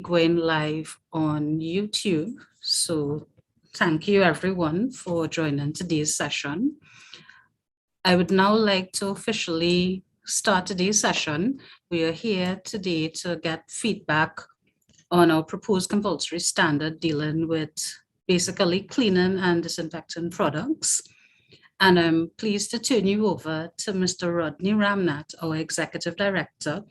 going live on YouTube. So thank you everyone for joining today's session. I would now like to officially start today's session. We are here today to get feedback on our proposed compulsory standard dealing with basically cleaning and disinfecting products. And I'm pleased to turn you over to Mr. Rodney Ramnath, our Executive Director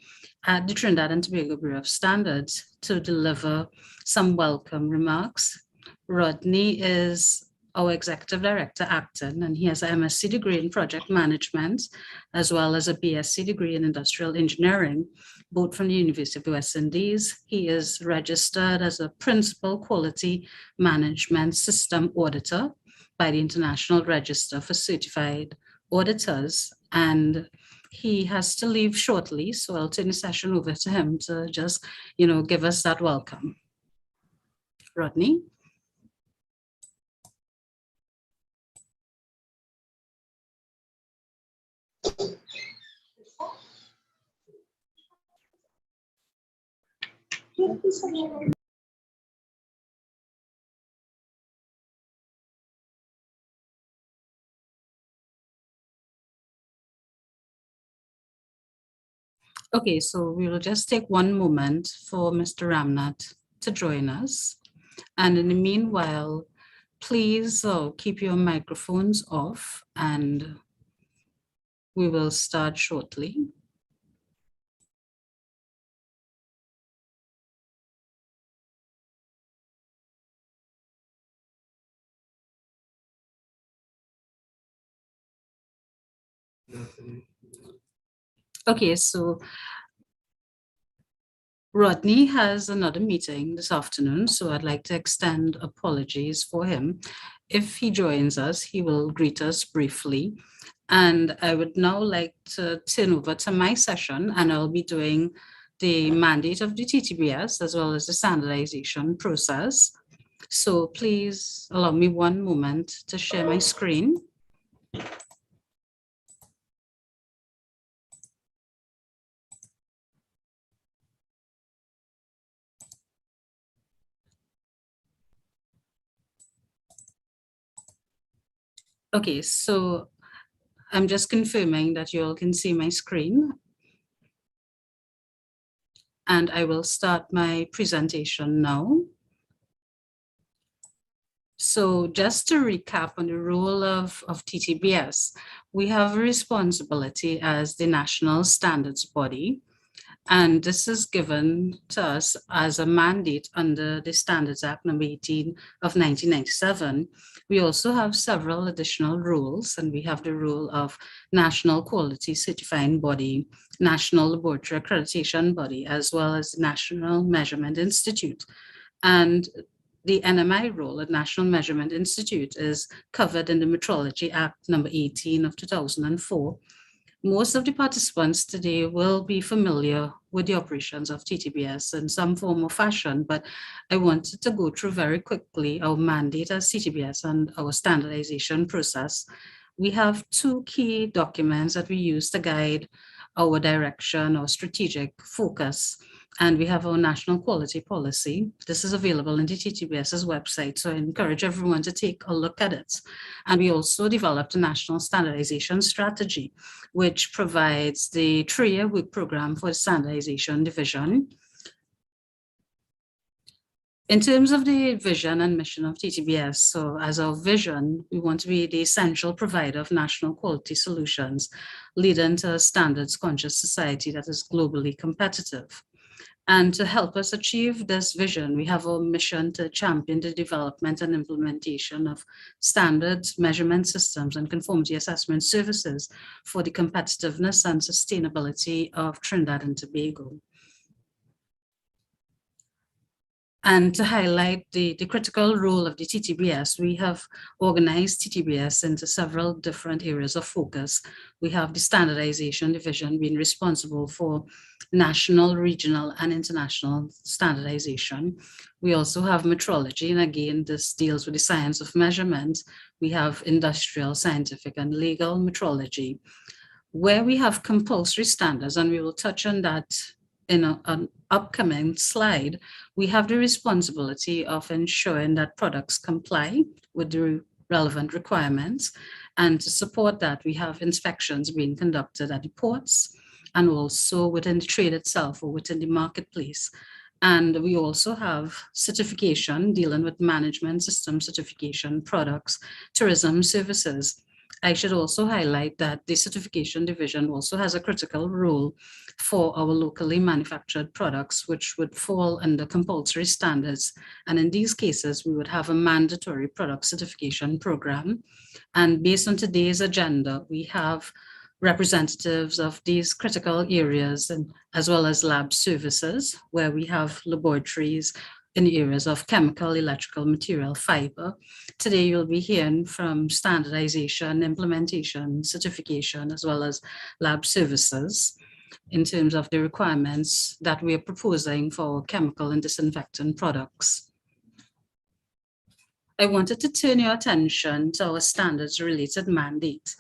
at the Trinidad and Tobago Bureau of Standards, to deliver some welcome remarks. Rodney is our Executive Director acting, and he has an MSc degree in Project Management, as well as a BSc degree in Industrial Engineering, both from the University of the West Indies. He is registered as a Principal Quality Management System Auditor by the International Register for Certified Auditors, and he has to leave shortly, so I'll turn the session over to him to just, give us that welcome. Rodney. Okay, so we will just take one moment for Mr. Ramnath to join us. And in the meanwhile, please keep your microphones off and we will start shortly. Okay, so Rodney has another meeting this afternoon, so I'd like to extend apologies for him. If he joins us, he will greet us briefly. And I would now like to turn over to my session, and I'll be doing the mandate of the TTBS as well as the standardization process. So please allow me one moment to share my screen. Okay, so I'm just confirming that you all can see my screen. And I will start my presentation now. So just to recap on the role of TTBS, we have a responsibility as the national standards body. And this is given to us as a mandate under the Standards Act number 18 of 1997. We also have several additional roles, and we have the role of National Quality Certifying Body, National Laboratory Accreditation Body, as well as National Measurement Institute. And the NMI role at National Measurement Institute is covered in the Metrology Act number 18 of 2004. Most of the participants today will be familiar with the operations of TTBS in some form or fashion, but I wanted to go through very quickly our mandate as TTBS and our standardization process. We have two key documents that we use to guide our direction or strategic focus. And we have our national quality policy. This is available on the TTBS's website, so I encourage everyone to take a look at it. And we also developed a national standardization strategy, which provides the 3-year work program for the standardization division. In terms of the vision and mission of TTBS, so as our vision, we want to be the essential provider of national quality solutions, leading to a standards conscious society that is globally competitive. And to help us achieve this vision, we have a mission to champion the development and implementation of standards, measurement systems, and conformity assessment services for the competitiveness and sustainability of Trinidad and Tobago. And to highlight the critical role of the TTBS, we have organized TTBS into several different areas of focus. We have the standardization division being responsible for national, regional, and international standardization. We also have metrology, and again, this deals with the science of measurement. We have industrial, scientific, and legal metrology, where we have compulsory standards, and we will touch on that in an upcoming slide, we have the responsibility of ensuring that products comply with the relevant requirements. And to support that, we have inspections being conducted at the ports and also within the trade itself or within the marketplace. And we also have certification dealing with management system certification, products, tourism services. I should also highlight that the certification division also has a critical role for our locally manufactured products, which would fall under compulsory standards. And in these cases, we would have a mandatory product certification program. And based on today's agenda, we have representatives of these critical areas, and as well as lab services, where we have laboratories in the areas of chemical, electrical, material, fiber. Today, you'll be hearing from standardization, implementation, certification, as well as lab services in terms of the requirements that we are proposing for chemical and disinfectant products. I wanted to turn your attention to our standards related mandate.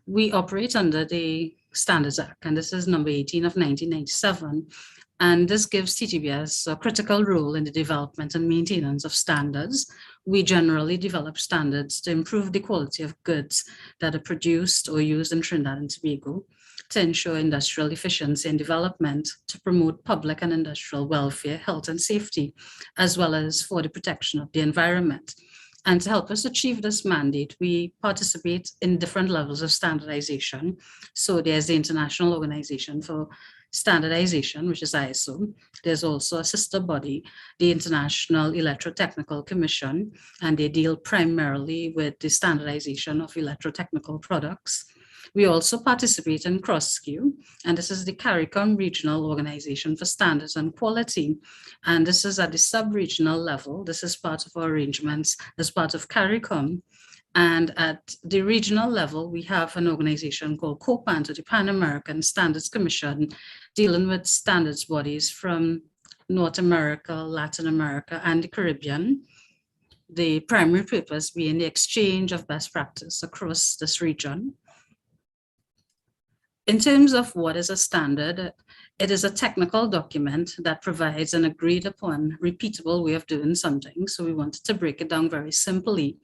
We operate under the Standards Act, and this is number 18 of 1997. And this gives TTBS a critical role in the development and maintenance of standards. We generally develop standards to improve the quality of goods that are produced or used in Trinidad and Tobago, to ensure industrial efficiency and development, to promote public and industrial welfare, health and safety, as well as for the protection of the environment. And to help us achieve this mandate, we participate in different levels of standardization. So there's the International Organization for Standardization, which is ISO. There's also a sister body, the International Electrotechnical Commission, and they deal primarily with the standardization of electrotechnical products. We also participate in CrossQ, and this is the CARICOM Regional Organization for Standards and Quality. And this is at the sub-regional level. This is part of our arrangements as part of CARICOM. And at the regional level, we have an organization called COPAN, the Pan American Standards Commission, dealing with standards bodies from North America, Latin America, and the Caribbean. The primary purpose being the exchange of best practice across this region. In terms of what is a standard, it is a technical document that provides an agreed upon repeatable way of doing something. So we wanted to break it down very simply.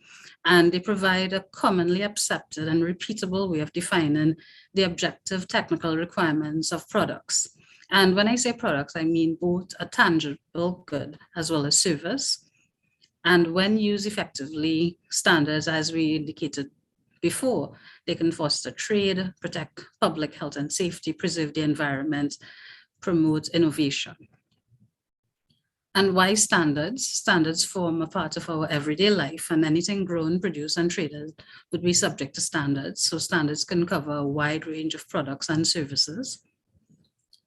And they provide a commonly accepted and repeatable way of defining the objective technical requirements of products. And when I say products, I mean both a tangible good as well as service. And when used effectively, standards, as we indicated before, they can foster trade, protect public health and safety, preserve the environment, promote innovation. And why standards? Standards form a part of our everyday life, and anything grown, produced, and traded would be subject to standards. So standards can cover a wide range of products and services.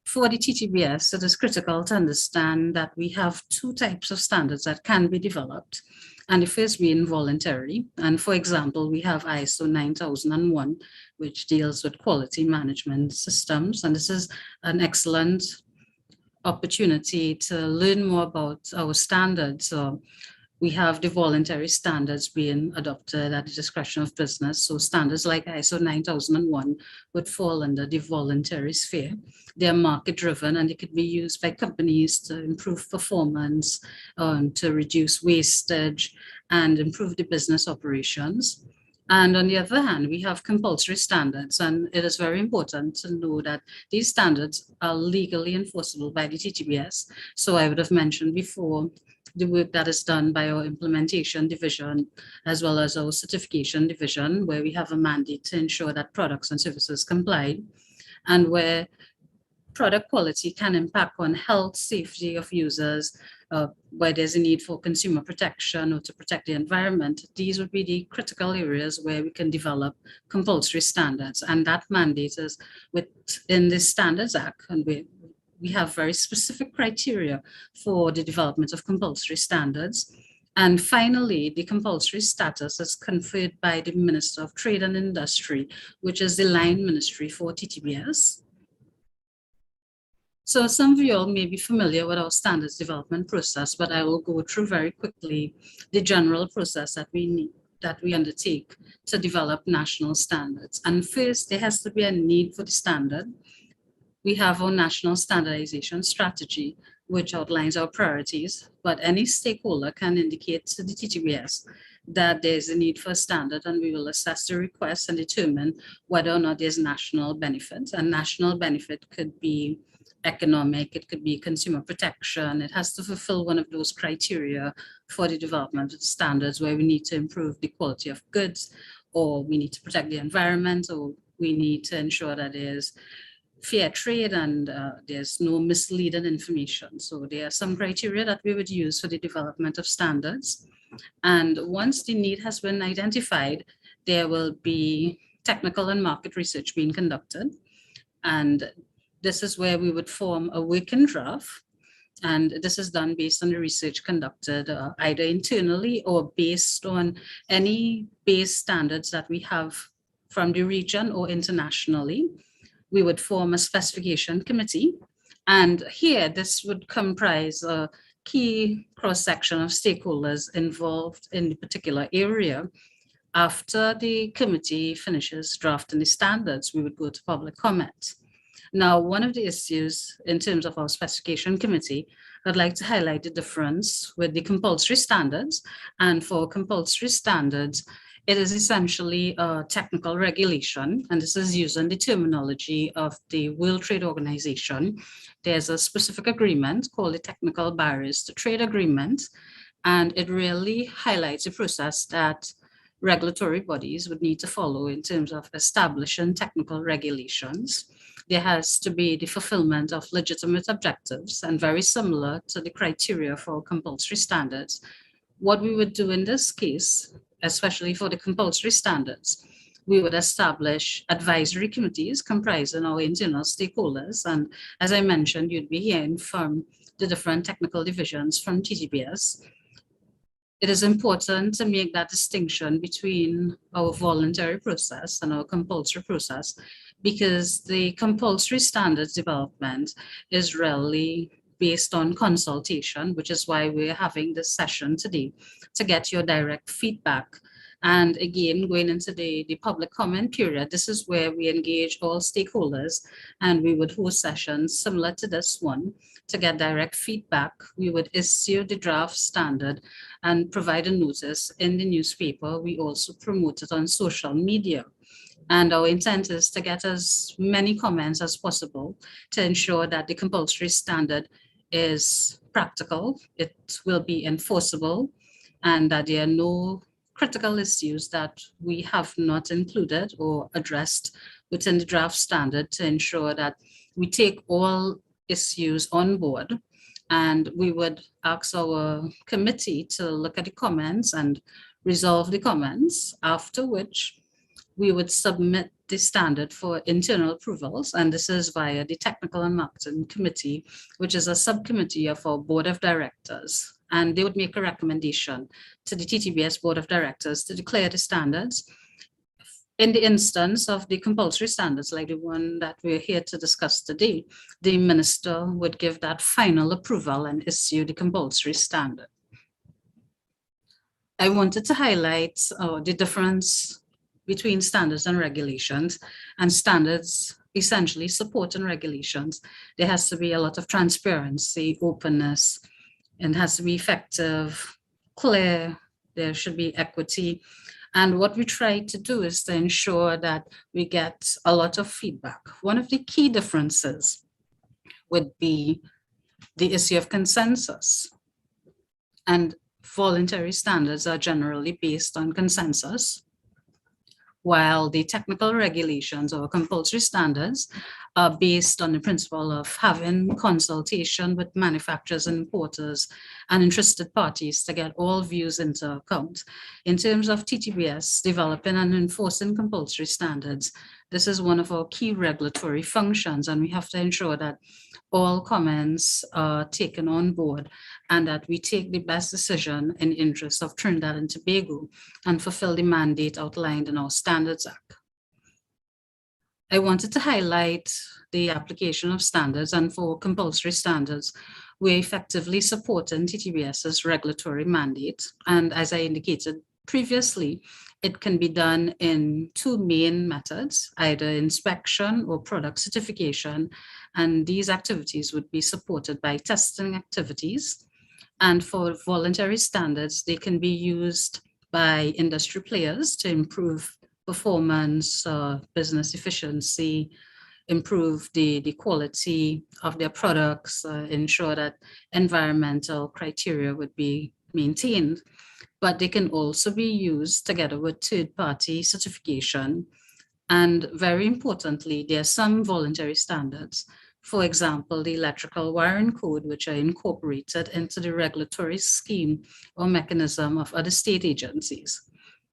For the TTBS, it is critical to understand that we have two types of standards that can be developed. And the first being voluntary. And for example, we have ISO 9001, which deals with quality management systems. And this is an excellent opportunity to learn more about our standards. So we have the voluntary standards being adopted at the discretion of business. So standards like ISO 9001 would fall under the voluntary sphere. They're market driven and they could be used by companies to improve performance, to reduce wastage and improve the business operations. And on the other hand, we have compulsory standards, and it is very important to know that these standards are legally enforceable by the TTBS. So I would have mentioned before the work that is done by our implementation division, as well as our certification division, where we have a mandate to ensure that products and services comply, and where product quality can impact on health, safety of users, where there's a need for consumer protection or to protect the environment. These would be the critical areas where we can develop compulsory standards. And that mandate is within the Standards Act, and we have very specific criteria for the development of compulsory standards. And finally, the compulsory status is conferred by the Minister of Trade and Industry, which is the line ministry for TTBS. So some of you all may be familiar with our standards development process, but I will go through very quickly the general process that we undertake to develop national standards. And first, there has to be a need for the standard. We have our national standardization strategy, which outlines our priorities, but any stakeholder can indicate to the TTBS that there's a need for a standard, and we will assess the request and determine whether or not there's national benefit. And national benefit could be economic, it could be consumer protection. It has to fulfill one of those criteria for the development of standards where we need to improve the quality of goods, or we need to protect the environment, or we need to ensure that there's fair trade and there's no misleading information. So there are some criteria that we would use for the development of standards. And once the need has been identified, there will be technical and market research being conducted. And this is where we would form a working draft. And this is done based on the research conducted either internally or based on any base standards that we have from the region or internationally. We would form a specification committee. And here, this would comprise a key cross-section of stakeholders involved in the particular area. After the committee finishes drafting the standards, we would go to public comment. Now, one of the issues in terms of our specification committee, I'd like to highlight the difference with the compulsory standards. And for compulsory standards, it is essentially a technical regulation, and this is using the terminology of the World Trade Organization. There's a specific agreement called the Technical Barriers to Trade Agreement, and it really highlights a process that regulatory bodies would need to follow in terms of establishing technical regulations. There has to be the fulfillment of legitimate objectives, and very similar to the criteria for compulsory standards. What we would do in this case, especially for the compulsory standards, we would establish advisory committees comprising our internal stakeholders. And as I mentioned, you'd be hearing from the different technical divisions from TTBS. It is important to make that distinction between our voluntary process and our compulsory process, because the compulsory standards development is really based on consultation, which is why we're having this session today, to get your direct feedback. And again, going into the public comment period, this is where we engage all stakeholders, and we would host sessions similar to this one to get direct feedback. We would issue the draft standard and provide a notice in the newspaper. We also promote it on social media. And our intent is to get as many comments as possible to ensure that the compulsory standard is practical, it will be enforceable, and that there are no critical issues that we have not included or addressed within the draft standard, to ensure that we take all issues on board. And we would ask our committee to look at the comments and resolve the comments, after which we would submit the standard for internal approvals. And this is via the Technical and Marketing Committee, which is a subcommittee of our Board of Directors. And they would make a recommendation to the TTBS Board of Directors to declare the standards. In the instance of the compulsory standards, like the one that we're here to discuss today, the minister would give that final approval and issue the compulsory standard. I wanted to highlight the difference between standards and regulations. And standards essentially supporting regulations. There has to be a lot of transparency, openness, and has to be effective, clear. There should be equity. And what we try to do is to ensure that we get a lot of feedback. One of the key differences would be the issue of consensus. And voluntary standards are generally based on consensus, while the technical regulations or compulsory standards are based on the principle of having consultation with manufacturers and importers and interested parties to get all views into account. In terms of TTBS developing and enforcing compulsory standards, this is one of our key regulatory functions, and we have to ensure that all comments are taken on board and that we take the best decision in the interest of Trinidad and Tobago and fulfill the mandate outlined in our Standards Act. I wanted to highlight the application of standards, and for compulsory standards, we're effectively supporting TTBS's regulatory mandate. And as I indicated previously, it can be done in two main methods, either inspection or product certification. And these activities would be supported by testing activities. And for voluntary standards, they can be used by industry players to improve performance, business efficiency, improve the quality of their products, ensure that environmental criteria would be maintained. But they can also be used together with third-party certification. And very importantly, there are some voluntary standards. For example, the electrical wiring code, which are incorporated into the regulatory scheme or mechanism of other state agencies.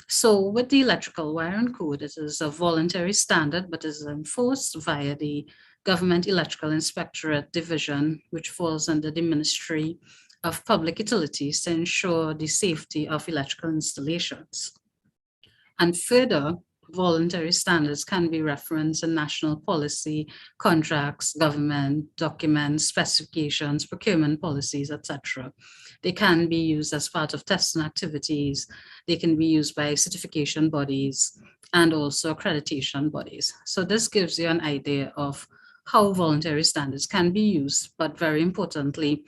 So with the electrical wiring code, it is a voluntary standard, but is enforced via the Government Electrical Inspectorate Division, which falls under the Ministry of Public Utilities to ensure the safety of electrical installations. And further, voluntary standards can be referenced in national policy, contracts, government documents, specifications, procurement policies, etc. They can be used as part of testing activities. They can be used by certification bodies and also accreditation bodies. So this gives you an idea of how voluntary standards can be used, but very importantly,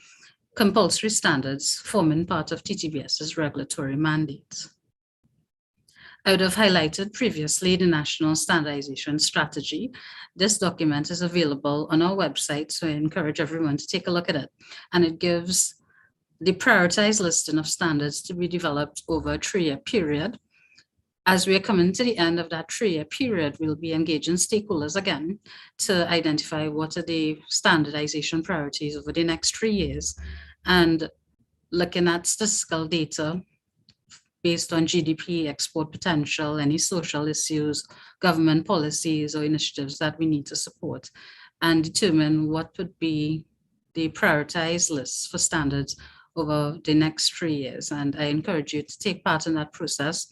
compulsory standards forming part of TTBS's regulatory mandates. I would have highlighted previously the National Standardization Strategy. This document is available on our website, so I encourage everyone to take a look at it. And it gives the prioritized listing of standards to be developed over a 3-year period. As we're coming to the end of that 3-year period, we'll be engaging stakeholders again to identify what are the standardization priorities over the next 3 years, and looking at statistical data based on GDP, export potential, any social issues, government policies or initiatives that we need to support, and determine what would be the prioritized lists for standards over the next 3 years. And I encourage you to take part in that process.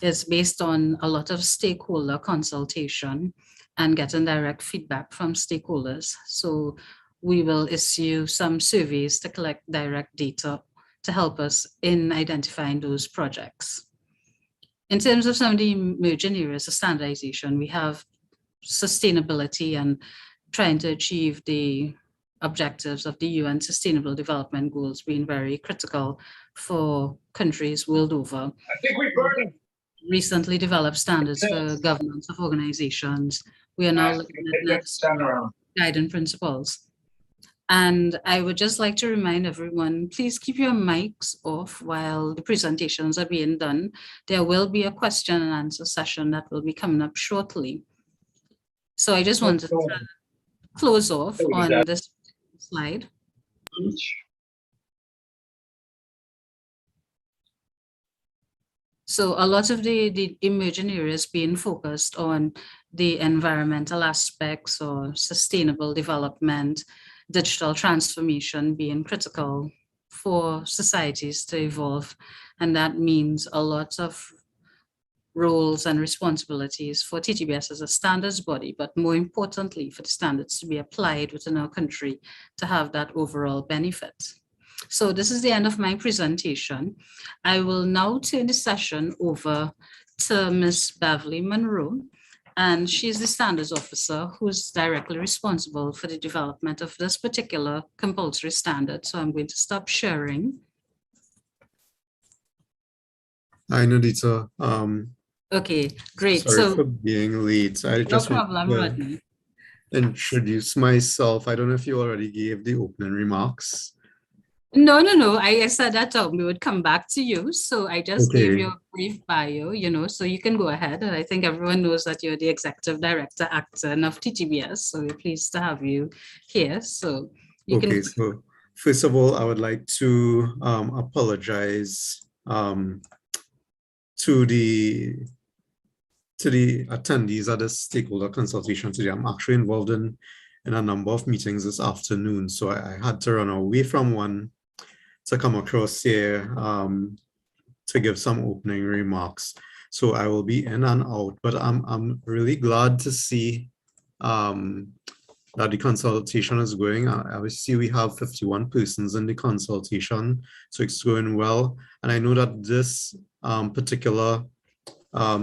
It's based on a lot of stakeholder consultation and getting direct feedback from stakeholders. So we will issue some surveys to collect direct data to help us in identifying those projects. In terms of some of the emerging areas of standardization, we have sustainability and trying to achieve the objectives of the UN Sustainable Development Goals being very critical for countries world over. I think we burned recently developed standards for governance of organizations. We are now looking at guiding principles. And I would just like to remind everyone, please keep your mics off while the presentations are being done. There will be a question and answer session that will be coming up shortly. So I just wanted to close off on this slide. So a lot of the emerging areas being focused on the environmental aspects or sustainable development, digital transformation being critical for societies to evolve. And that means a lot of roles and responsibilities for TTBS as a standards body, but more importantly, for the standards to be applied within our country to have that overall benefit. So this is the end of my presentation. I will now turn the session over to Ms. Beverly Monroe, and she's the standards officer who's directly responsible for the development of this particular compulsory standard. So I'm going to stop sharing. Hi, Nodita. Okay, great. Sorry for being late. I just want to introduce myself. I don't know if you already gave the opening remarks. No. I said that we would come back to you. So I just gave you a brief bio, so you can go ahead. And I think everyone knows that you're the executive director actor of TTBS. So we're pleased to have you here. So you can. So first of all, I would like to apologize to the attendees at the stakeholder consultation today. I'm actually involved in a number of meetings this afternoon. So I had to run away from one to come across here to give some opening remarks. So I will be in and out, but I'm really glad to see that the consultation is going. I see we have 51 persons in the consultation, so it's going well. And I know that this particular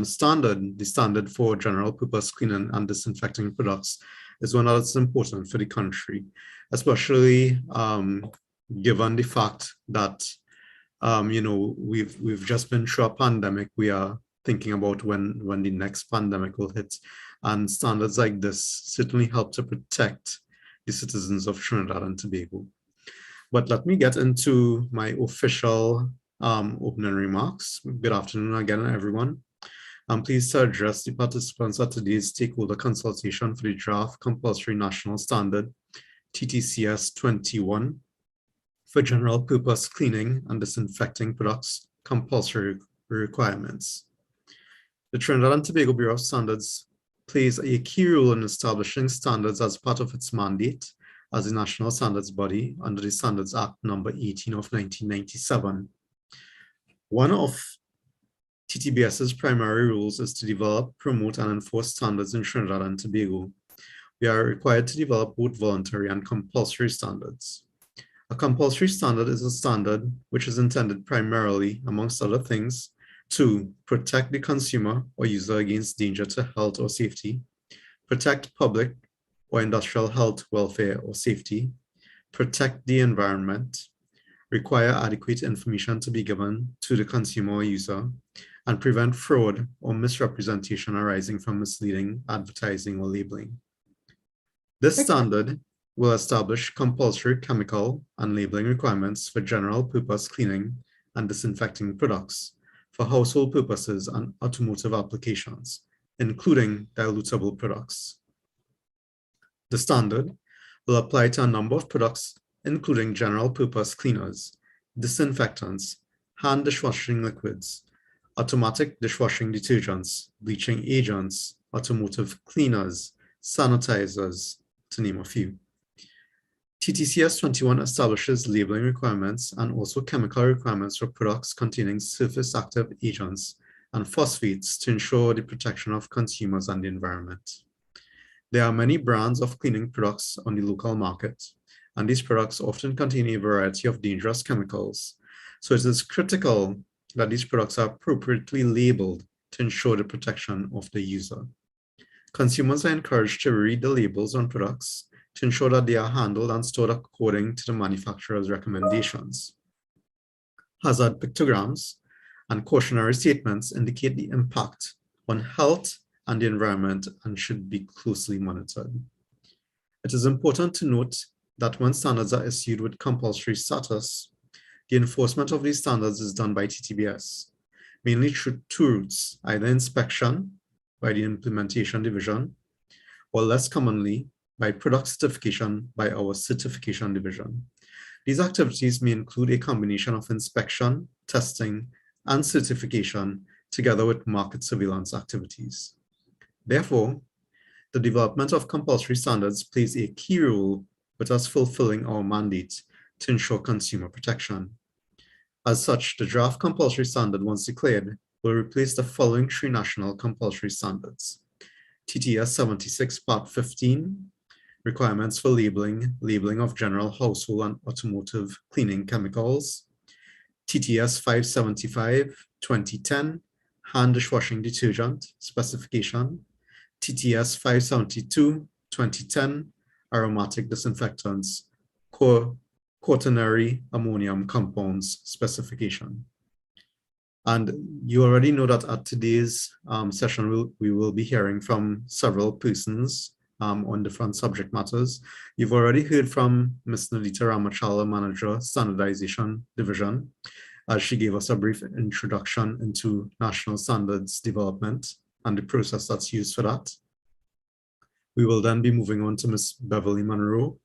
standard, the standard for general purpose cleaning and disinfecting products, is one that's important for the country, especially given the fact that we've just been through a pandemic. We are thinking about when the next pandemic will hit, and standards like this certainly help to protect the citizens of Trinidad and Tobago. But let me get into my official opening remarks. Good afternoon again, everyone. I'm pleased to address the participants at today's stakeholder consultation for the draft compulsory national standard TTCS 21 for general purpose cleaning and disinfecting products compulsory requirements. The Trinidad and Tobago Bureau of Standards plays a key role in establishing standards as part of its mandate as a national standards body under the Standards Act number 18 of 1997. One of TTBS's primary roles is to develop, promote, and enforce standards in Trinidad and Tobago. We are required to develop both voluntary and compulsory standards. A compulsory standard is a standard which is intended primarily, amongst other things, to protect the consumer or user against danger to health or safety, protect public or industrial health, welfare, or safety, protect the environment, require adequate information to be given to the consumer or user, and prevent fraud or misrepresentation arising from misleading advertising or labeling. This standard will establish compulsory chemical and labeling requirements for general purpose cleaning and disinfecting products for household purposes and automotive applications, including dilutable products. The standard will apply to a number of products, including general purpose cleaners, disinfectants, hand dishwashing liquids, automatic dishwashing detergents, bleaching agents, automotive cleaners, sanitizers, to name a few. TTCS 21 establishes labeling requirements and also chemical requirements for products containing surface active agents and phosphates to ensure the protection of consumers and the environment. There are many brands of cleaning products on the local market, and these products often contain a variety of dangerous chemicals. So it is critical that these products are appropriately labeled to ensure the protection of the user. Consumers are encouraged to read the labels on products to ensure that they are handled and stored according to the manufacturer's recommendations. Hazard pictograms and cautionary statements indicate the impact on health and the environment and should be closely monitored. It is important to note that when standards are issued with compulsory status, the enforcement of these standards is done by TTBS, mainly through two routes, either inspection by the Implementation Division, or less commonly, by product certification by our Certification Division. These activities may include a combination of inspection, testing, and certification, together with market surveillance activities. Therefore, the development of compulsory standards plays a key role with us fulfilling our mandate to ensure consumer protection. As such, the draft compulsory standard, once declared, will replace the following three national compulsory standards: TTS 76 Part 15, requirements for labeling of general household and automotive cleaning chemicals; TTS 575 2010, hand dishwashing detergent specification; TTS 572 2010, aromatic disinfectants, quaternary ammonium compounds specification. And you already know that at today's session, we will be hearing from several persons on different subject matters. You've already heard from Ms. Nalita Ramachala, Manager, Standardization Division, as she gave us a brief introduction into national standards development and the process that's used for that. We will then be moving on to Ms. Beverly Monroe,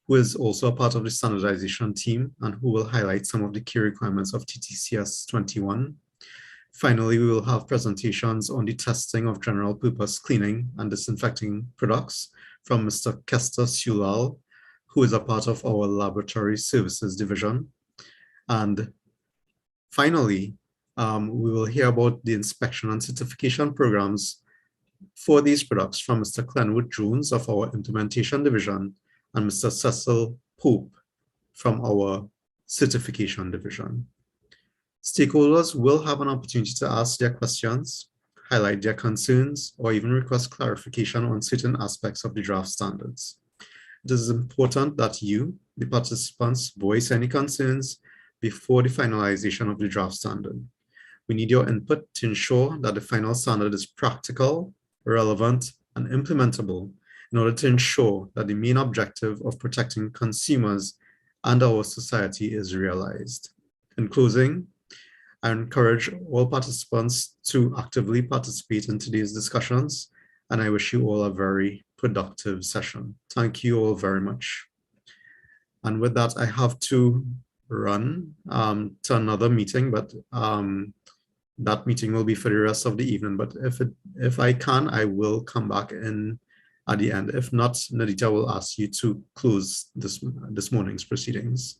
who is also a part of the standardization team and who will highlight some of the key requirements of TTCS 21. Finally, we will have presentations on the testing of general purpose cleaning and disinfecting products from Mr. Kester Sulal, who is a part of our Laboratory Services Division. And finally, we will hear about the inspection and certification programs for these products from Mr. Glenwood Jones of our Implementation Division and Mr. Cecil Pope from our Certification Division. Stakeholders will have an opportunity to ask their questions, highlight their concerns, or even request clarification on certain aspects of the draft standards. It is important that you, the participants, voice any concerns before the finalization of the draft standard. We need your input to ensure that the final standard is practical, relevant, and implementable in order to ensure that the main objective of protecting consumers and our society is realized. In closing, I encourage all participants to actively participate in today's discussions, and I wish you all a very productive session. Thank you all very much. And with that, I have to run to another meeting, but that meeting will be for the rest of the evening. But if I can, I will come back in at the end. If not, Nadita will ask you to close this morning's proceedings.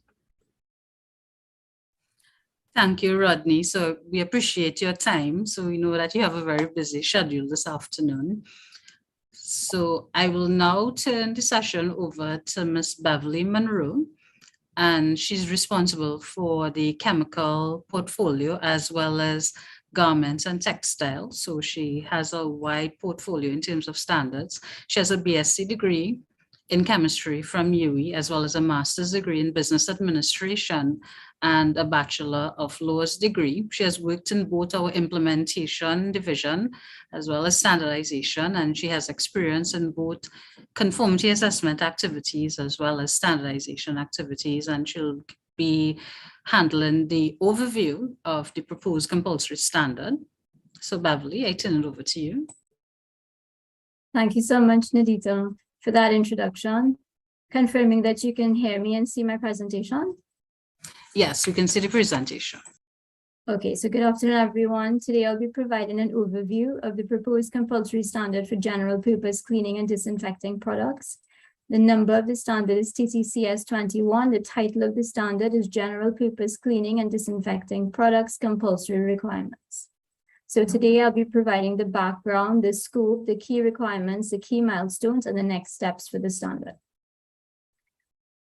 Thank you, Rodney. So we appreciate your time. So we know that you have a very busy schedule this afternoon. So I will now turn the session over to Ms. Beverly Monroe, and she's responsible for the chemical portfolio as well as garments and textiles. So she has a wide portfolio in terms of standards. She has a BSc degree in chemistry from UWI, as well as a master's degree in business administration and a Bachelor of Laws degree. She has worked in both our implementation division as well as standardization, and she has experience in both conformity assessment activities as well as standardization activities, and she'll be handling the overview of the proposed compulsory standard. So Beverly, I turn it over to you. Thank you so much, Nadita, for that introduction. Confirming that you can hear me and see my presentation. Yes, we can see the presentation. Okay, so good afternoon, everyone. Today I'll be providing an overview of the proposed compulsory standard for general purpose cleaning and disinfecting products. The number of the standard is TTCS 21. The title of the standard is General Purpose Cleaning and Disinfecting Products Compulsory Requirements. So today I'll be providing the background, the scope, the key requirements, the key milestones, and the next steps for the standard.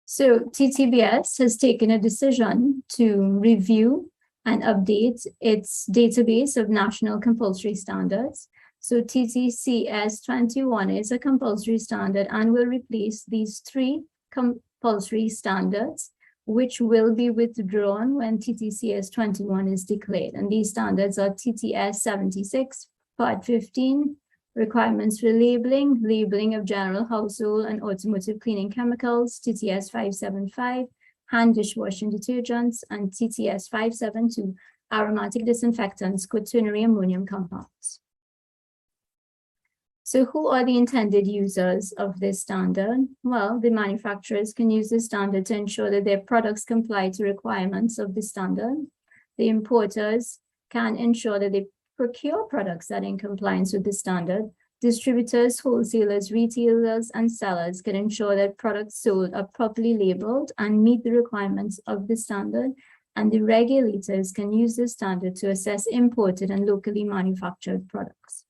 So TTBS has taken a decision to review and update its database of national compulsory standards. So TTCS 21 is a compulsory standard and will replace these three compulsory standards, which will be withdrawn when TTCS 21 is declared. And these standards are TTS 76, Part 15, requirements for labeling, labeling of general household and automotive cleaning chemicals, TTS 575, hand dishwashing detergents, and TTS 572, aromatic disinfectants, quaternary ammonium compounds. So who are the intended users of this standard? Well, the manufacturers can use this standard to ensure that their products comply to requirements of the standard. The importers can ensure that they procure products that are in compliance with the standard. Distributors, wholesalers, retailers, and sellers can ensure that products sold are properly labeled and meet the requirements of the standard. And the regulators can use this standard to assess imported and locally manufactured products.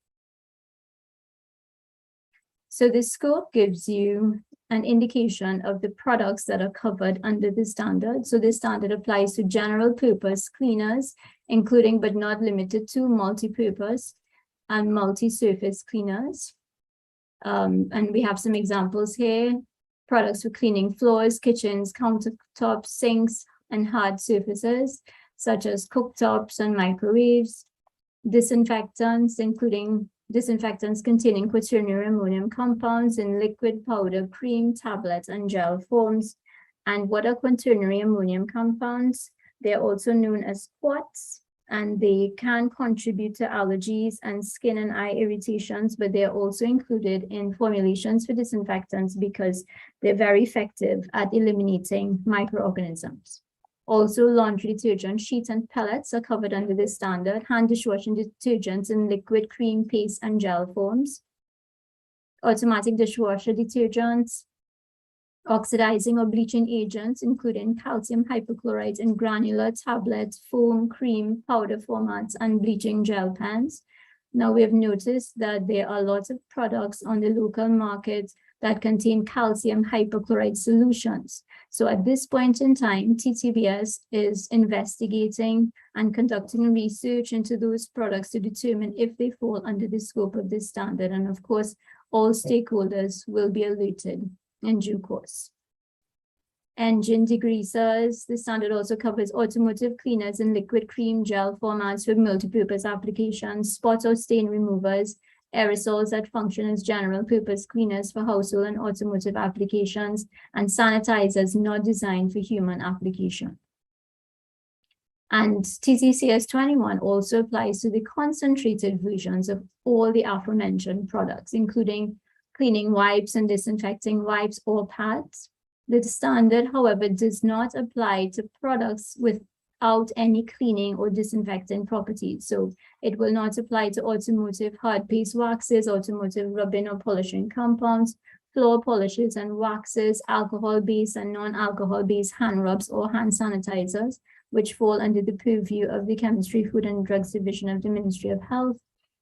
So the scope gives you an indication of the products that are covered under the standard. So this standard applies to general purpose cleaners, including but not limited to multi-purpose and multi-surface cleaners. And we have some examples here. Products for cleaning floors, kitchens, countertops, sinks, and hard surfaces, such as cooktops and microwaves. Disinfectants, including disinfectants containing quaternary ammonium compounds in liquid, powder, cream, tablet, and gel forms. And what are quaternary ammonium compounds? They're also known as quats, and they can contribute to allergies and skin and eye irritations, but they're also included in formulations for disinfectants because they're very effective at eliminating microorganisms. Also, laundry detergent sheets and pellets are covered under this standard. Hand dishwashing detergents in liquid, cream, paste, and gel forms. Automatic dishwasher detergents. Oxidizing or bleaching agents, including calcium hypochlorite in granular, tablet, foam, cream, powder formats, and bleaching gel pens. Now, we have noticed that there are lots of products on the local market that contain calcium hypochlorite solutions. So at this point in time, TTBS is investigating and conducting research into those products to determine if they fall under the scope of this standard. And of course, all stakeholders will be alerted in due course. Engine degreasers, the standard also covers automotive cleaners in liquid, cream, gel formats for multi-purpose applications, spot or stain removers, aerosols that function as general purpose cleaners for household and automotive applications, and sanitizers not designed for human application. And TCCS 21 also applies to the concentrated versions of all the aforementioned products, including cleaning wipes and disinfecting wipes or pads. The standard, however, does not apply to products without any cleaning or disinfecting properties. So it will not apply to automotive hard paste waxes, automotive rubbing or polishing compounds, floor polishes and waxes, alcohol-based and non-alcohol-based hand rubs or hand sanitizers, which fall under the purview of the Chemistry, Food and Drugs Division of the Ministry of Health,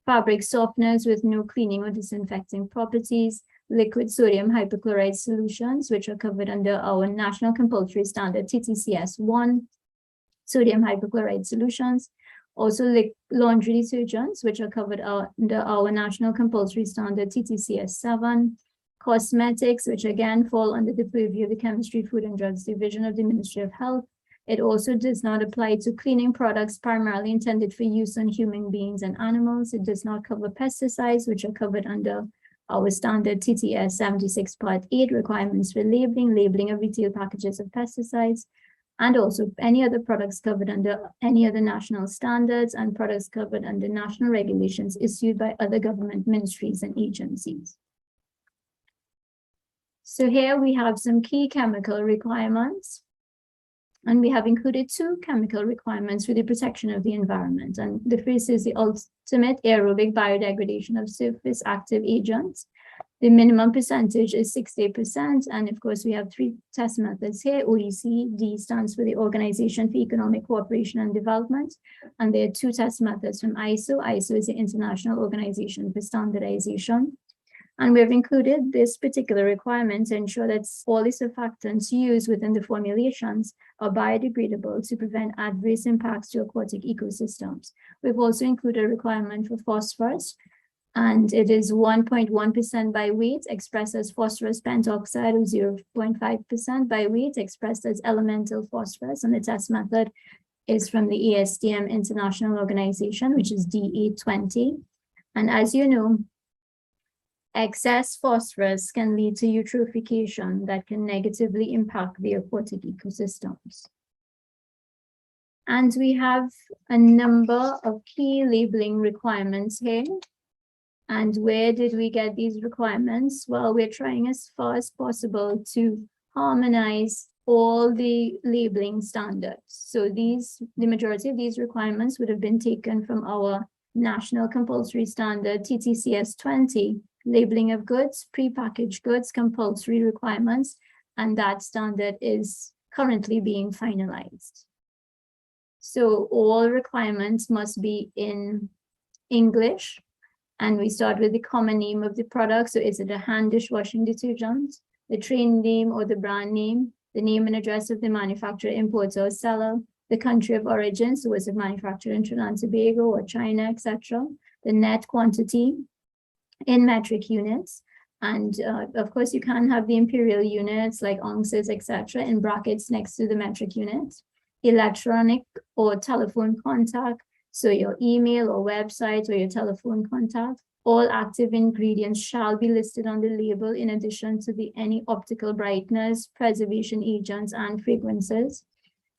fabric softeners with no cleaning or disinfecting properties, liquid sodium hypochlorite solutions, which are covered under our National Compulsory Standard TTCS 1, sodium hypochlorite solutions, also laundry detergents, which are covered under our National Compulsory Standard TTCS 7, cosmetics, which again fall under the purview of the Chemistry, Food and Drugs Division of the Ministry of Health. It also does not apply to cleaning products primarily intended for use on human beings and animals. It does not cover pesticides, which are covered under our standard TTS 76 Part 8 requirements for labeling of retail packages of pesticides, and also any other products covered under any other national standards and products covered under national regulations issued by other government ministries and agencies. So here we have some key chemical requirements. And we have included 2 chemical requirements for the protection of the environment. And the first is the ultimate aerobic biodegradation of surface active agents. The minimum percentage is 60%. And of course, we have 3 test methods here. OECD stands for the Organization for Economic Cooperation and Development. And there are 2 test methods from ISO. ISO is the International Organization for Standardization. And we have included this particular requirement to ensure that all the surfactants used within the formulations are biodegradable to prevent adverse impacts to aquatic ecosystems. We've also included a requirement for phosphorus, and it is 1.1% by weight expressed as phosphorus pentoxide, or 0.5% by weight expressed as elemental phosphorus. And the test method is from the ASTM International Organization, which is D820. And as you know, excess phosphorus can lead to eutrophication that can negatively impact the aquatic ecosystems. And we have a number of key labeling requirements here. And where did we get these requirements? Well, we're trying as far as possible to harmonize all the labeling standards. So the majority of these requirements would have been taken from our National Compulsory Standard TTCS 20, labeling of goods, prepackaged goods, compulsory requirements, and that standard is currently being finalized. So all requirements must be in English, and we start with the common name of the product. So is it a hand dishwashing detergent, the trade name or the brand name, the name and address of the manufacturer, importer, or seller, the country of origin, so was it manufactured in Trinidad and Tobago or China, etc., the net quantity in metric units, and of course you can have the imperial units like ounces, etc., in brackets next to the metric units. Electronic or telephone contact, so your email or website or your telephone contact. All active ingredients shall be listed on the label in addition to any optical brighteners, preservation agents, and fragrances.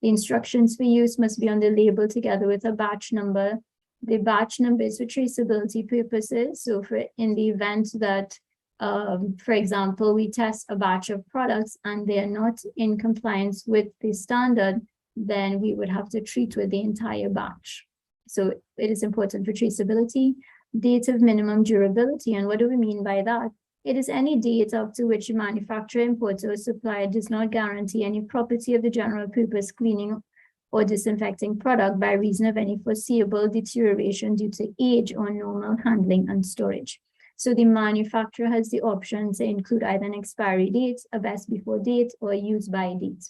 The instructions for use must be on the label together with a batch number. The batch number is for traceability purposes. So in the event that, for example, we test a batch of products and they are not in compliance with the standard, then we would have to treat with the entire batch. So it is important for traceability. Date of minimum durability. And what do we mean by that? It is any date up to which a manufacturer, importer, or supplier does not guarantee any property of the general purpose cleaning or disinfecting product by reason of any foreseeable deterioration due to age or normal handling and storage. So the manufacturer has the option to include either an expiry date, a best before date, or a use by date.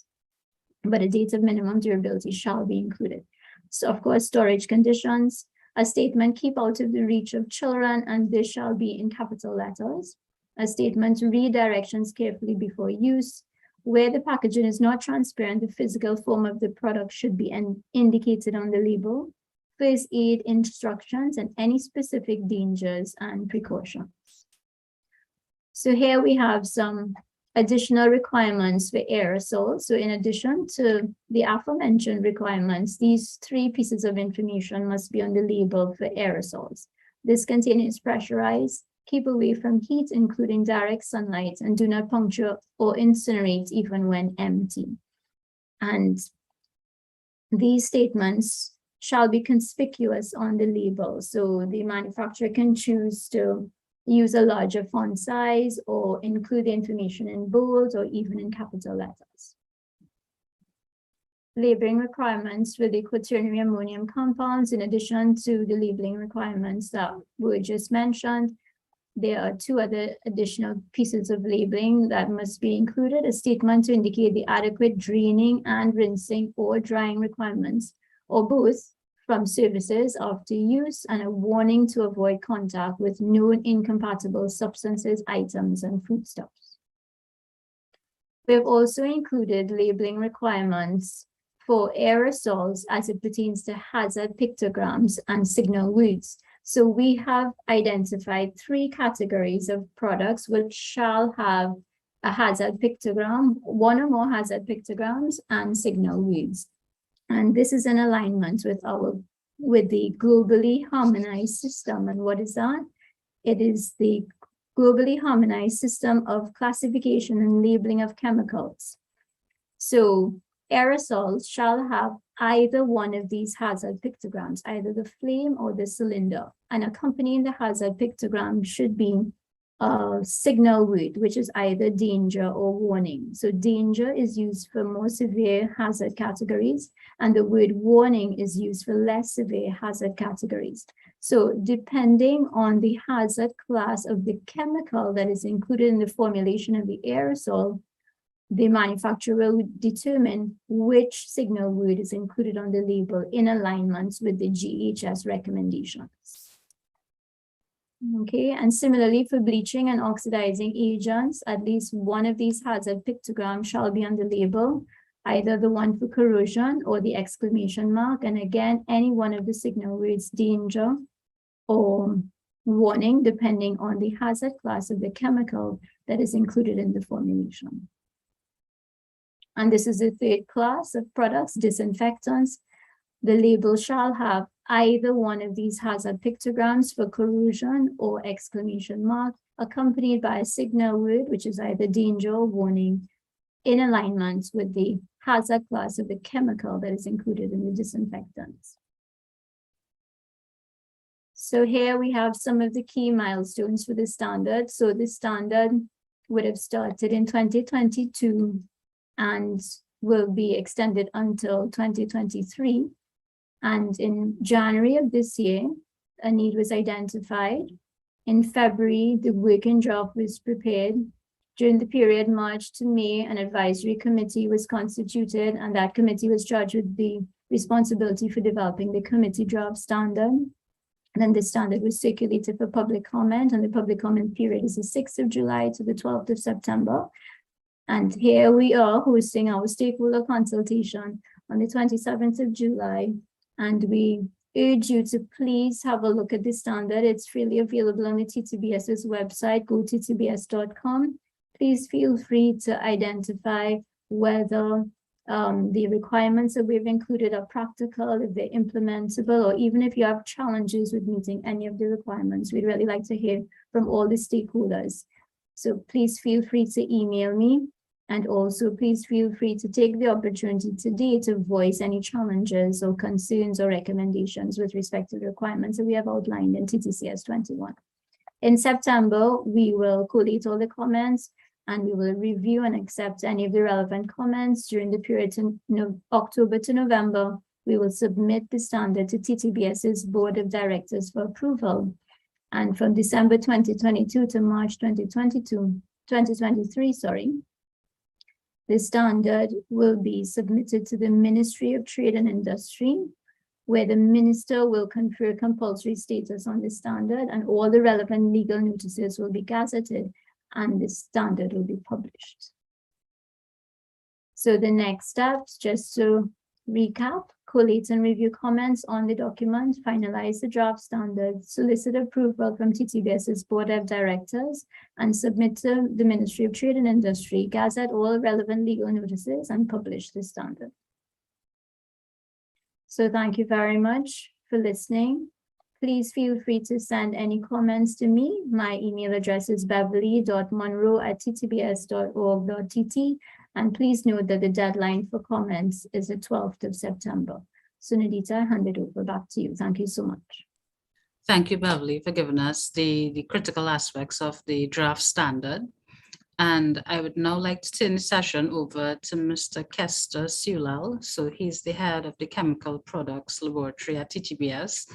But a date of minimum durability shall be included. So of course, storage conditions, a statement keep out of the reach of children, and this shall be in capital letters. A statement read directions carefully before use. Where the packaging is not transparent, the physical form of the product should be indicated on the label. First aid instructions and any specific dangers and precautions. So here we have some additional requirements for aerosols. So in addition to the aforementioned requirements, these 3 pieces of information must be on the label for aerosols. This container is pressurized, keep away from heat, including direct sunlight, and do not puncture or incinerate even when empty. And these statements shall be conspicuous on the label. So the manufacturer can choose to use a larger font size or include the information in bold or even in capital letters. Labeling requirements for the quaternary ammonium compounds, in addition to the labeling requirements that were just mentioned, there are 2 other additional pieces of labeling that must be included: a statement to indicate the adequate draining and rinsing or drying requirements, or both, from services after use, and a warning to avoid contact with known incompatible substances, items, and foodstuffs. We have also included labeling requirements for aerosols as it pertains to hazard pictograms and signal words. So we have identified 3 categories of products which shall have a hazard pictogram, 1 or more hazard pictograms, and signal words. And this is in alignment with the globally harmonized system. And what is that? It is the globally harmonized system of classification and labeling of chemicals. So aerosols shall have either one of these hazard pictograms, either the flame or the cylinder, and accompanying the hazard pictogram should be a signal word, which is either danger or warning. So danger is used for more severe hazard categories, and the word warning is used for less severe hazard categories. So depending on the hazard class of the chemical that is included in the formulation of the aerosol, the manufacturer will determine which signal word is included on the label in alignment with the GHS recommendations. Okay, and similarly for bleaching and oxidizing agents, at least one of these hazard pictograms shall be on the label, either the one for corrosion or the exclamation mark, and again, any one of the signal words danger or warning, depending on the hazard class of the chemical that is included in the formulation. And this is the 3rd class of products, disinfectants. The label shall have either one of these hazard pictograms for corrosion or exclamation mark, accompanied by a signal word, which is either danger or warning, in alignment with the hazard class of the chemical that is included in the disinfectants. So here we have some of the key milestones for the standard. So the standard would have started in 2022 and will be extended until 2023. And in January of this year, a need was identified. In February, the working draft was prepared. During the period March to May, an advisory committee was constituted, and that committee was charged with the responsibility for developing the committee draft standard. And then the standard was circulated for public comment, and the public comment period is the 6th of July to the 12th of September. And here we are hosting our stakeholder consultation on the 27th of July. And we urge you to please have a look at the standard. It's freely available on the TTBS's website. Go to ttbs.com. Please feel free to identify whether the requirements that we've included are practical, if they're implementable, or even if you have challenges with meeting any of the requirements. We'd really like to hear from all the stakeholders. So please feel free to email me. And also, please feel free to take the opportunity today to voice any challenges or concerns or recommendations with respect to the requirements that we have outlined in TTCS 21. In September, we will collate all the comments and we will review and accept any of the relevant comments. During the period to October to November, we will submit the standard to TTBS's Board of Directors for approval. And from December 2022 to March 2023, the standard will be submitted to the Ministry of Trade and Industry, where the minister will confer compulsory status on the standard, and all the relevant legal notices will be gazetted and the standard will be published. So the next steps, just to recap, collate and review comments on the document, finalize the draft standard, solicit approval from TTBS's Board of Directors, and submit to the Ministry of Trade and Industry, gazette all relevant legal notices, and publish the standard. So thank you very much for listening. Please feel free to send any comments to me. My email address is beverly.monroe@ttbs.org.tt. And please note that the deadline for comments is the 12th of September. So Nadita, I hand it over back to you. Thank you so much. Thank you, Beverly, for giving us the critical aspects of the draft standard. And I would now like to turn the session over to Mr. Kester Sulal. So he's the head of the Chemical Products Laboratory at TTBS.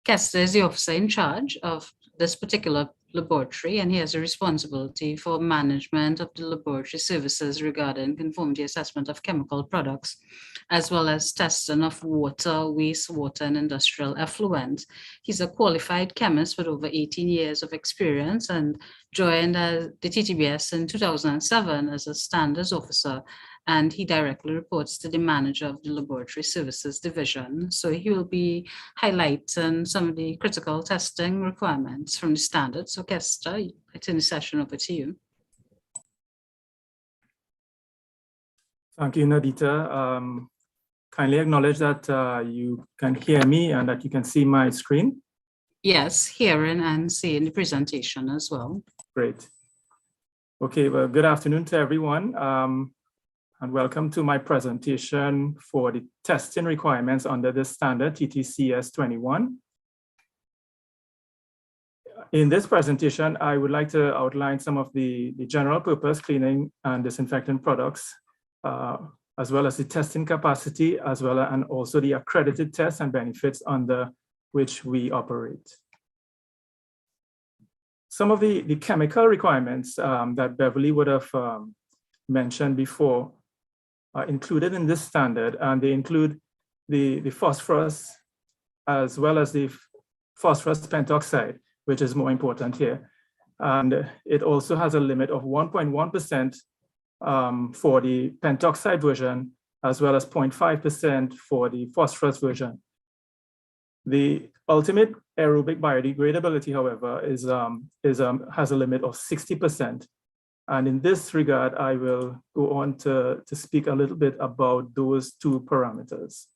Kester is the officer in charge of this particular laboratory, and he has a responsibility for management of the laboratory services regarding conformity assessment of chemical products, as well as testing of water, wastewater, and industrial effluent. He's a qualified chemist with over 18 years of experience and joined the TTBS in 2007 as a standards officer, and he directly reports to the manager of the Laboratory Services Division. So he will be highlighting some of the critical testing requirements from the standards. So Kester, I turn the session over to you. Thank you, Nadita. Kindly acknowledge that you can hear me and that you can see my screen. Yes, hearing and seeing the presentation as well. Great. Okay, well, good afternoon to everyone. And welcome to my presentation for the testing requirements under the standard TTCS 21. In this presentation, I would like to outline some of the general purpose cleaning and disinfectant products, as well as the testing capacity, as well as and also the accredited tests and benefits under which we operate. Some of the chemical requirements that Beverly would have mentioned before are included in this standard, and they include the phosphorus as well as the phosphorus pentoxide, which is more important here. And it also has a limit of 1.1% for the pentoxide version, as well as 0.5% for the phosphorus version. The ultimate aerobic biodegradability, however, has a limit of 60%. And in this regard, I will go on to speak a little bit about those two parameters.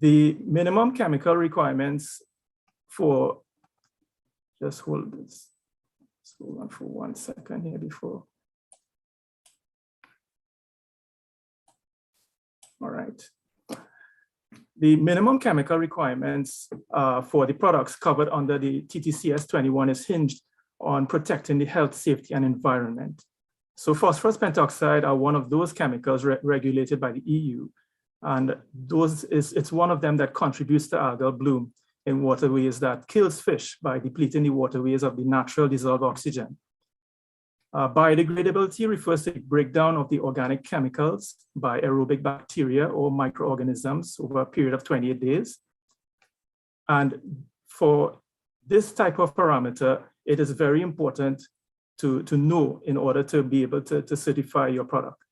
The minimum chemical requirements for, just hold this, let's hold on for 1 second here before. All right. The minimum chemical requirements for the products covered under the TTCS 21 is hinged on protecting the health, safety, and environment. So phosphorus pentoxide are one of those chemicals regulated by the EU. And it's one of them that contributes to algal bloom in waterways that kills fish by depleting the waterways of the natural dissolved oxygen. Biodegradability refers to the breakdown of the organic chemicals by aerobic bacteria or microorganisms over a period of 28 days. And for this type of parameter, it is very important to know in order to be able to certify your product.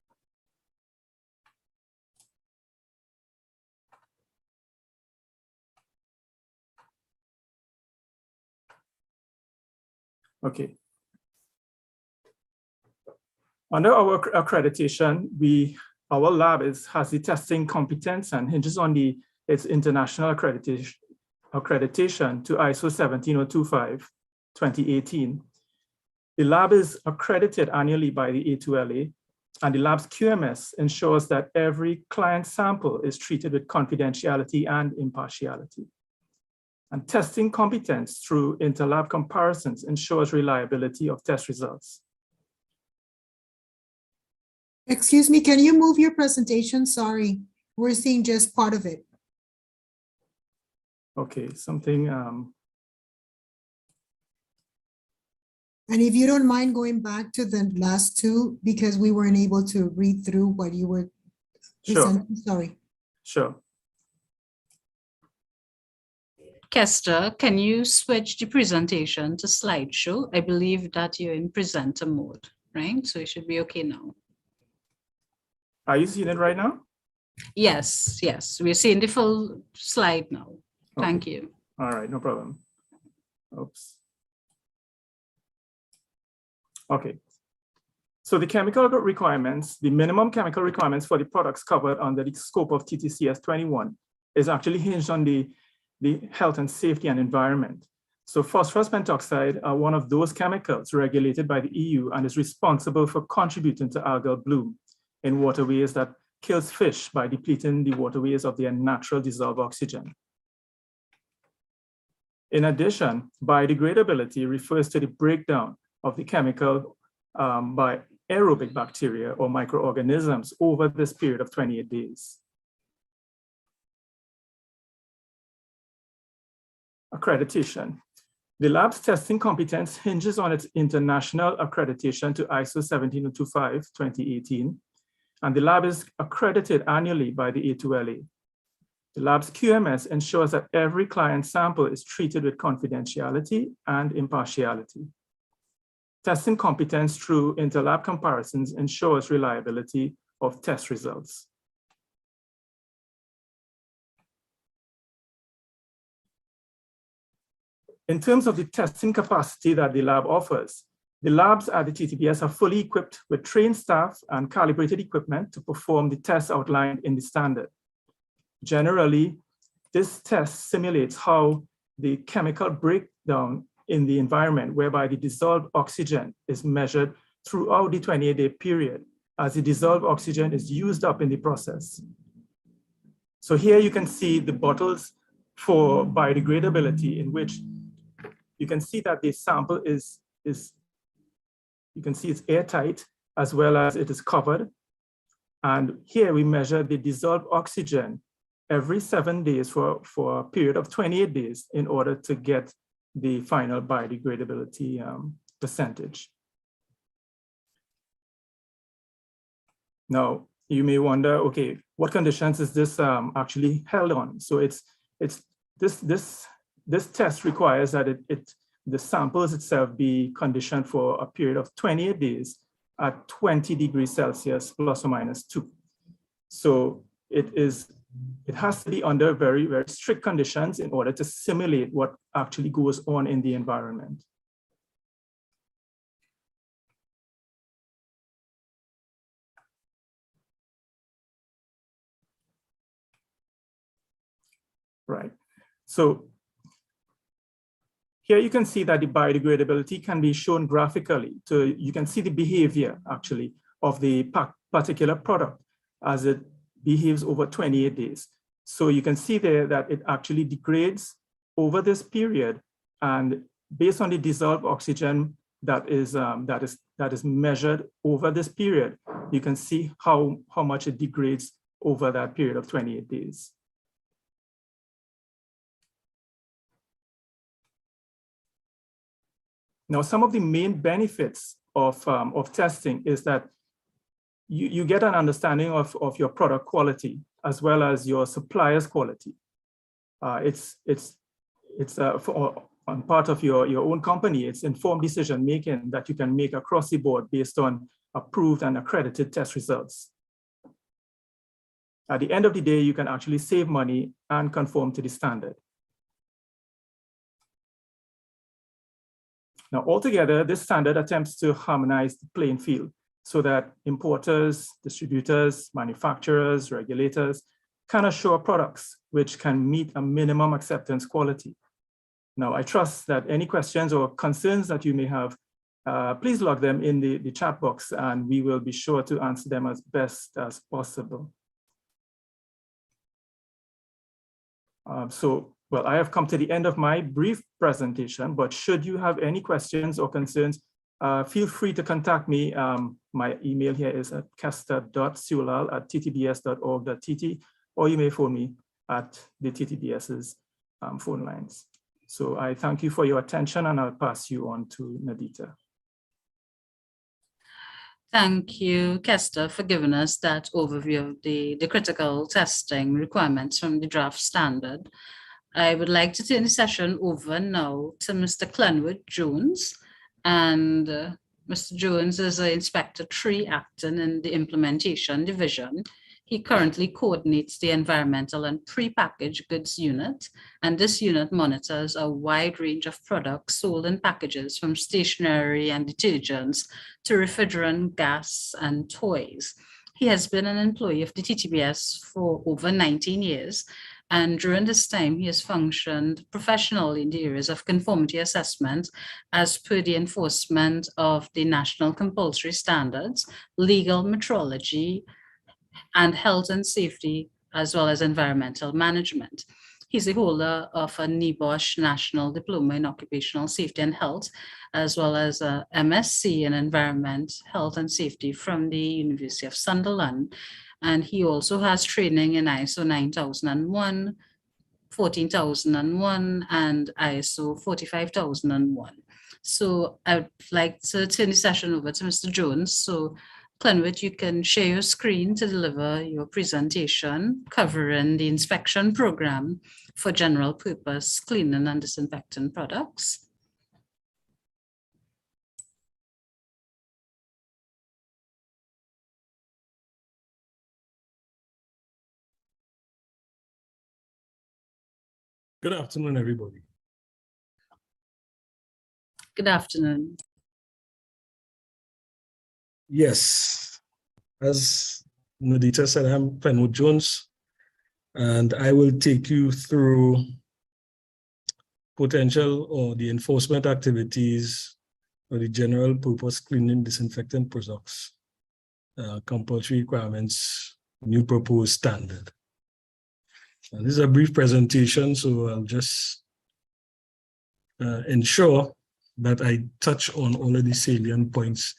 Okay. Under our accreditation, our lab has the testing competence and hinges on its international accreditation to ISO 17025-2018. The lab is accredited annually by the A2LA, and the lab's QMS ensures that every client sample is treated with confidentiality and impartiality. And testing competence through interlab comparisons ensures reliability of test results. Excuse me, can you move your presentation? Sorry, we're seeing just part of it. Okay, something And if you don't mind going back to the last two, because we weren't able to read through what you were Sure, presenting, sorry. sure. Kester, can you switch the presentation to slideshow? I believe that you're in presenter mode, right? So it should be okay now. Are you seeing it right now? Yes, yes, we're seeing the full slide now. Thank Okay. you. All right, no problem. Oops. Okay. So the chemical requirements, the minimum chemical requirements for the products covered under the scope of TTCS 21 is actually hinged on the health and safety and environment. So phosphorus pentoxide are one of those chemicals regulated by the EU and is responsible for contributing to algal bloom in waterways that kills fish by depleting the waterways of their natural dissolved oxygen. In addition, biodegradability refers to the breakdown of the chemical by aerobic bacteria or microorganisms over this period of 28 days. Accreditation. The lab's testing competence hinges on its international accreditation to ISO 17025:2018, and the lab is accredited annually by the A2LA. The lab's QMS ensures that every client sample is treated with confidentiality and impartiality. Testing competence through interlab comparisons ensures reliability of test results. In terms of the testing capacity that the lab offers, the labs at the TTBS are fully equipped with trained staff and calibrated equipment to perform the tests outlined in the standard. Generally, this test simulates how the chemical breakdown in the environment, whereby the dissolved oxygen is measured throughout the 28-day period as the dissolved oxygen is used up in the process. So here you can see the bottles for biodegradability, in which you can see that the sample you can see it's airtight as well as it is covered. And here we measure the dissolved oxygen every 7 days for a period of 28 days in order to get the final biodegradability percentage. Now, you may wonder, okay, what conditions is this actually held on? So this test requires that the samples itself be conditioned for a period of 28 days at 20 degrees Celsius plus or minus 2. So it has to be under very, very strict conditions in order to simulate what actually goes on in the environment. Right. So here you can see that the biodegradability can be shown graphically. So you can see the behavior actually of the particular product as it behaves over 28 days. So you can see there that it actually degrades over this period, and based on the dissolved oxygen that is measured over this period, you can see how much it degrades over that period of 28 days. Now, some of the main benefits of testing is that you get an understanding of your product quality as well as your supplier's quality. On part of your own company, it's informed decision making that you can make across the board based on approved and accredited test results. At the end of the day, you can actually save money and conform to the standard. Now, altogether, this standard attempts to harmonize the playing field so that importers, distributors, manufacturers, regulators can assure products which can meet a minimum acceptance quality. Now, I trust that any questions or concerns that you may have, please log them in the chat box and we will be sure to answer them as best as possible. Well, I have come to the end of my brief presentation, but should you have any questions or concerns, feel free to contact me. My email here is at kester.sewellal@ttbs.org.tt, or you may phone me at the TTBS's phone lines. So I thank you for your attention and I'll pass you on to Nadita. Thank you, Kester, for giving us that overview of the critical testing requirements from the draft standard. I would like to turn the session over now to Mr. Clenwood Jones. And Mr. Jones is an Inspector 3 acting in the Implementation Division. He currently coordinates the Environmental and Prepackaged Goods Unit, and this unit monitors a wide range of products sold in packages from stationery and detergents to refrigerant, gas, and toys. He has been an employee of the TTBS for over 19 years, and during this time, he has functioned professionally in the areas of conformity assessment as per the enforcement of the national compulsory standards, legal metrology, and health and safety, as well as environmental management. He's a holder of a NEBOSH National Diploma in Occupational Safety and Health, as well as a MSc in Environment, Health and Safety from the University of Sunderland. And he also has training in ISO 9001, 14001, and ISO 45001. So I'd like to turn the session over to Mr. Jones. So Clenwood, you can share your screen to deliver your presentation covering the inspection program for general purpose cleaning and disinfectant products. Good afternoon, everybody. Good afternoon. Yes, as Nadita said, I'm Clenwood Jones, and I will take you through potential or the enforcement activities for the general purpose cleaning disinfectant products, compulsory requirements, new proposed standard. And this is a brief presentation, so I'll just ensure that I touch on all of the salient points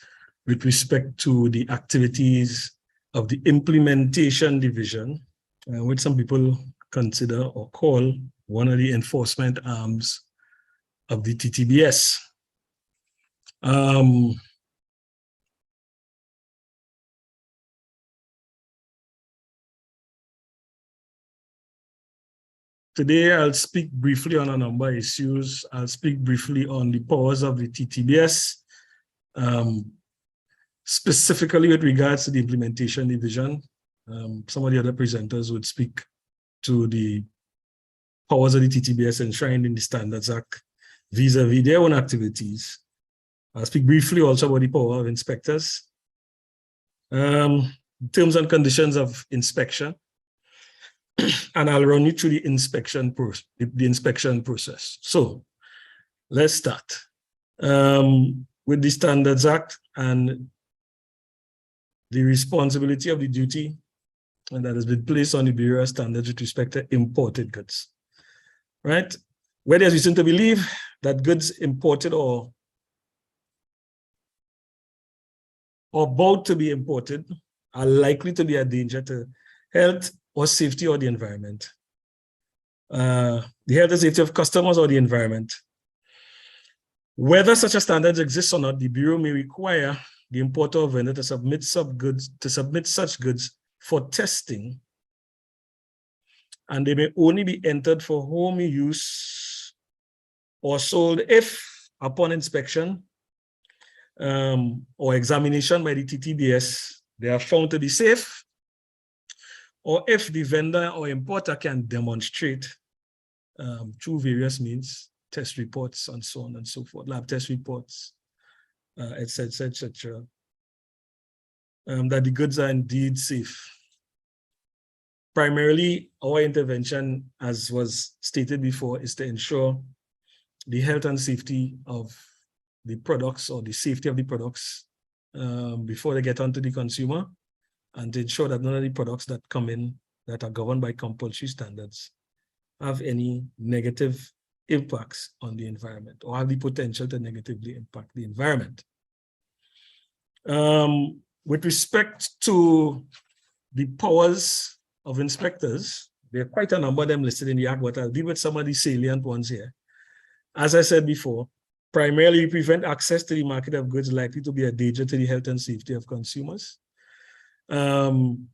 with respect to the activities of the implementation division, which some people consider or call one of the enforcement arms of the TTBS. Today, I'll speak briefly on a number of issues. I'll speak briefly on the powers of the TTBS, specifically with regards to the implementation division. Some of the other presenters would speak to the powers of the TTBS enshrined in the Standards Act vis-a-vis their own activities. I'll speak briefly also about the power of inspectors, terms and conditions of inspection, and I'll run you through the inspection process. So let's start with the Standards Act and the responsibility of the duty and that has been placed on the Bureau of Standards with respect to imported goods, right? Where there's reason to believe that goods imported or about to be imported are likely to be a danger to health or safety or the environment, the health and safety of customers or the environment. Whether such a standard exists or not, the Bureau may require the importer or vendor to submit such goods for testing, and they may only be entered for home use or sold if, upon inspection or examination by the TTBS, they are found to be safe, or if the vendor or importer can demonstrate through various means, test reports and so on and so forth, lab test reports, etc., that the goods are indeed safe. Primarily, our intervention, as was stated before, is to ensure the health and safety of the products or the safety of the products before they get onto the consumer, and to ensure that none of the products that come in that are governed by compulsory standards have any negative impacts on the environment or have the potential to negatively impact the environment. With respect to the powers of inspectors, there are quite a number of them listed in the Act, but I'll deal with some of the salient ones here. As I said before, primarily prevent access to the market of goods likely to be a danger to the health and safety of consumers. An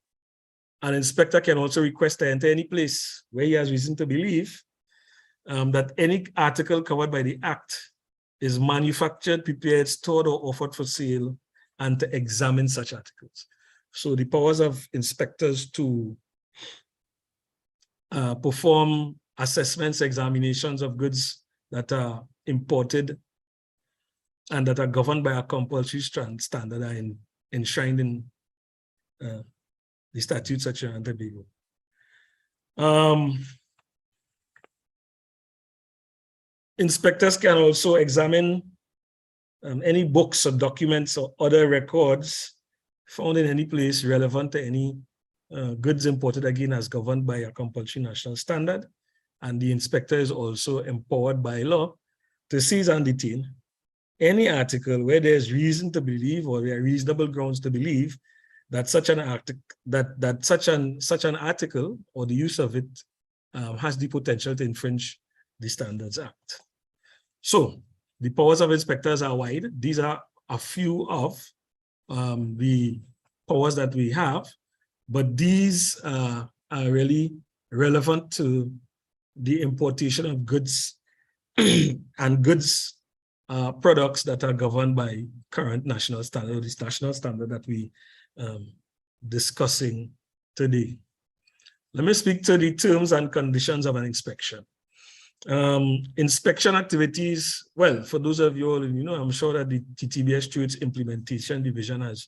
inspector can also request to enter any place where he has reason to believe that any article covered by the Act is manufactured, prepared, stored, or offered for sale, and to examine such articles. So the powers of inspectors to perform assessments, examinations of goods that are imported and that are governed by a compulsory standard are enshrined in the statutes such as Tobago. Inspectors can also examine any books or documents or other records found in any place relevant to any goods imported, again, as governed by a compulsory national standard. And the inspector is also empowered by law to seize and detain any article where there's reason to believe or there are reasonable grounds to believe that such an article or the use of it has the potential to infringe the Standards Act. So the powers of inspectors are wide. These are a few of the powers that we have, but these are really relevant to the importation of goods and goods products that are governed by current national standard, this national standard that we discussing today. Let me speak to the terms and conditions of an inspection. Inspection activities, well, for those of you all, I'm sure that the TTBS through its implementation division has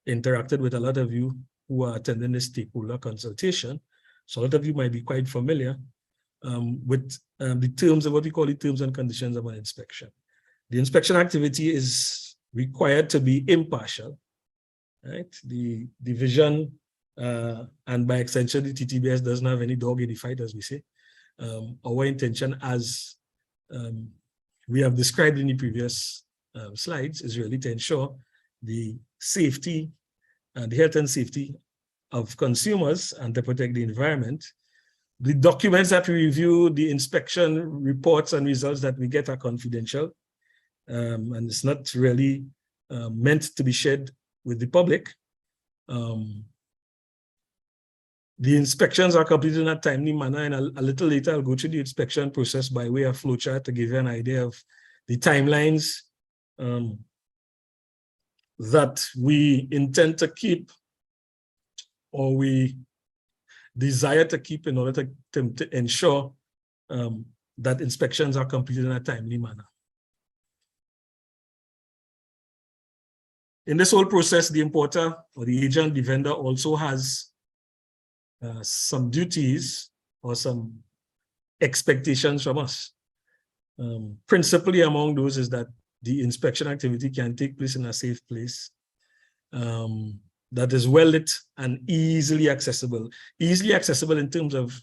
interacted with a lot of you who are attending the stakeholder consultation. So a lot of you might be quite familiar with the terms of what we call the terms and conditions of an inspection. The inspection activity is required to be impartial, right? The division and by extension, the TTBS doesn't have any dog in the fight, as we say. Our intention, as we have described in the previous slides, is really to ensure the safety and the health and safety of consumers and to protect the environment. The documents that we review, the inspection reports and results that we get are confidential, and it's not really meant to be shared with the public. The inspections are completed in a timely manner, and a little later I'll go through the inspection process by way of flowchart to give you an idea of the timelines that we intend to keep or we desire to keep in order to ensure that inspections are completed in a timely manner. In this whole process, the importer or the agent, the vendor also has some duties or some expectations from us. Principally among those is that the inspection activity can take place in a safe place that is well lit and easily accessible. Easily accessible in terms of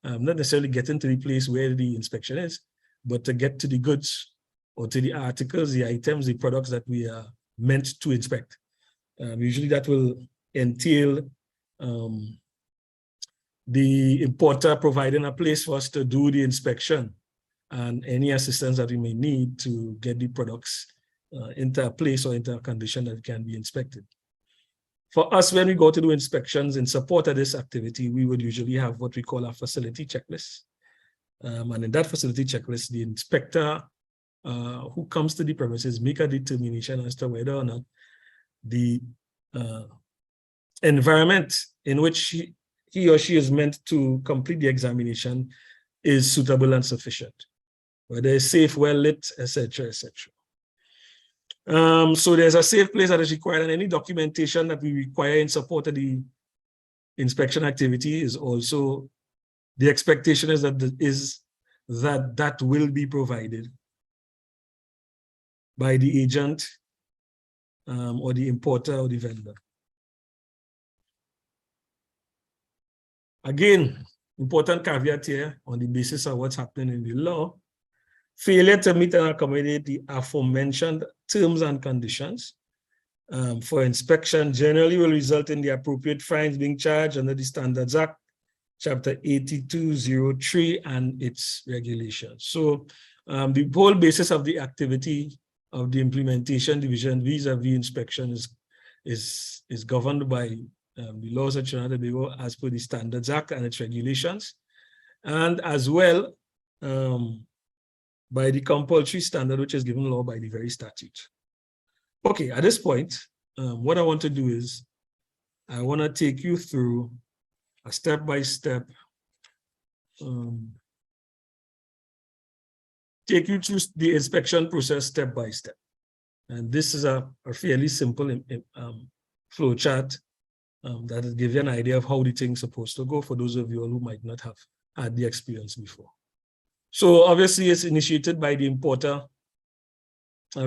not necessarily getting to the place where the inspection is, but to get to the goods or to the articles, the items, the products that we are meant to inspect. Usually that will entail the importer providing a place for us to do the inspection and any assistance that we may need to get the products into a place or into a condition that can be inspected. For us, when we go to do inspections in support of this activity, we would usually have what we call a facility checklist. And in that facility checklist, the inspector who comes to the premises make a determination as to whether or not the environment in which he or she is meant to complete the examination is suitable and sufficient, whether it's safe, well lit, etc., etc. So there's a safe place that is required, and any documentation that we require in support of the inspection activity is also, the expectation is that that will be provided by the agent or the importer or the vendor. Again, important caveat here on the basis of what's happening in the law. Failure to meet and accommodate the aforementioned terms and conditions for inspection generally will result in the appropriate fines being charged under the Standards Act, Chapter 8203 and its regulations. So The whole basis of the activity of the implementation division vis-a-vis inspection is governed by the laws of Trinidad and Tobago as per the Standards Act and its regulations, and as well by the compulsory standard, which is given law by the very statute. Okay, at this point, what I want to do is I want to take you through a step-by-step, take you through the inspection process step by step. And this is a fairly simple flow chart that will give you an idea of how the thing's supposed to go for those of you who might not have had the experience before. So obviously it's initiated by the importer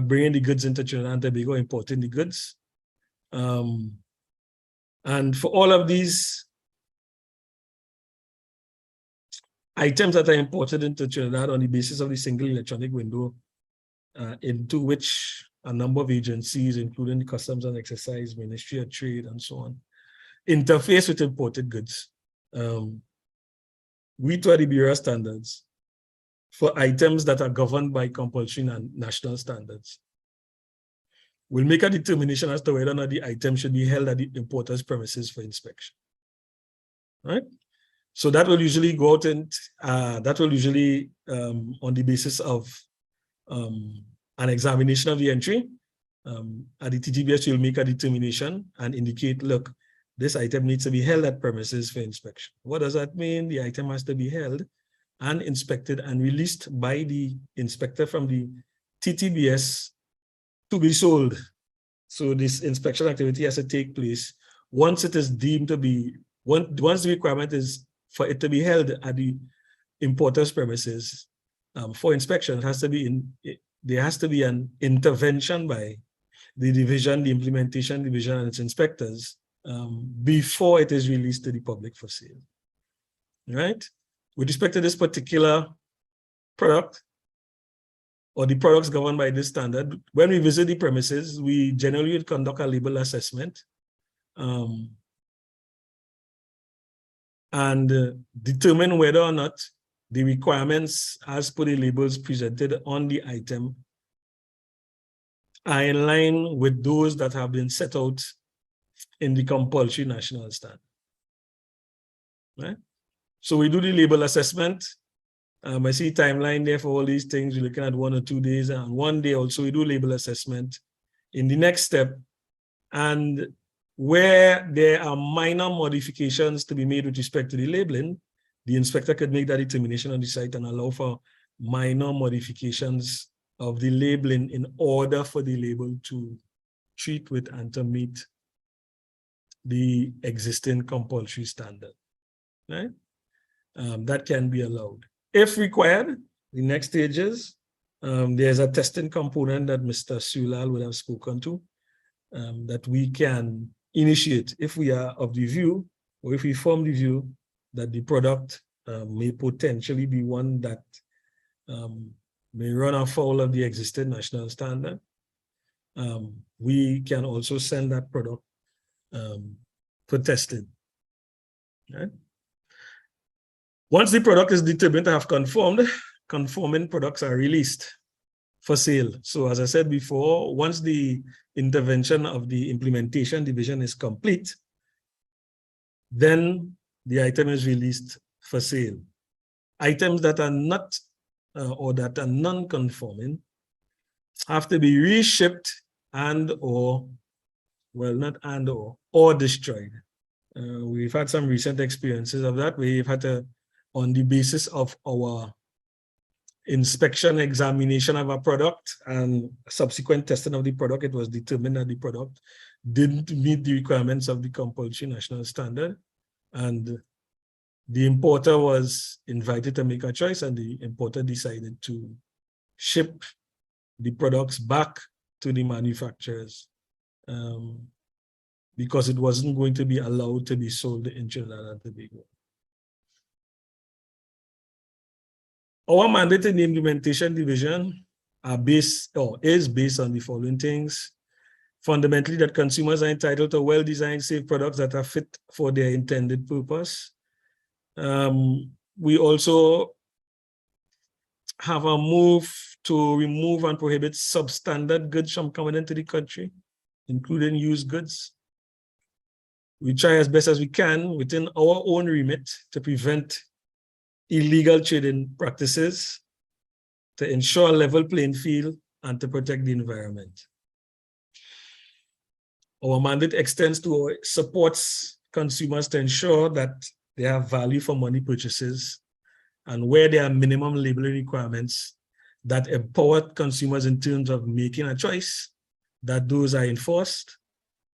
bringing the goods into Trinidad and Tobago, importing the goods. And for all of these items that are imported into Trinidad on the basis of the single electronic window, into which a number of agencies, including the Customs and Excise, Ministry of Trade, and so on, interface with imported goods. We to the Bureau of Standards for items that are governed by compulsory and national standards. We'll make a determination as to whether or not the item should be held at the importer's premises for inspection. Right? So that will usually go out and on the basis of an examination of the entry. At the TTBS, you'll make a determination and indicate, look, this item needs to be held at premises for inspection. What does that mean? The item has to be held and inspected and released by the inspector from the TTBS to be sold. So this inspection activity has to take place once it is deemed to be, once the requirement is for it to be held at the importer's premises for inspection. It has to be there has to be an intervention by the division, the implementation division and its inspectors before it is released to the public for sale. Right? With respect to this particular product, or the products governed by this standard, when we visit the premises, we generally would conduct a label assessment and determine whether or not the requirements as per the labels presented on the item are in line with those that have been set out in the compulsory national standard. Right? So we do the label assessment. I see timeline there for all these things. We're looking at 1 or 2 days, and one day also we do label assessment. In the next step, and where there are minor modifications to be made with respect to the labeling, the inspector could make that determination on the site and allow for minor modifications of the labeling in order for the label to treat with and to meet the existing compulsory standard. Right? That can be allowed. If required, the next stage is there's a testing component that Mr. Sulal would have spoken to that we can initiate if we are of the view, or if we form the view that the product may potentially be one that may run afoul of the existing national standard. We can also send that product for testing. Right? Once the product is determined to have conformed, conforming products are released for sale. So as I said before, once the intervention of the implementation division is complete, then the item is released for sale. Items that are not or that are non-conforming have to be reshipped and or, well, not and or destroyed. We've had some recent experiences of that. We've had to, on the basis of our inspection examination of a product and subsequent testing of the product, it was determined that the product didn't meet the requirements of the compulsory national standard. And the importer was invited to make a choice, and the importer decided to ship the products back to the manufacturers because it wasn't going to be allowed to be sold in Trinidad and Tobago. Our mandate in the implementation division is based on the following things. Fundamentally, that consumers are entitled to well-designed, safe products that are fit for their intended purpose. We also have a move to remove and prohibit substandard goods from coming into the country, including used goods. We try as best as we can within our own remit to prevent illegal trading practices, to ensure a level playing field, and to protect the environment. Our mandate extends to or supports consumers to ensure that they have value for money purchases, and where there are minimum labeling requirements that empower consumers in terms of making a choice, that those are enforced.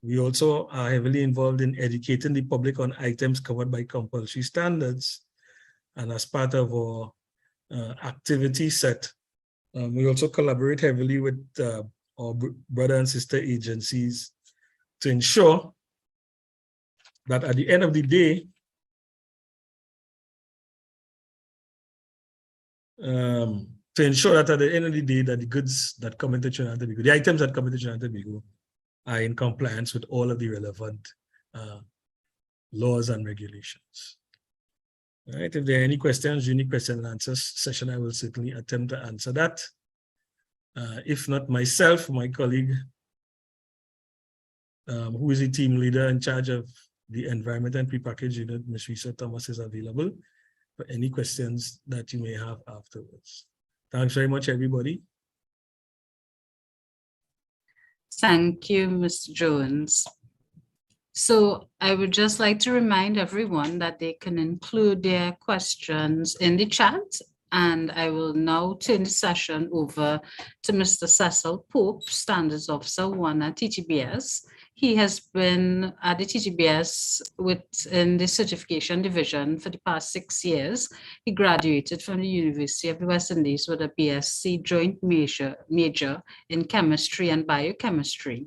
We also are heavily involved in educating the public on items covered by compulsory standards. And as part of our activity set, we also collaborate heavily with our brother and sister agencies to ensure that at the end of the day, that the goods that come into Trinidad and Tobago, the items that come into Trinidad and Tobago, are in compliance with all of the relevant laws and regulations. All right, if there are any questions, unique question and answers session, I will certainly attempt to answer that. If not myself, my colleague, who is the team leader in charge of the environment and prepackaged unit, Ms. Risa Thomas, is available for any questions that you may have afterwards. Thanks very much, everybody. Thank you, Mr. Jones. So I would just like to remind everyone that they can include their questions in the chat, and I will now turn the session over to Mr. Cecil Pope, Standards Officer 1 at TTBS. He has been at the TTBS within the certification division for the past 6 years. He graduated from the University of the West Indies with a BSc joint major in chemistry and biochemistry,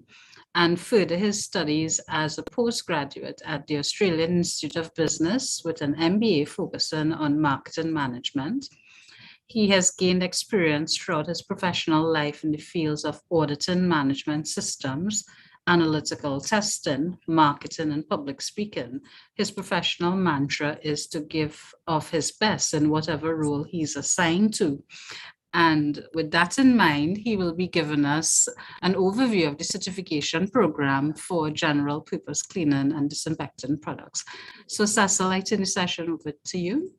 and further his studies as a postgraduate at the Australian Institute of Business with an MBA focusing on marketing management. He has gained experience throughout his professional life in the fields of auditing management systems, analytical testing, marketing, and public speaking. His professional mantra is to give of his best in whatever role he's assigned to. And with that in mind, he will be giving us an overview of the certification program for general purpose cleaning and disinfecting products. So Cecil, I turn the session over to you.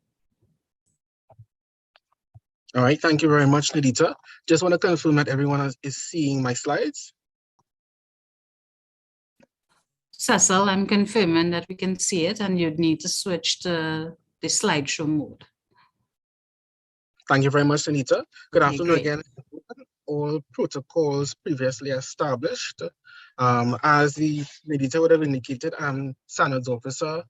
All right, thank you very much, Nadita. Just want to confirm that everyone is seeing my slides. Cecil, I'm confirming that we can see it, and you'd need to switch to the slideshow mode. Thank you very much, Anita. Good Okay, afternoon great. again. All protocols previously established. As the Nadita would have indicated, I'm Standards Officer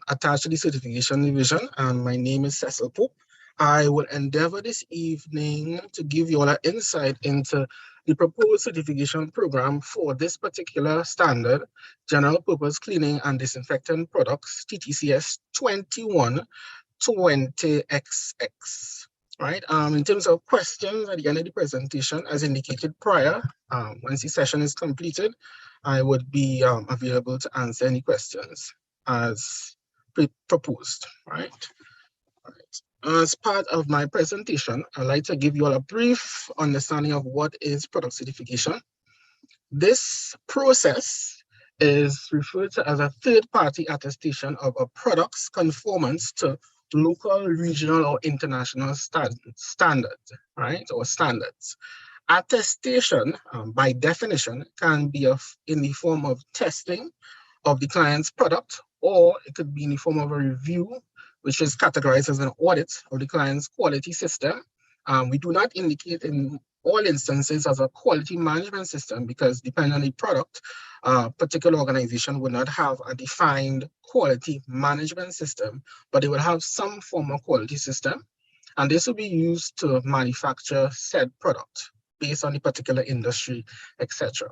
attached to the Certification Division, and my name is Cecil Pope. I will endeavor this evening to give you all an insight into the proposed certification program for this particular standard, General Purpose Cleaning and Disinfectant Products, TTCS 2120XX. Right. In terms of questions at the end of the presentation, as indicated prior, once the session is completed, I would be available to answer any questions as proposed. Right. As part of my presentation, I'd like to give you all a brief understanding of what is product certification. This process is referred to as a third-party attestation of a product's conformance to local, regional, or international standards, right, or standards. Attestation, by definition, can be in the form of testing of the client's product, or it could be in the form of a review, which is categorized as an audit of the client's quality system. We do not indicate in all instances as a quality management system, because depending on the product, a particular organization would not have a defined quality management system, but they will have some form of quality system, and this will be used to manufacture said product based on the particular industry, etc.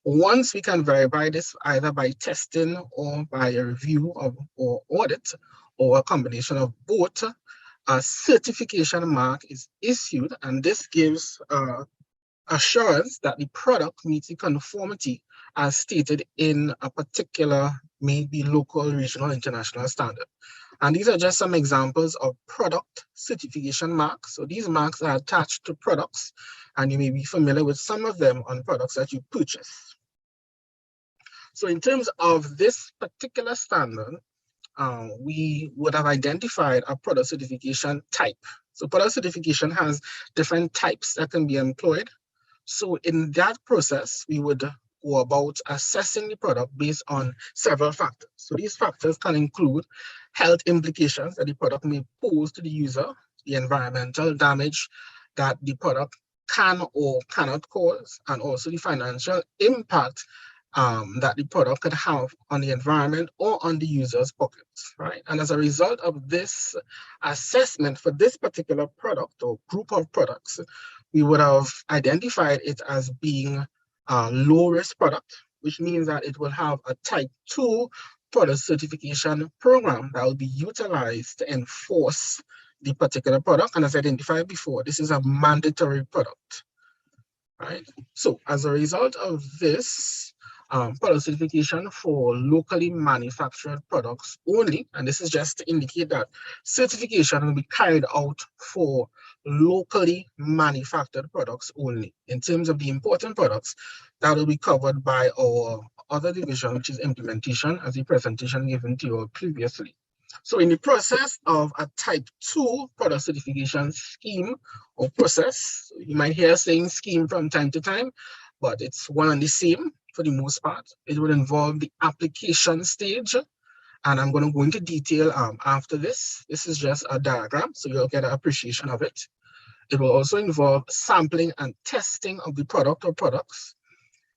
Once we can verify this either by testing or by a review or audit, or a combination of both, a certification mark is issued, and this gives assurance that the product meets the conformity as stated in a particular, maybe local, regional, international standard. And these are just some examples of product certification marks. So these marks are attached to products, and you may be familiar with some of them on products that you purchase. So in terms of this particular standard, we would have identified a product certification type. So product certification has different types that can be employed. So in that process, we would go about assessing the product based on several factors. So these factors can include health implications that the product may pose to the user, the environmental damage that the product can or cannot cause, and also the financial impact that the product could have on the environment or on the user's pockets, right? And as a result of this assessment for this particular product or group of products, we would have identified it as being a low-risk product, which means that it will have a type 2 product certification program that will be utilized to enforce the particular product. And as identified before, this is a mandatory product, right? So as a result of this, product certification for locally manufactured products only, and this is just to indicate that certification will be carried out for locally manufactured products only. In terms of the important products, that will be covered by our other division, which is implementation, as the presentation given to you previously. So in the process of a type 2 product certification scheme or process, you might hear saying scheme from time to time, but it's one and the same for the most part. It will involve the application stage, and I'm going to go into detail after this. This is just a diagram, so you'll get an appreciation of it. It will also involve sampling and testing of the product or products.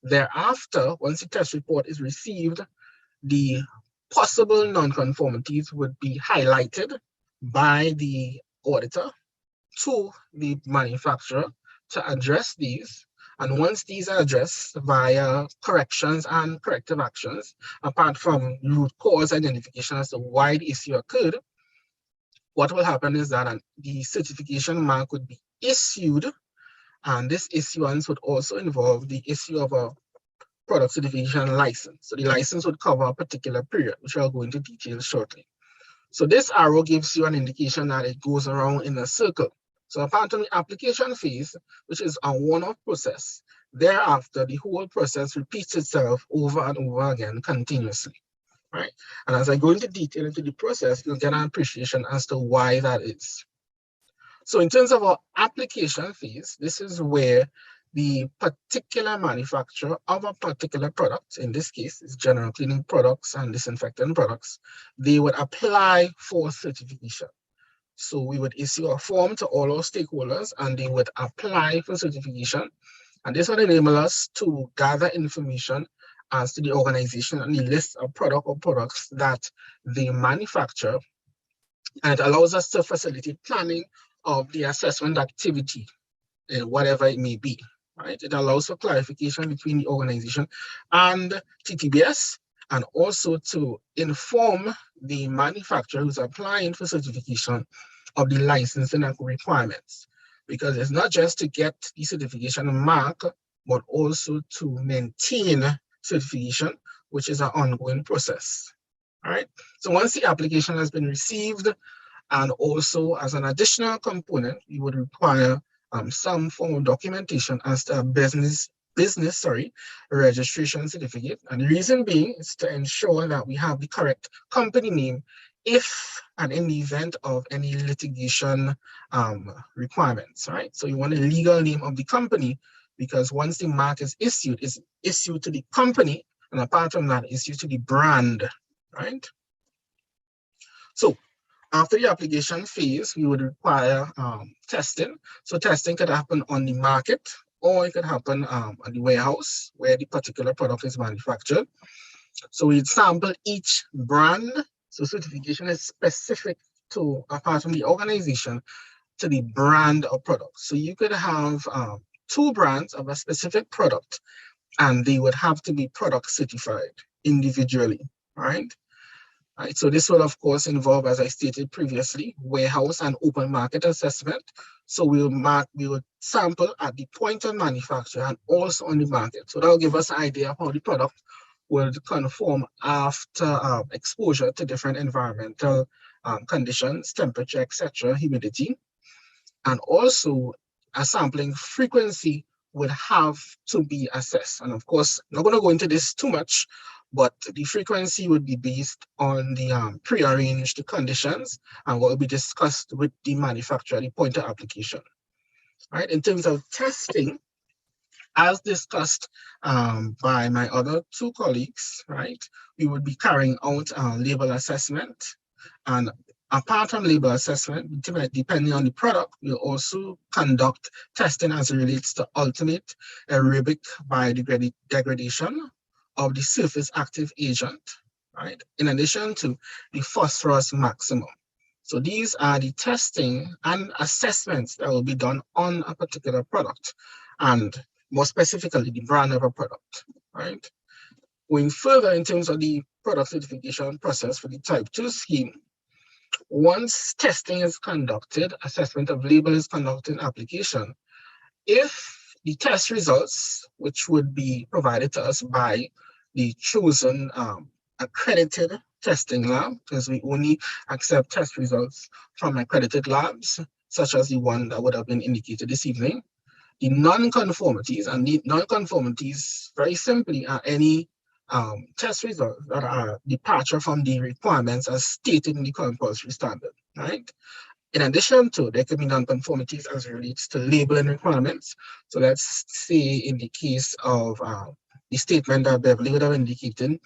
Thereafter, once the test report is received, the possible non-conformities would be highlighted by the auditor to the manufacturer to address these. And once these are addressed via corrections and corrective actions, apart from root cause identification as to why the issue occurred, what will happen is that the certification mark would be issued, and this issuance would also involve the issue of a product certification license. So the license would cover a particular period, which I'll go into detail shortly. So this arrow gives you an indication that it goes around in a circle. So apart from the application phase, which is a one-off process, thereafter the whole process repeats itself over and over again continuously, right? And as I go into detail into the process, you'll get an appreciation as to why that is. So in terms of our application phase, this is where the particular manufacturer of a particular product, in this case is general cleaning products and disinfectant products, they would apply for certification. So we would issue a form to all our stakeholders and they would apply for certification. And this would enable us to gather information as to the organization and the list of product or products that they manufacture. And it allows us to facilitate planning of the assessment activity, whatever it may be, right? It allows for clarification between the organization and TTBS, and also to inform the manufacturer who's applying for certification of the licensing requirements. Because it's not just to get the certification mark, but also to maintain certification, which is an ongoing process. All right. So once the application has been received, and also as an additional component, you would require some form of documentation as to a business registration certificate. And the reason being is to ensure that we have the correct company name if and in the event of any litigation requirements, right? So you want the legal name of the company, because once the mark is issued, it's issued to the company, and apart from that, issued to the brand, right? So after the application phase, we would require testing. So testing could happen on the market, or it could happen at the warehouse where the particular product is manufactured. So we'd sample each brand. So certification is specific to, apart from the organization, to the brand of product. So you could have 2 brands of a specific product, and they would have to be product certified individually, right? Right, so this will, of course, involve, as I stated previously, warehouse and open market assessment. So we will sample at the point of manufacture and also on the market. So that will give us an idea of how the product will conform after exposure to different environmental conditions, temperature, etc., humidity. And also a sampling frequency would have to be assessed. And of course, I'm not going to go into this too much, but the frequency would be based on the prearranged conditions and what will be discussed with the manufacturer at the point of application. Right? In terms of testing, as discussed by my other two colleagues, right, we would be carrying out label assessment. And apart from label assessment, depending on the product, we'll also conduct testing as it relates to ultimate aerobic biodegradation of the surface active agent, right, in addition to the phosphorus maximum. So these are the testing and assessments that will be done on a particular product, and more specifically, the brand of a product, right? Going further in terms of the product certification process for the Type 2 scheme, once testing is conducted, assessment of label is conducted in application, if the test results, which would be provided to us by the chosen accredited testing lab, because we only accept test results from accredited labs, such as the one that would have been indicated this evening, the non-conformities, and the non-conformities, very simply, are any test results that are departure from the requirements as stated in the compulsory standard, right? In addition to, there could be non-conformities as it relates to labeling requirements. So let's say in the case of the statement that Beverly would have indicated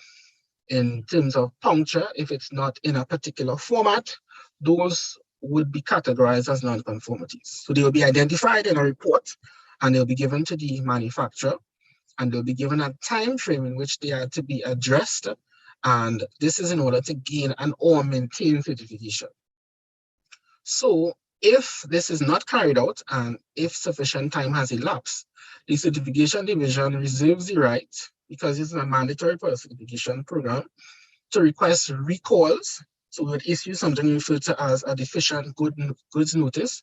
in terms of puncture, if it's not in a particular format, those would be categorized as non-conformities. So they will be identified in a report, and they'll be given to the manufacturer, and they'll be given a time frame in which they are to be addressed. And this is in order to gain or maintain certification. So if this is not carried out, and if sufficient time has elapsed, the certification division reserves the right, because it's a mandatory product certification program, to request recalls. So we would issue something referred to as a deficient goods notice,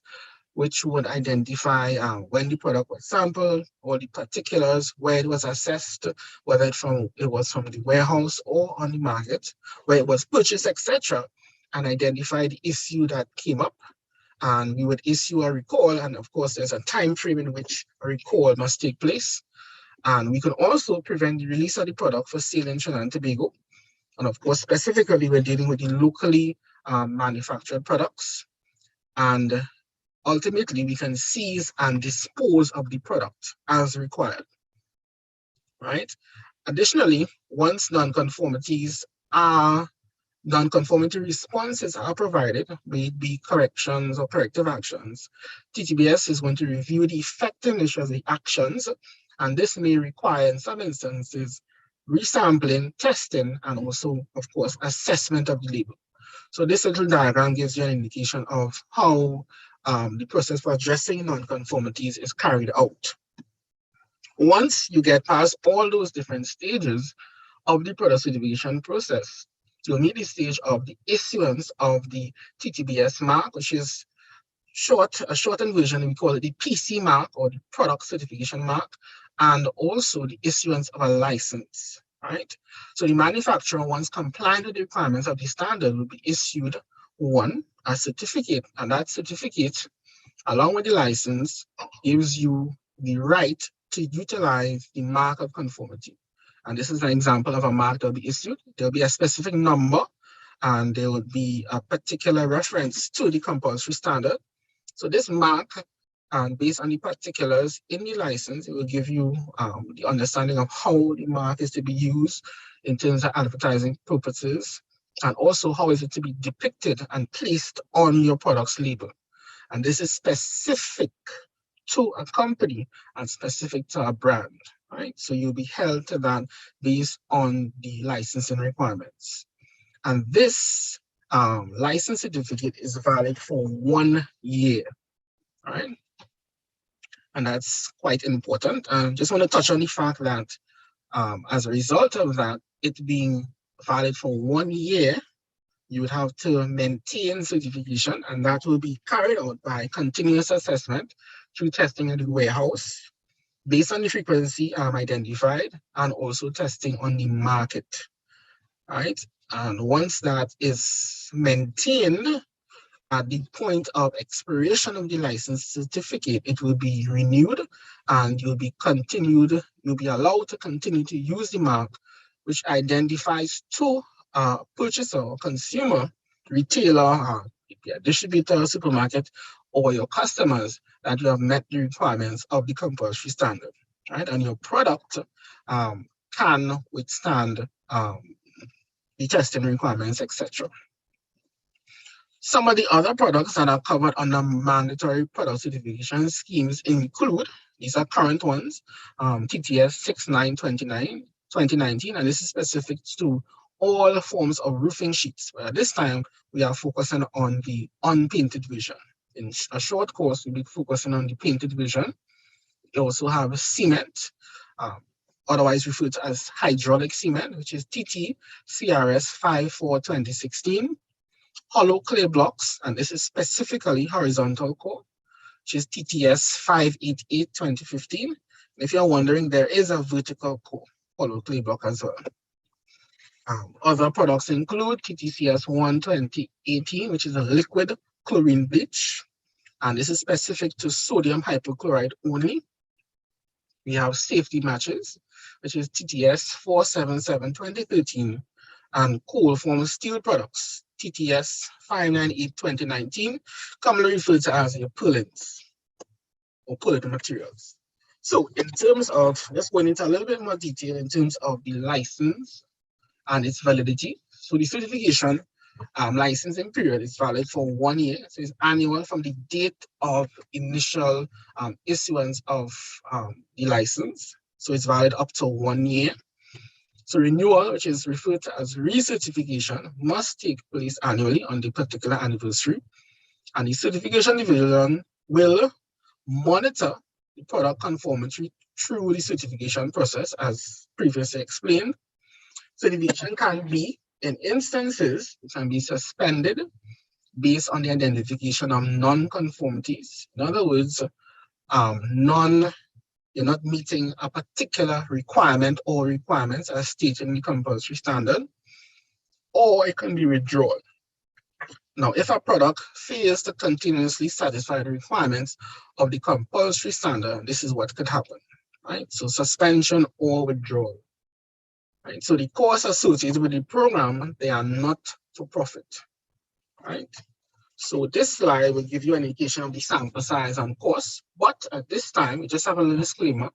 which would identify when the product was sampled, all the particulars, where it was assessed, whether it was from the warehouse or on the market, where it was purchased, etc., and identify the issue that came up. And we would issue a recall, and of course, there's a time frame in which a recall must take place. And we can also prevent the release of the product for sale in Trinidad and Tobago. And of course, specifically, we're dealing with the locally manufactured products. And ultimately, we can seize and dispose of the product as required, right? Additionally, once non-conformity responses are provided, may it be corrections or corrective actions, TTBS is going to review the effectiveness of the actions, and this may require, in some instances, resampling, testing, and also, of course, assessment of the label. So this little diagram gives you an indication of how the process for addressing non-conformities is carried out. Once you get past all those different stages of the product certification process, you'll meet the stage of the issuance of the TTBS mark, which is a shortened version, we call it the PC mark, or the product certification mark, and also the issuance of a license, right? So the manufacturer, once compliant with the requirements of the standard, will be issued a certificate, and that certificate, along with the license, gives you the right to utilize the mark of conformity. And this is an example of a mark that will be issued. There will be a specific number, and there will be a particular reference to the compulsory standard. So this mark, based on the particulars in the license, it will give you the understanding of how the mark is to be used in terms of advertising purposes, and also how is it to be depicted and placed on your product's label. And this is specific to a company and specific to a brand, right? So you'll be held to that based on the licensing requirements. And this license certificate is valid for 1 year, right? And that's quite important. Just want to touch on the fact that as a result of that, it being valid for 1 year, you would have to maintain certification, and that will be carried out by continuous assessment through testing in the warehouse based on the frequency identified, and also testing on the market, right? And once that is maintained, at the point of expiration of the license certificate, it will be renewed and you'll be allowed to continue to use the mark, which identifies to a purchaser or consumer, retailer, distributor, supermarket, or your customers that you have met the requirements of the compulsory standard, right? And your product can withstand the testing requirements, etc. Some of the other products that are covered under mandatory product certification schemes include, these are current ones, TTS 6929, 2019, and this is specific to all forms of roofing sheets. But at this time, we are focusing on the unpainted version. In a short course, we'll be focusing on the painted version. We also have cement, otherwise referred to as hydraulic cement, which is TT CRS 54 2016. Hollow clay blocks, and this is specifically horizontal core, which is TTS 588 2015. If you're wondering, there is a vertical core hollow clay block as well. Other products include TTCS 1 2018, which is a liquid chlorine bleach, and this is specific to sodium hypochlorite only. We have safety matches, which is TTS 477 2013, and cold form steel products, TTS 598 2019, commonly referred to as your purlins or purlin materials. So in terms of, just going into a little bit more detail in terms of the license and its validity. So the certification licensing period is valid for 1 year. So it's annual from the date of initial issuance of the license. So it's valid up to 1 year. So renewal, which is referred to as recertification, must take place annually on the particular anniversary. And the certification division will monitor the product conformity through the certification process, as previously explained. Certification can be, in instances, it can be suspended based on the identification of non-conformities. In other words, you're not meeting a particular requirement or requirements as stated in the compulsory standard, or it can be withdrawn. Now, if a product fails to continuously satisfy the requirements of the compulsory standard, this is what could happen, right? So suspension or withdrawal, right? So the costs associated with the program, they are not for profit, right? So this slide will give you an indication of the sample size and cost, but at this time, we just have a little disclaimer.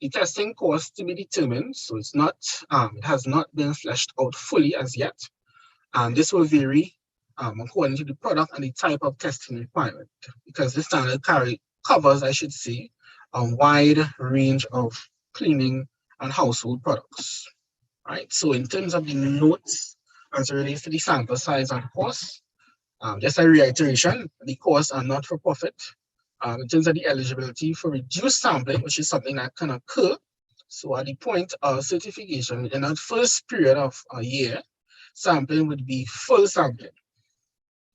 The testing cost to be determined, so it's not, it has not been fleshed out fully as yet, and this will vary according to the product and the type of testing requirement, because the standard covers, I should say, a wide range of cleaning and household products, right? So in terms of the notes as it relates to the sample size and cost, just a reiteration, the costs are not for profit. In terms of the eligibility for reduced sampling, which is something that can occur. So at the point of certification, in that first period of a year, sampling would be full sampling.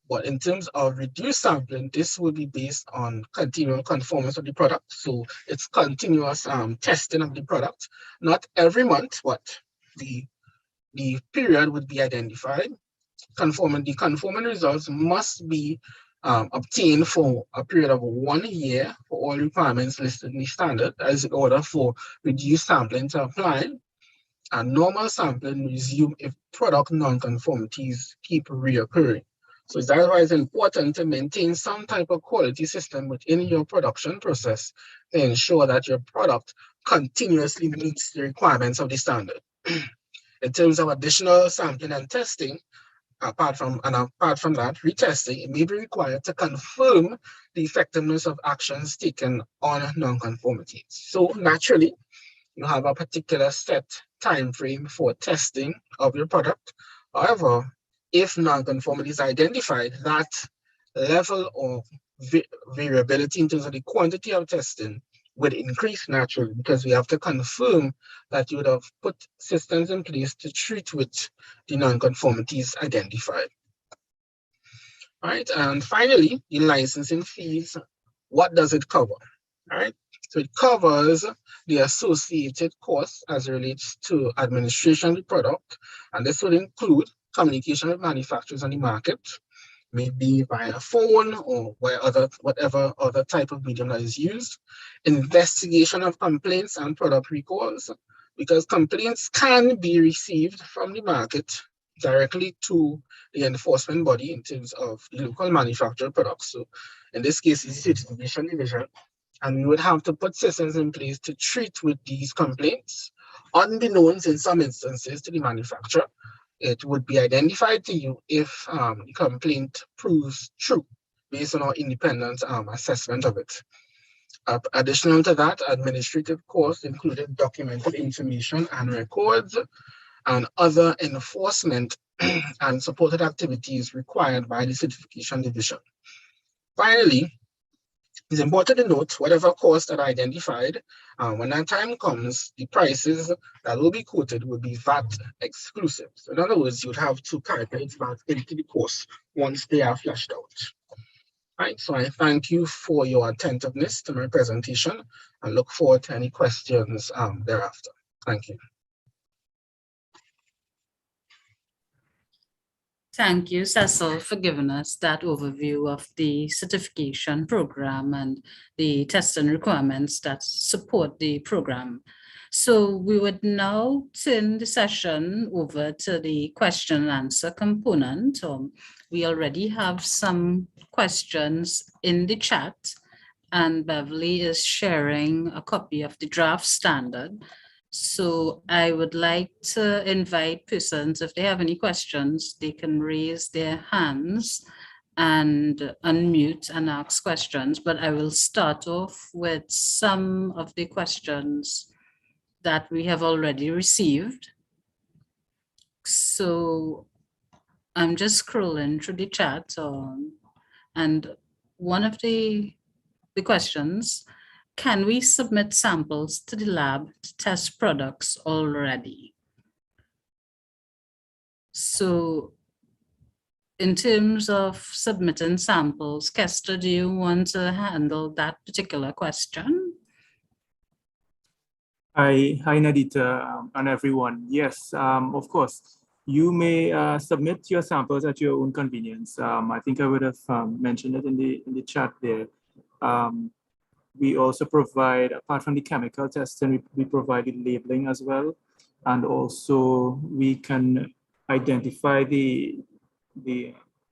But in terms of reduced sampling, this will be based on continual conformance of the product. So it's continuous testing of the product, not every month, but the period would be identified. The conforming results must be obtained for a period of 1 year for all requirements listed in the standard, as in order for reduced sampling to apply, and normal sampling resume if product non-conformities keep reoccurring. So that's why it's important to maintain some type of quality system within your production process to ensure that your product continuously meets the requirements of the standard. In terms of additional sampling and testing, apart from that, retesting, it may be required to confirm the effectiveness of actions taken on non-conformities. So naturally, you have a particular set time frame for testing of your product. However, if non-conformity is identified, that level of variability in terms of the quantity of testing would increase naturally, because we have to confirm that you would have put systems in place to treat with the non-conformities identified. All right, and finally, the licensing fees, what does it cover? All right, so it covers the associated costs as it relates to administration of the product, and this would include communication with manufacturers on the market, maybe via phone or whatever other type of medium that is used, investigation of complaints and product recalls, because complaints can be received from the market directly to the enforcement body in terms of the local manufacturer products. So in this case, it's the certification division. And we would have to put systems in place to treat with these complaints, unbeknownst in some instances to the manufacturer. It would be identified to you if the complaint proves true based on our independent assessment of it. Additional to that, administrative costs included documented information and records and other enforcement and supported activities required by the certification division. Finally, it's important to note whatever costs that are identified, when that time comes, the prices that will be quoted will be VAT exclusive. So in other words, you would have to calculate VAT into the cost once they are fleshed out. Right, so I thank you for your attentiveness to my presentation and look forward to any questions thereafter. Thank you. Thank you, Cecil, for giving us that overview of the certification program and the testing requirements that support the program. So we would now turn the session over to the question and answer component. We already have some questions in the chat, and Beverly is sharing a copy of the draft standard. So I would like to invite persons, if they have any questions, they can raise their hands and unmute and ask questions. But I will start off with some of the questions that we have already received. So I'm just scrolling through the chat, and one of the questions, can we submit samples to the lab to test products already? So in terms of submitting samples, Kester, do you want to handle that particular question? Hi, Nadita, and everyone. Yes, of course. You may submit your samples at your own convenience. I think I would have mentioned it in the chat there. We also provide, apart from the chemical testing, we provide the labeling as well. And also we can identify the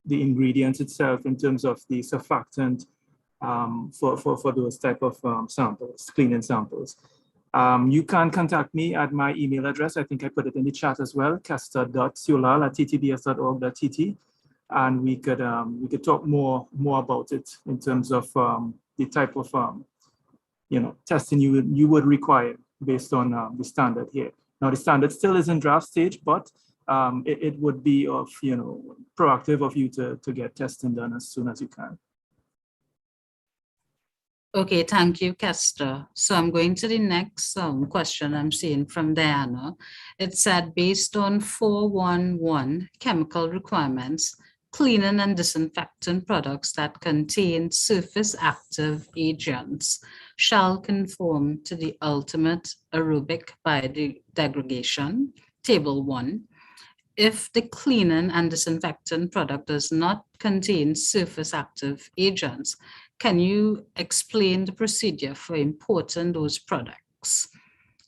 ingredients itself in terms of the surfactant for those type of samples, cleaning samples. You can contact me at my email address. I think I put it in the chat as well, kester.sulal@ttbs.org.tt. And we could talk more about it in terms of the type of testing you would require based on the standard here. Now the standard still is in draft stage, but it would be of proactive of you to get testing done as soon as you can. Okay, thank you, Kester. So I'm going to the next question I'm seeing from Diana. It said, based on 411 chemical requirements, cleaning and disinfecting products that contain surface active agents shall conform to the ultimate aerobic biodegradation, Table 1. If the cleaning and disinfecting product does not contain surface active agents, can you explain the procedure for importing those products?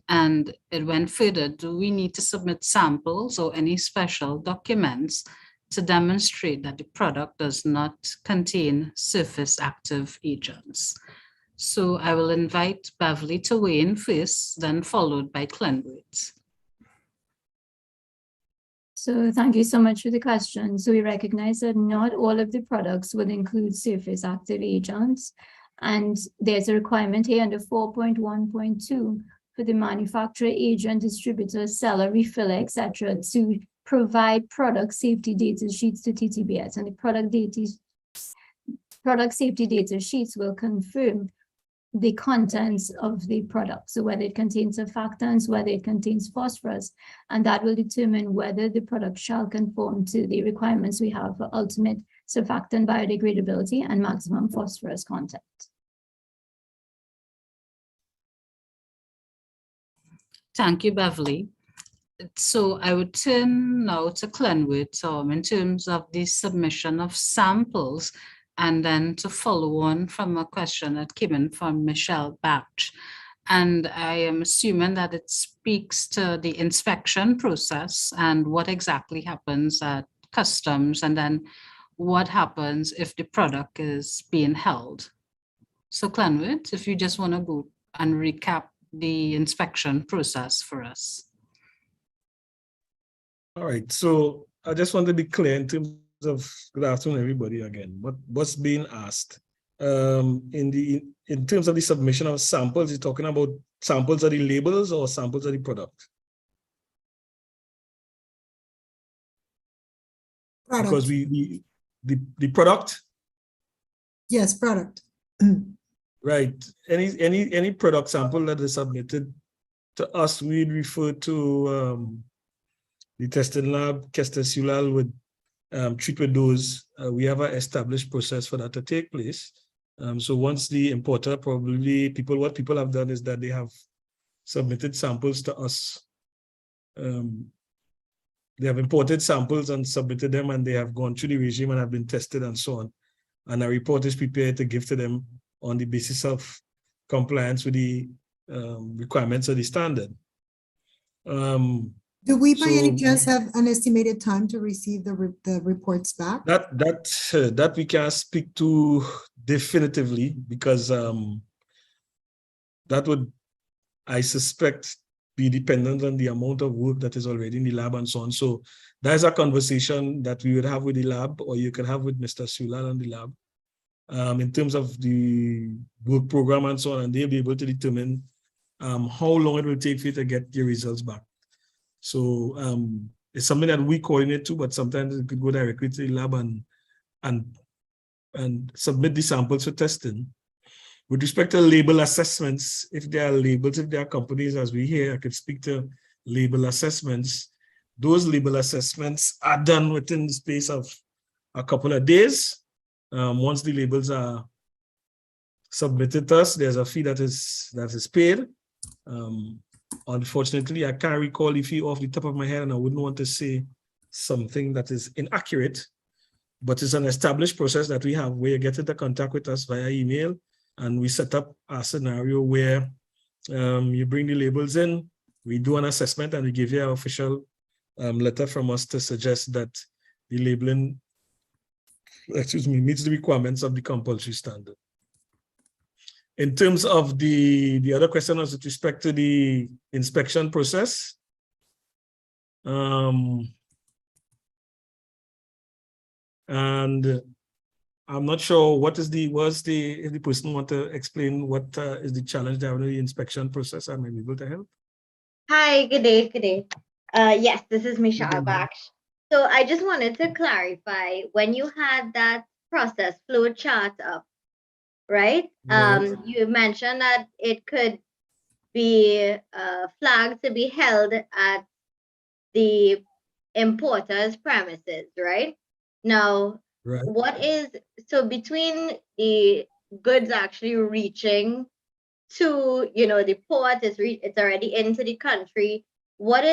And it went further, do we need to submit samples or any special documents to demonstrate that the product does not contain surface active agents? So I will invite Beverly to weigh in first, then followed by Clenbert. So thank you so much for the question. So we recognize that not all of the products will include surface active agents. And there's a requirement here under 4.1.2 for the manufacturer, agent, distributor, seller, refiller, etc., to provide product safety data sheets to TTBS. And the product safety data sheets will confirm the contents of the product. So whether it contains surfactants, whether it contains phosphorus, and that will determine whether the product shall conform to the requirements we have for ultimate surfactant biodegradability and maximum phosphorus content. Thank you, Beverly. So I would turn now to Glenwood in terms of the submission of samples, and then to follow on from a question that came in from Michelle Batch. And I am assuming that it speaks to the inspection process and what exactly happens at customs, and then what happens if the product is being held. So Glenwood, if you just want to go and recap the inspection process for us. All right, so I just want to be clear in terms of, good afternoon, everybody again. What's being asked in terms of the submission of samples? You're talking about samples of the labels or samples of the product? Because the product. Yes, product. Right. Any product sample that is submitted to us, we'd refer to the testing lab, Kestes would treat with those. We have an established process for that to take place. So once the importer, what people have done is that they have submitted samples to us. They have imported samples and submitted them, and they have gone through the regime and have been tested and so on. And a report is prepared to give to them on the basis of compliance with the requirements of the standard. Do we by any chance have an estimated time to receive the reports back? That we can't speak to definitively, because that would, I suspect, be dependent on the amount of work that is already in the lab and so on. So that's a conversation that we would have with the lab, or you can have with Mr. Sulal and the lab, in terms of the work program and so on, and they'll be able to determine how long it will take for you to get your results back. So it's something that we coordinate to, but sometimes it could go directly to the lab and submit the samples for testing. With respect to label assessments, if there are labels, if there are companies, as we hear, I could speak to label assessments. Those label assessments are done within the space of a couple of days. Once the labels are submitted to us, there's a fee that is paid. Unfortunately, I can't recall the fee off the top of my head, and I wouldn't want to say something that is inaccurate, but it's an established process that we have where you get into contact with us via email, and we set up a scenario where you bring the labels in, we do an assessment, and we give you an official letter from us to suggest that the labeling, meets the requirements of the compulsory standard. In terms of the other question was with respect to the inspection process. And I'm not sure if the person want to explain what is the challenge they have in the inspection process, I may be able to help. Hi, good day. Yes, this is Michelle Baksh. So I just wanted to clarify, when you had that process flow chart up, right? You mentioned that it could be flagged to be held at the importer's premises, right? Now, so between the goods actually reaching to, the port, it's already into the country, what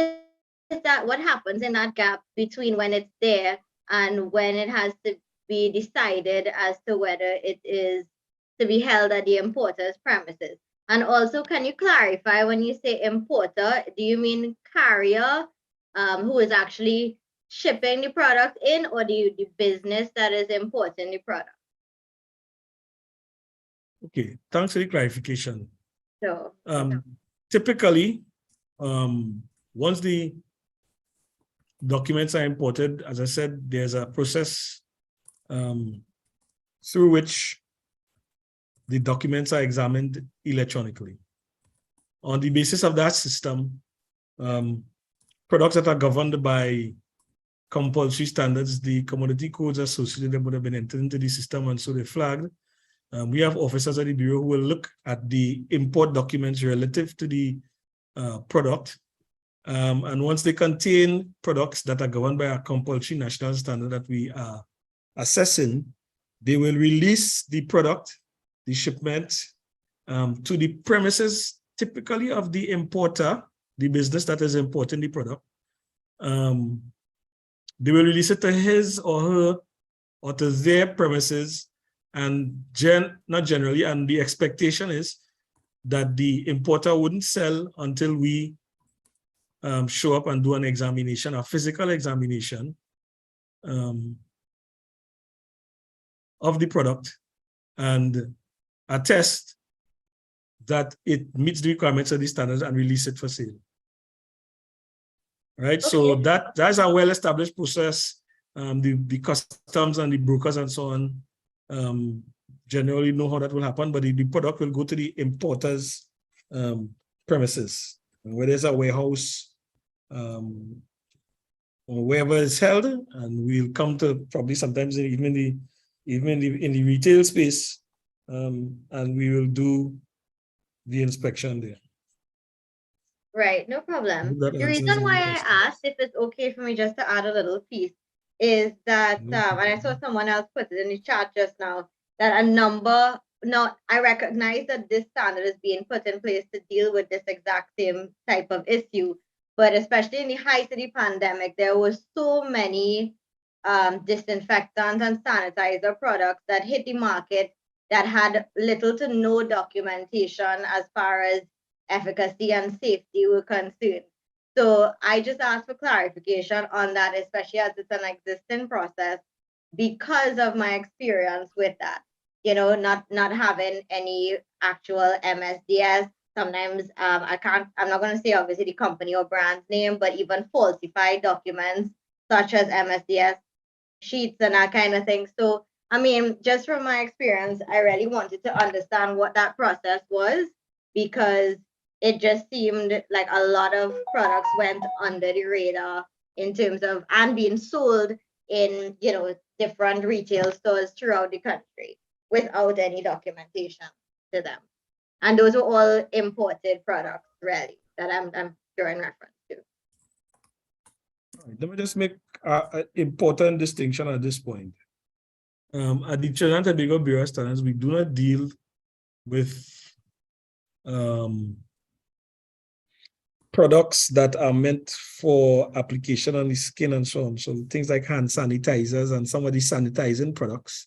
happens in that gap between when it's there and when it has to be decided as to whether it is to be held at the importer's premises? And also, can you clarify, when you say importer, do you mean carrier who is actually shipping the product in, or the business that is importing the product? Okay, thanks for the clarification. So, typically, once the documents are imported, as I said, there's a process through which the documents are examined electronically. On the basis of that system, products that are governed by compulsory standards, the commodity codes associated them would have been entered into the system, and so they're flagged. We have officers at the Bureau who will look at the import documents relative to the product. And once they contain products that are governed by a compulsory national standard that we are assessing, they will release the product, the shipment, to the premises, typically of the importer, the business that is importing the product. they will release it to his or her or to their premises, and not generally, and the expectation is that the importer wouldn't sell until we show up and do an examination, a physical examination of the product and attest that it meets the requirements of the standards and release it for sale. Right, so that's a well-established process. The customs and the brokers and so on generally know how that will happen, but the product will go to the importer's premises, where there's a warehouse or wherever it's held, and we'll come to probably sometimes even in the retail space, and we will do the inspection there. Right, no problem. That The answers reason why your I question. asked if it's okay for me just to add a little piece is that, and I saw someone else put it in the chat just now, that a number, I recognize that this standard is being put in place to deal with this exact same type of issue, but especially in the height of the pandemic, there was so many disinfectant and sanitizer products that hit the market that had little to no documentation as far as efficacy and safety were concerned. So I just asked for clarification on that, especially as it's an existing process, because of my experience with that. You know, not having any actual MSDS. Sometimes I'm not going to say obviously the company or brand's name, but even falsified documents such as MSDS sheets and that kind of thing. So, I mean, just from my experience, I really wanted to understand what that process was, because it just seemed like a lot of products went under the radar in terms of and being sold in, you know, different retail stores throughout the country without any documentation to them. And those were all imported products, really, that I'm drawing reference to. Let me just make an important distinction at this point. At the Trinidad and Tobago Bureau of Standards, we do not deal with products that are meant for application on the skin and so on. So things like hand sanitizers and some of the sanitizing products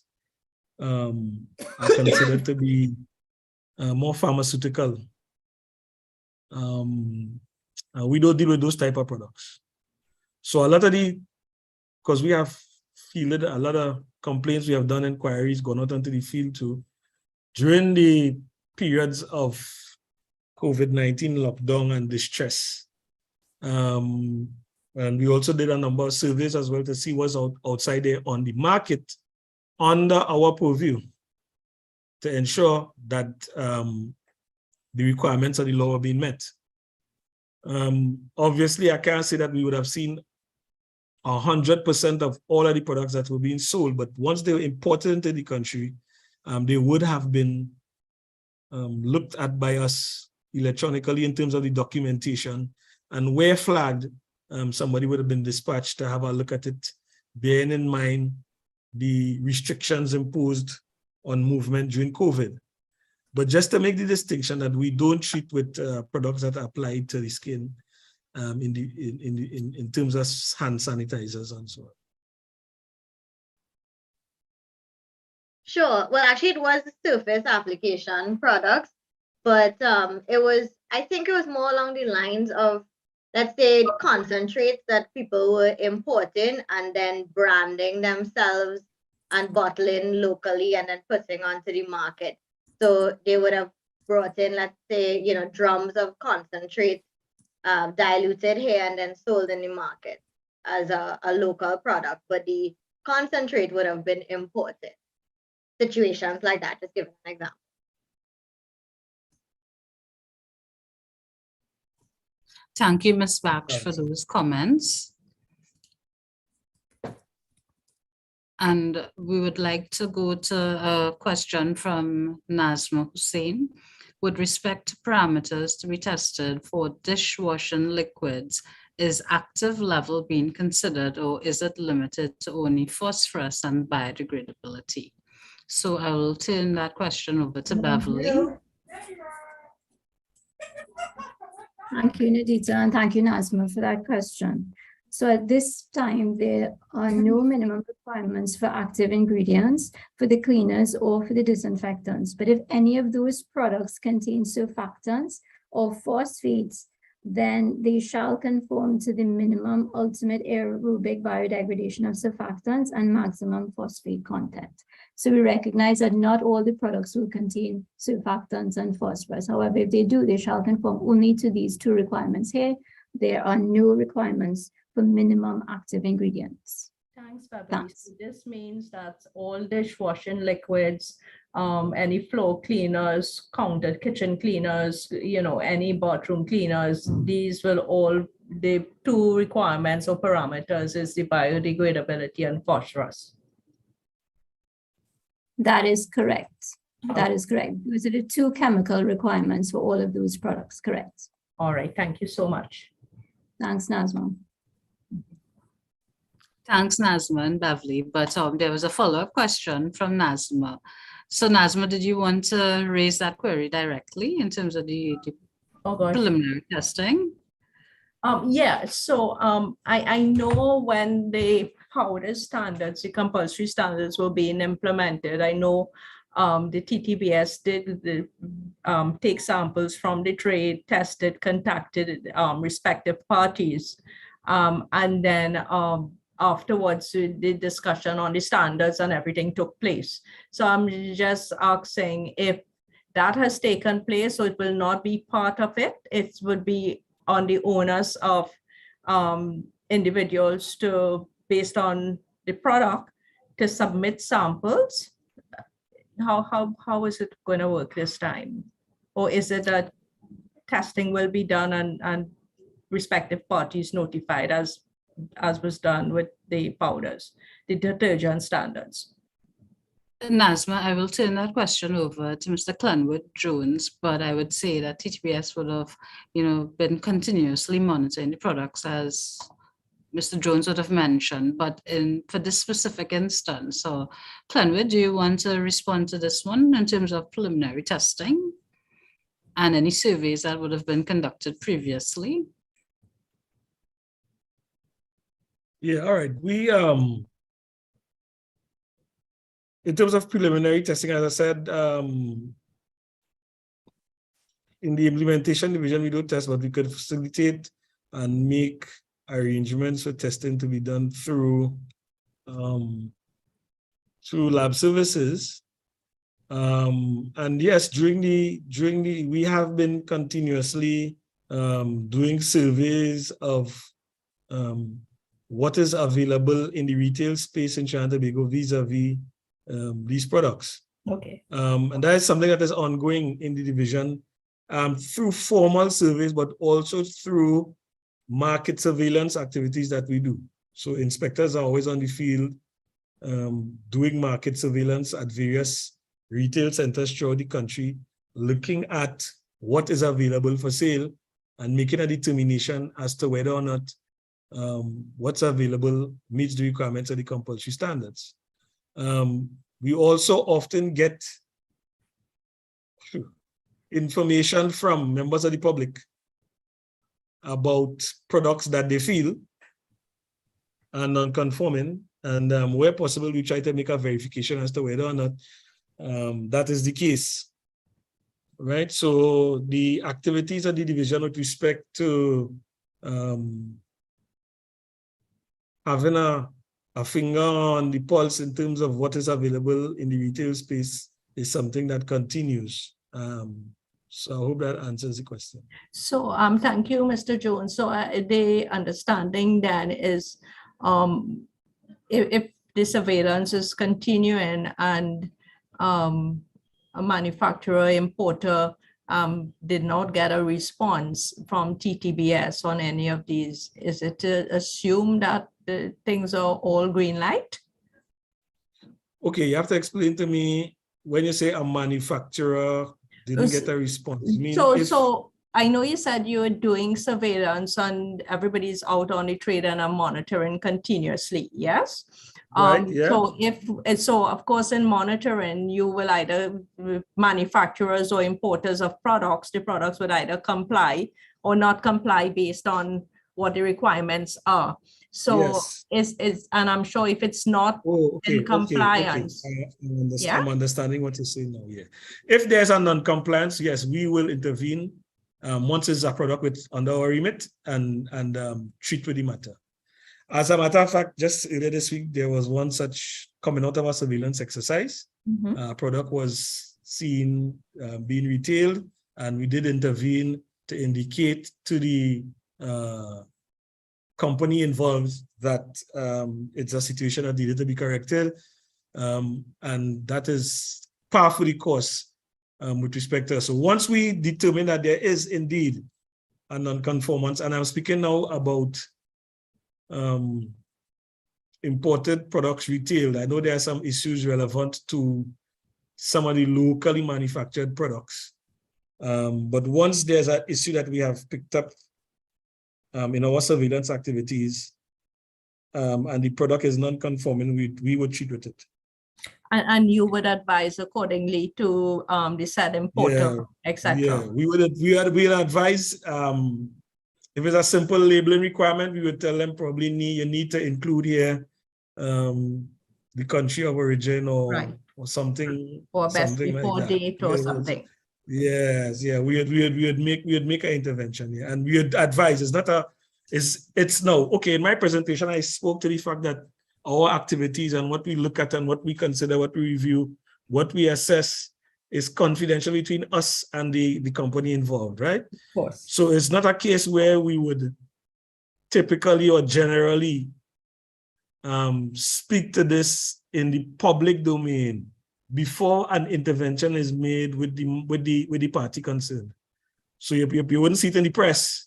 are considered to be more pharmaceutical. We don't deal with those type of products. So a lot of because we have fielded a lot of complaints, we have done inquiries, gone out into the field too. During the periods of COVID-19 lockdown and distress. And we also did a number of surveys as well to see what's outside there on the market under our purview to ensure that the requirements of the law are being met. Obviously, I can't say that we would have seen 100% of all of the products that were being sold, but once they were imported into the country, they would have been looked at by us electronically in terms of the documentation, and where flagged, somebody would have been dispatched to have a look at it, bearing in mind the restrictions imposed on movement during COVID. But just to make the distinction that we don't treat with products that are applied to the skin in terms of hand sanitizers and so on. Sure. Well, actually, it was surface application products, but I think it was more along the lines of, let's say, concentrates that people were importing and then branding themselves and bottling locally and then putting onto the market. So they would have brought in, let's say, you know, drums of concentrate diluted here and then sold in the market as a local product, but the concentrate would have been imported. Situations like that, just giving an example. Thank you, Ms. Baksh, for those comments. And we would like to go to a question from Nazma Hussain. With respect to parameters to be tested for dishwashing liquids, is active level being considered, or is it limited to only phosphorus and biodegradability? So I will turn that question over to Beverly. Thank you, Nadita, and thank you, Nazma, for that question. So at this time, there are no minimum requirements for active ingredients for the cleaners or for the disinfectants. But if any of those products contain surfactants or phosphates, then they shall conform to the minimum ultimate aerobic biodegradation of surfactants and maximum phosphate content. So we recognize that not all the products will contain surfactants and phosphorus. However, if they do, they shall conform only to these two requirements here. There are no requirements for minimum active ingredients. Thanks, Beverly. Thanks. So this means that all dishwashing liquids, any floor cleaners, counter kitchen cleaners, any bathroom cleaners, these will all, the two requirements or parameters is the biodegradability and phosphorus. That is correct. That is correct. Those are the two chemical requirements for all of those products, correct? All right, thank you so much. Thanks, Nazma. Thanks, Nazma and Beverly. But there was a follow-up question from Nazma. So Nazma, did you want to raise that query directly in terms of the preliminary testing? Yeah, so I know when the powder standards, the compulsory standards were being implemented, I know the TTBS did take samples from the trade, tested, contacted respective parties, and then afterwards the discussion on the standards and everything took place. So I'm just asking if that has taken place, so it will not be part of it. It would be on the onus of individuals to, based on the product, to submit samples. How is it going to work this time? Or is it that testing will be done and respective parties notified as was done with the powders, the detergent standards? Nazma, I will turn that question over to Mr. Clenwood Jones, but I would say that TTBS would have, been continuously monitoring the products as Mr. Jones would have mentioned, but for this specific instance. So Clenwood, do you want to respond to this one in terms of preliminary testing and any surveys that would have been conducted previously? Yeah, all right. We in terms of preliminary testing, as I said, in the implementation division, we don't test, but we could facilitate and make arrangements for testing to be done through lab services. And yes, during the we have been continuously doing surveys of what is available in the retail space in Trinidad and Tobago vis-a-vis these products. Okay. And that is something that is ongoing in the division through formal surveys, but also through market surveillance activities that we do. So inspectors are always on the field doing market surveillance at various retail centers throughout the country, looking at what is available for sale and making a determination as to whether or not what's available meets the requirements of the compulsory standards. We also often get information from members of the public about products that they feel are non-conforming, and where possible, we try to make a verification as to whether or not that is the case, right? So the activities of the division with respect to having a finger on the pulse in terms of what is available in the retail space is something that continues. So I hope that answers the question. So thank you, Mr. Jones. So the understanding then is if the surveillance is continuing and a manufacturer, importer did not get a response from TTBS on any of these, is it to assume that the things are all green light? Okay, you have to explain to me when you say a manufacturer didn't get a response. So I know you said you're doing surveillance and everybody's out on the trade and are monitoring continuously, yes? Right, yeah. So of course in monitoring, you will either manufacturers or importers of products, the products would either comply or not comply based on what the requirements are. So Yes. and I'm sure if it's not Oh, okay, in compliance, yeah. I'm understanding what you're saying now. Yeah. If there's a non-compliance, yes, we will intervene once it's a product with under our remit and treat with the matter. As a matter of fact, just earlier this week, there was one such coming out of a surveillance exercise. Mhm. Product was seen being retailed, and we did intervene to indicate to the company involved that it's a situation that needed to be corrected. And that is par for the course with respect to us. So once we determine that there is indeed a non-conformance, and I'm speaking now about imported products retailed. I know there are some issues relevant to some of the locally manufactured products. But once there's an issue that we have picked up in our surveillance activities, and the product is non-conforming, we would treat with it. And you would advise accordingly to the said importer, etc. Yeah, we'll advise if it's a simple labeling requirement, we would tell them probably you need to include here the country of origin or something, or best something before like that. date or something. Yes, yeah, we'd make an intervention, yeah, and we would advise. It's no, okay. In my presentation, I spoke to the fact that our activities and what we look at and what we consider, what we review, what we assess is confidential between us and the company involved, right? Of course. So it's not a case where we would typically or generally speak to this in the public domain before an intervention is made with the party concerned. So you wouldn't see it in the press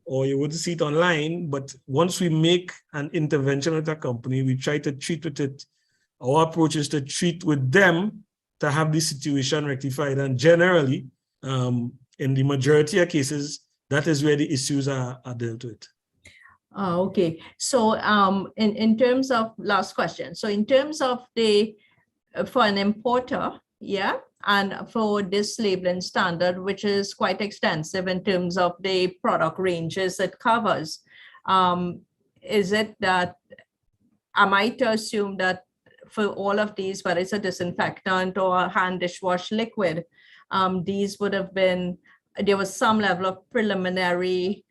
or you wouldn't see it online, but once we make an intervention with a company, we try to treat with it. Our approach is to treat with them to have the situation rectified. And generally, in the majority of cases, that is where the issues are dealt with. Okay. So in terms of, last question. So in terms of for an importer, yeah, and for this labeling standard, which is quite extensive in terms of the product ranges it covers, is it that, am I to assume that for all of these, whether it's a disinfectant or a hand dishwash liquid, these would have been, there was some level of preliminary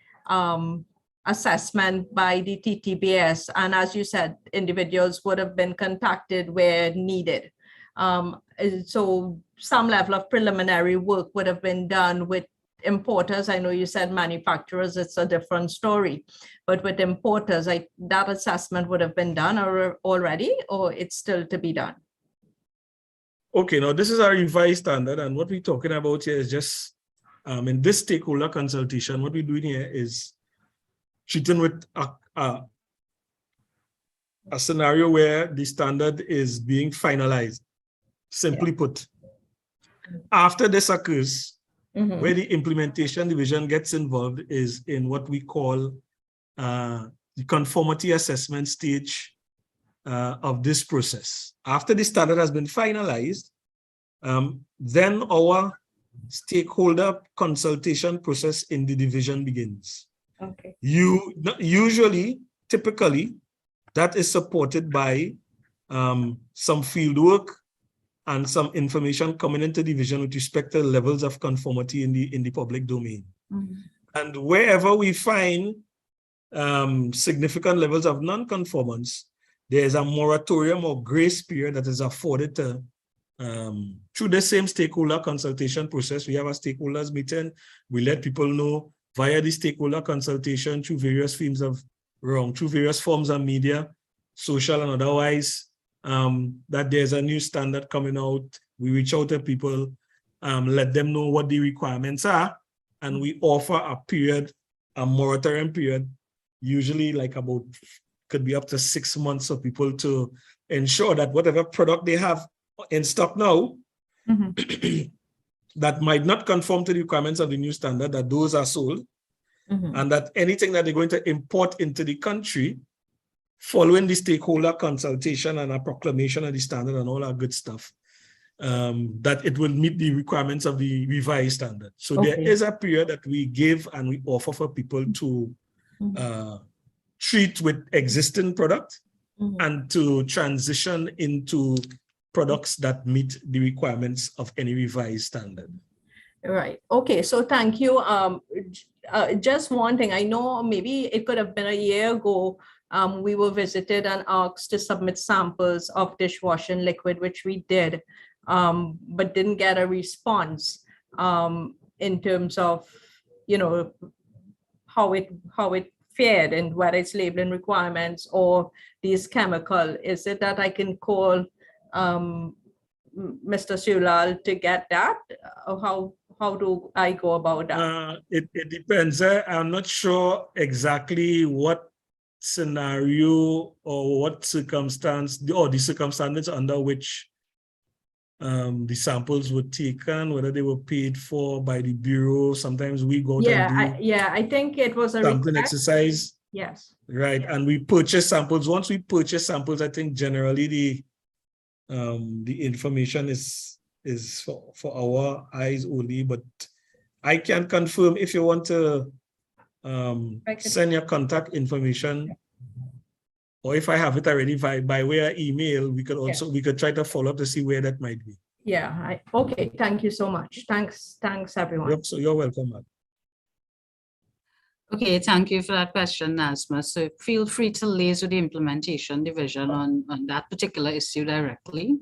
assessment by the TTBS, and as you said, individuals would have been contacted where needed. So some level of preliminary work would have been done with importers. I know you said manufacturers, it's a different story, but with importers, that assessment would have been done already, or it's still to be done? Okay, now this is our revised standard, and what we're talking about here is just in this stakeholder consultation, what we're doing here is treating with a scenario where the standard is being finalized. Simply put, after this occurs, where the implementation division gets involved is in what we call the conformity assessment stage of this process. After the standard has been finalized, then our stakeholder consultation process in the division begins. Okay. Typically, that is supported by some field work and some information coming into division with respect to levels of conformity in the public domain. And wherever we find significant levels of non-conformance, there's a moratorium or grace period that is afforded to through the same stakeholder consultation process. We have a stakeholders meeting. We let people know via the stakeholder consultation through various forms of media, social and otherwise, that there's a new standard coming out. We reach out to people, let them know what the requirements are, and we offer a moratorium period, usually like could be up to 6 months for people to ensure that whatever product they have in stock now that might not conform to the requirements of the new standard, that those are sold, and that anything that they're going to import into the country following the stakeholder consultation and a proclamation of the standard and all that good stuff, that it will meet the requirements of the revised standard. So there is a period that we give and we offer for people to treat with existing product Mhm. and to transition into products that meet the requirements of any revised standard. Right. Okay. So thank you. Just one thing. I know maybe it could have been a year ago. We were visited and asked to submit samples of dishwashing liquid, which we did, but didn't get a response in terms of, you know, how it fared and whether it's labeling requirements or these chemical. Is it that I can call Mr. Sulal to get that? How do I go about that? It depends. I'm not sure exactly what scenario or what circumstance or the circumstances under which the samples were taken, whether they were paid for by the bureau. Sometimes we go out and do I think it was a sampling request. exercise. Yes. Right, and we purchase samples. Once we purchase samples, I think generally the information is for our eyes only. But I can confirm if you want to send your contact information, or if I have it already by way of email, we could try to follow up to see where that might be. Yeah. Okay. Thank you so much. Thanks, everyone. Yep, so you're welcome, Matt. Okay, thank you for that question, Nazma. So feel free to liaise with the implementation division on that particular issue directly.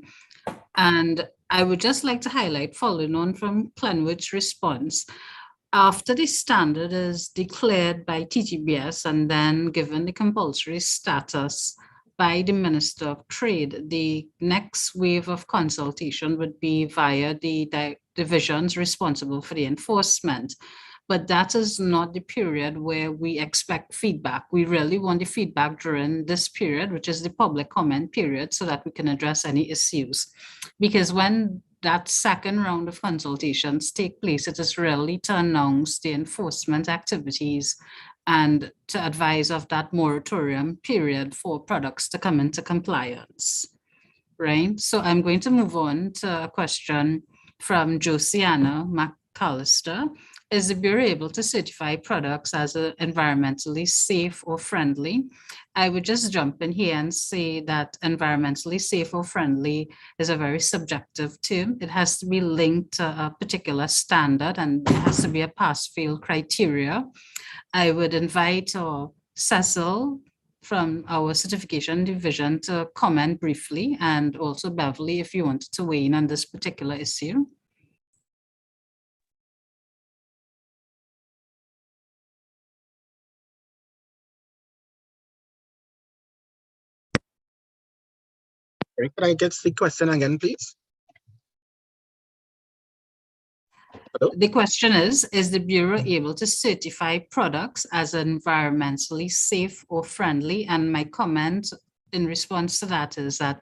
And I would just like to highlight, following on from Glenwood's response, after the standard is declared by TTBS and then given the compulsory status by the Minister of Trade, the next wave of consultation would be via the divisions responsible for the enforcement. But that is not the period where we expect feedback. We really want the feedback during this period, which is the public comment period, so that we can address any issues. Because when that second round of consultations take place, it is really to announce the enforcement activities and to advise of that moratorium period for products to come into compliance, right? So I'm going to move on to a question from Josiana McAllister. Is the Bureau able to certify products as environmentally safe or friendly? I would just jump in here and say that environmentally safe or friendly is a very subjective term. It has to be linked to a particular standard and there has to be a pass-fail criteria. I would invite Cecil from our certification division to comment briefly, and also Beverly, if you wanted to weigh in on this particular issue. Can I get the question again, please? Hello? The question is the Bureau able to certify products as environmentally safe or friendly? And my comment in response to that is that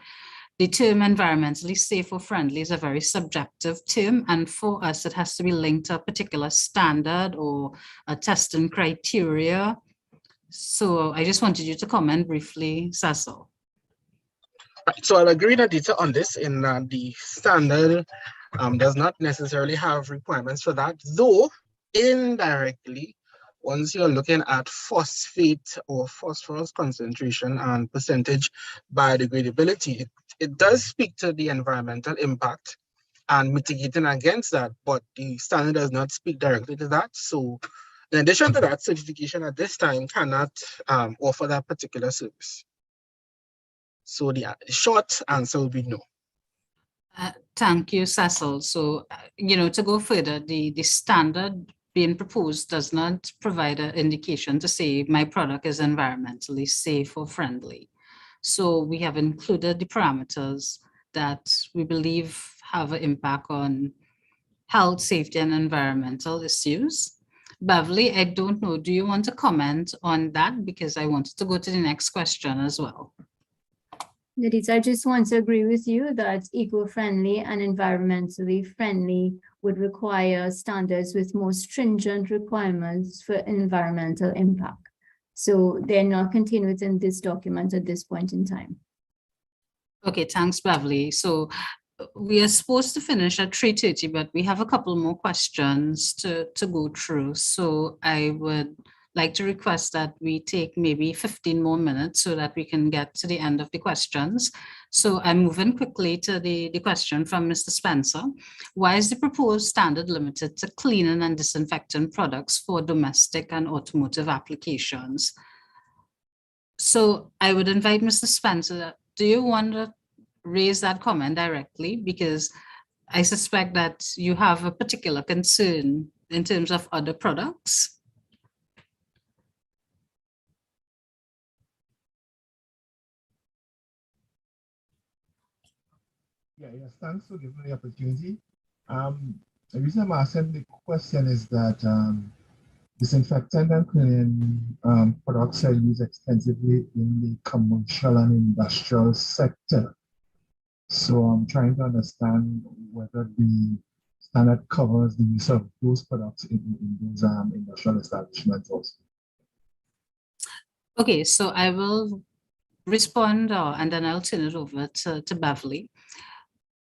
the term environmentally safe or friendly is a very subjective term. And for us, it has to be linked to a particular standard or a testing criteria. So I just wanted you to comment briefly, Cecil. Right, so I'll agree that data on this in the standard does not necessarily have requirements for that, though indirectly, once you're looking at phosphate or phosphorus concentration and percentage biodegradability, it does speak to the environmental impact and mitigating against that, but the standard does not speak directly to that. So in addition to that, certification at this time cannot offer that particular service. So the short answer will be no. Thank you, Cecil. So, to go further, the standard being proposed does not provide an indication to say my product is environmentally safe or friendly. So we have included the parameters that we believe have an impact on health, safety, and environmental issues. Beverly, I don't know, do you want to comment on that? Because I wanted to go to the next question as well. Ladies, I just want to agree with you that eco-friendly and environmentally friendly would require standards with more stringent requirements for environmental impact. So they're not contained within this document at this point in time. Okay, thanks, Beverly. So we are supposed to finish at 3:30, but we have a couple more questions to go through. So I would like to request that we take maybe 15 more minutes so that we can get to the end of the questions. So I'm moving quickly to the question from Mr. Spencer. Why is the proposed standard limited to cleaning and disinfectant products for domestic and automotive applications? So I would invite Mr. Spencer, do you want to raise that comment directly? Because I suspect that you have a particular concern in terms of other products. Yes, thanks for giving me the opportunity. The reason I'm asking the question is that disinfectant and cleaning products are used extensively in the commercial and industrial sector. So I'm trying to understand whether the standard covers the use of those products in those industrial establishments also. Okay, so I will respond and then I'll turn it over to Beverly.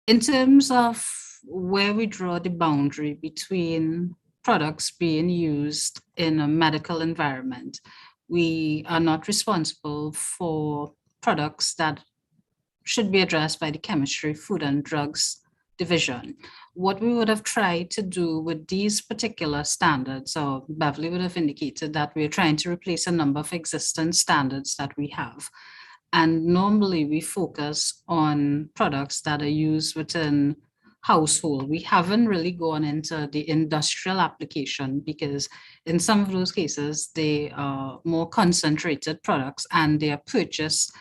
In terms of where we draw the boundary between products being used in a medical environment, we are not responsible for products that should be addressed by the Chemistry, Food and Drugs Division. What we would have tried to do with these particular standards, or Beverly would have indicated that we're trying to replace a number of existing standards that we have. And normally we focus on products that are used within household. We haven't really gone into the industrial application because in some of those cases, they are more concentrated products and they are purchased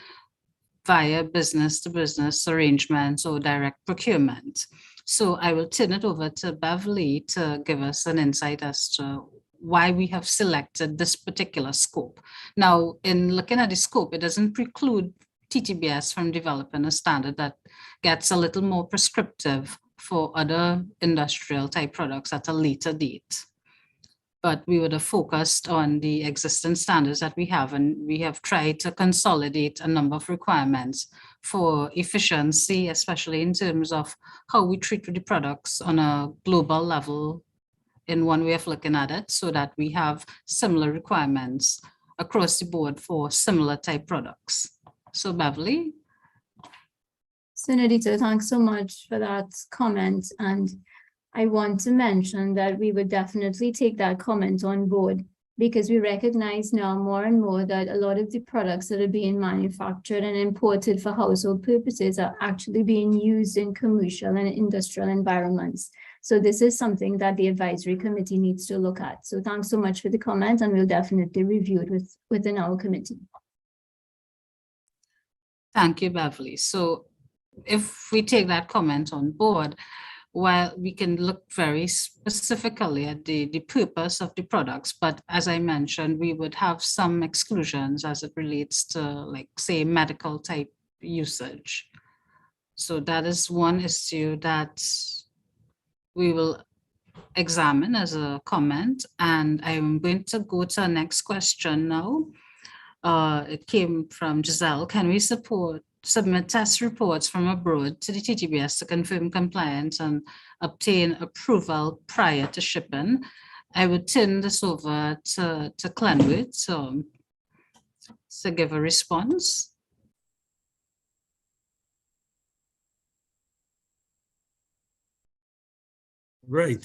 via business to business arrangements or direct procurement. So I will turn it over to Beverly to give us an insight as to why we have selected this particular scope. Now, in looking at the scope, it doesn't preclude TTBS from developing a standard that gets a little more prescriptive for other industrial type products at a later date. But we would have focused on the existing standards that we have, and we have tried to consolidate a number of requirements for efficiency, especially in terms of how we treat the products on a global level in one way of looking at it, so that we have similar requirements across the board for similar type products. So Beverly. So Nadita, thanks so much for that comment. And I want to mention that we would definitely take that comment on board because we recognize now more and more that a lot of the products that are being manufactured and imported for household purposes are actually being used in commercial and industrial environments. So this is something that the advisory committee needs to look at. So thanks so much for the comment, and we'll definitely review it within our committee. Thank you, Beverly. So if we take that comment on board, while we can look very specifically at the purpose of the products, but as I mentioned, we would have some exclusions as it relates to, like, say, medical type usage. So that is one issue that we will examine as a comment. And I'm going to go to our next question now. It came from Giselle. Can we submit test reports from abroad to the TTBS to confirm compliance and obtain approval prior to shipping? I would turn this over to Glenwood to give a response. Right.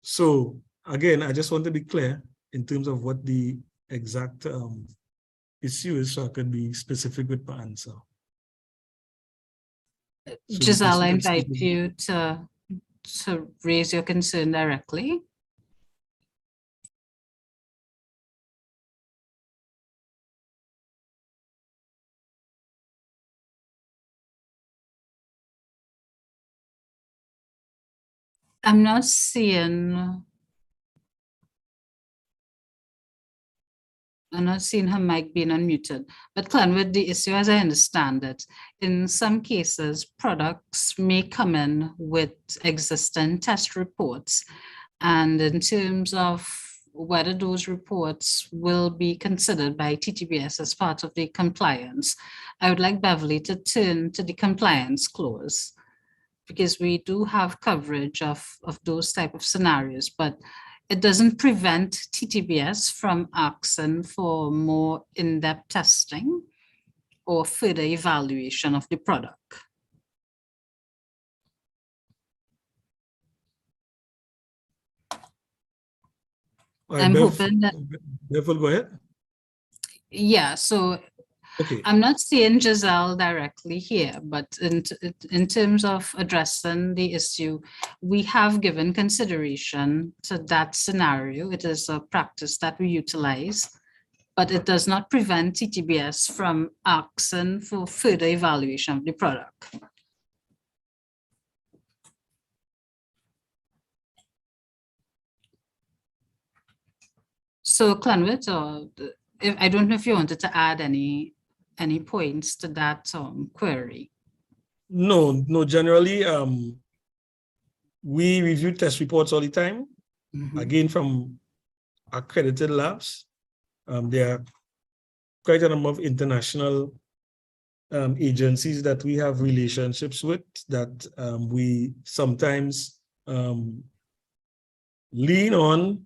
So again, I just want to be clear in terms of what the exact issue is, so I could be specific with my answer. So Giselle, I invite you to raise your concern directly. I'm not seeing her mic being unmuted, but Glenwood, the issue, as I understand it, in some cases, products may come in with existing test reports. And in terms of whether those reports will be considered by TTBS as part of the compliance, I would like Beverly to turn to the compliance clause, because we do have coverage of those type of scenarios, but it doesn't prevent TTBS from asking for more in-depth testing or further evaluation of the product. I'm hoping that. Therefore, go ahead. Yeah, so Okay. I'm not saying Giselle directly here, but in terms of addressing the issue, we have given consideration to that scenario. It is a practice that we utilize, but it does not prevent TTBS from asking for further evaluation of the product. So Clanwit, I don't know if you wanted to add any points to that query. No, generally, we review test reports all the time, again, from accredited labs. There are quite a number of international agencies that we have relationships with that we sometimes lean on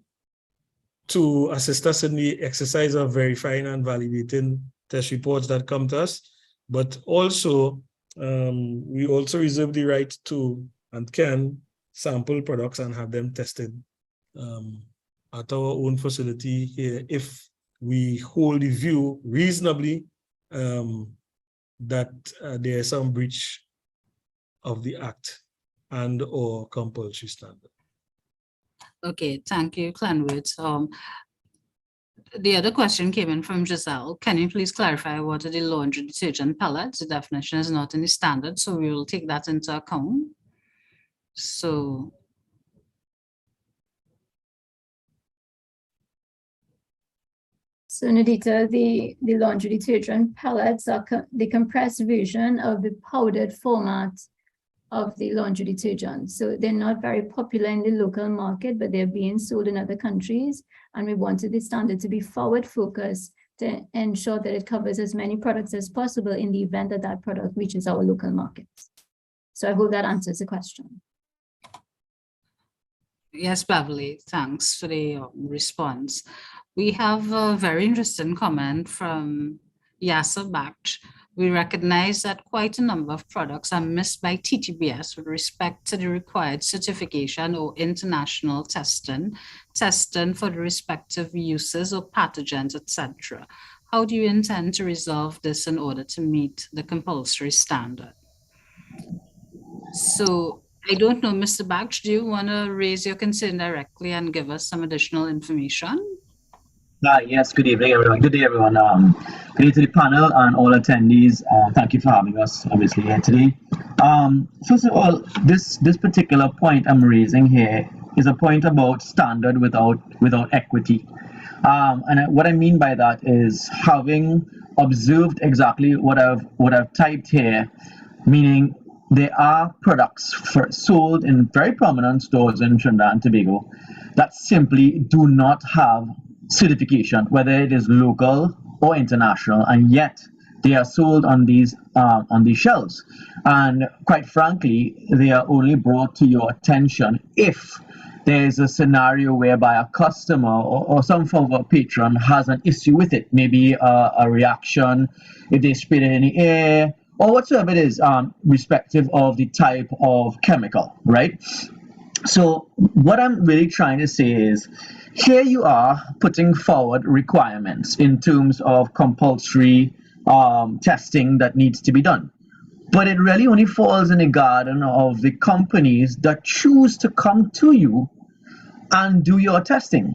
to assist us in the exercise of verifying and validating test reports that come to us. But also, we also reserve the right to and can sample products and have them tested at our own facility here if we hold the view reasonably that there is some breach of the Act and or compulsory standard. Okay, thank you, Clanwood. The other question came in from Giselle. Can you please clarify what are the laundry detergent pellets? The definition is not in the standard, so we will take that into account. So Nadita, the laundry detergent pellets are the compressed version of the powdered format of the laundry detergent. So they're not very popular in the local market, but they're being sold in other countries. And we wanted the standard to be forward focused to ensure that it covers as many products as possible in the event that that product reaches our local markets. So I hope that answers the question. Yes, Beverly, thanks for the response. We have a very interesting comment from Yasser Baksh. We recognize that quite a number of products are missed by TTBS with respect to the required certification or international testing for the respective uses or pathogens, etc. How do you intend to resolve this in order to meet the compulsory standard? So I don't know, Mr. Baksh, do you want to raise your concern directly and give us some additional information? Yes, good evening, everyone. Good day, everyone. Good day to the panel and all attendees. Thank you for having us, obviously, here today. First of all, this particular point I'm raising here is a point about standard without equity. And what I mean by that is having observed exactly what I've typed here, meaning there are products sold in very prominent stores in Trinidad and Tobago that simply do not have certification, whether it is local or international, and yet they are sold on these shelves. And quite frankly, they are only brought to your attention if there is a scenario whereby a customer or some form of a patron has an issue with it, maybe a reaction, if they spit it in the air, or whatsoever it is, respective of the type of chemical, right? So what I'm really trying to say is, here you are putting forward requirements in terms of compulsory testing that needs to be done. But it really only falls in the garden of the companies that choose to come to you and do your testing.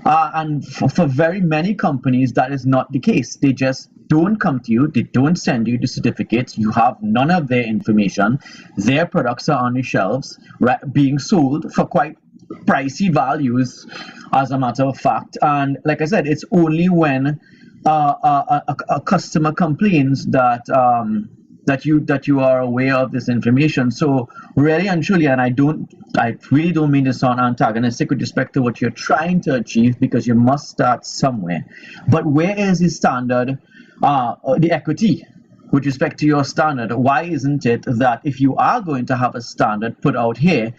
And for very many companies, that is not the case. They just don't come to you. They don't send you the certificates. You have none of their information. Their products are on the shelves, being sold for quite pricey values, as a matter of fact. And like I said, it's only when a customer complains that you are aware of this information. So really and truly, and I really don't mean to sound antagonistic with respect to what you're trying to achieve, because you must start somewhere. But where is the standard, the equity with respect to your standard, why isn't it that if you are going to have a standard put out here,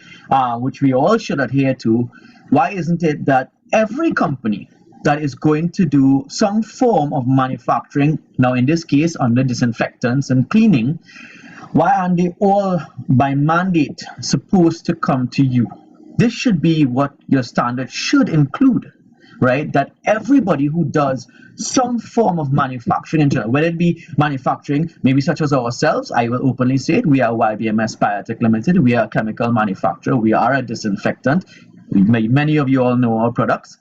which we all should adhere to, why isn't it that every company that is going to do some form of manufacturing, now in this case under disinfectants and cleaning, why aren't they all by mandate supposed to come to you? This should be what your standard should include, right? That everybody who does some form of manufacturing in general, whether it be manufacturing, maybe such as ourselves, I will openly say it, we are YBMS Biotech Limited, we are a chemical manufacturer, we are a disinfectant. Many of you all know our products.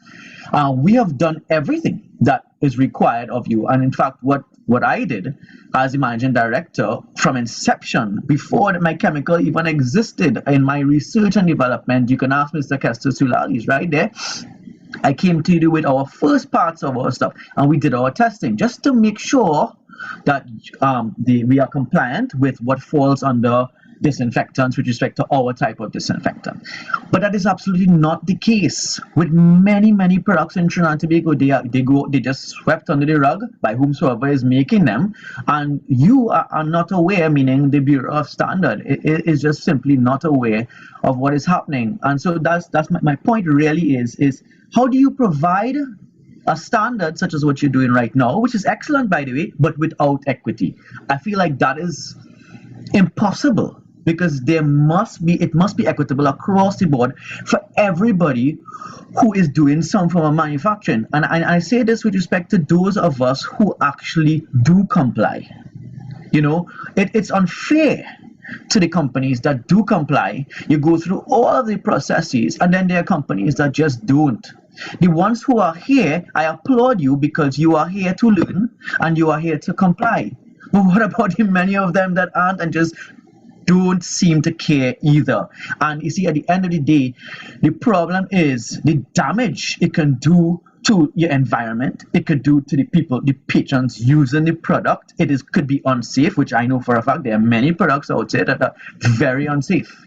We have done everything that is required of you. And in fact, what I did as the managing director from inception, before my chemical even existed in my research and development, you can ask Mr. Kester Sulalis right there. I came to you with our first parts of our stuff, and we did our testing just to make sure that we are compliant with what falls under disinfectants with respect to our type of disinfectant. But that is absolutely not the case with many products in Trinidad and Tobago. They just swept under the rug by whomsoever is making them, and you are not aware, meaning the Bureau of Standard is just simply not aware of what is happening. And so that's my point really is how do you provide a standard such as what you're doing right now, which is excellent by the way, but without equity? I feel like that is impossible, because it must be equitable across the board for everybody who is doing some form of manufacturing. And I say this with respect to those of us who actually do comply. You know, it's unfair to the companies that do comply. You go through all of the processes, and then there are companies that just don't. The ones who are here, I applaud you because you are here to learn and you are here to comply. But what about the many of them that aren't and just don't seem to care either? And you see, at the end of the day, the problem is the damage it can do to your environment. It could do to the people, the patrons using the product. Could be unsafe, which I know for a fact there are many products out there that are very unsafe,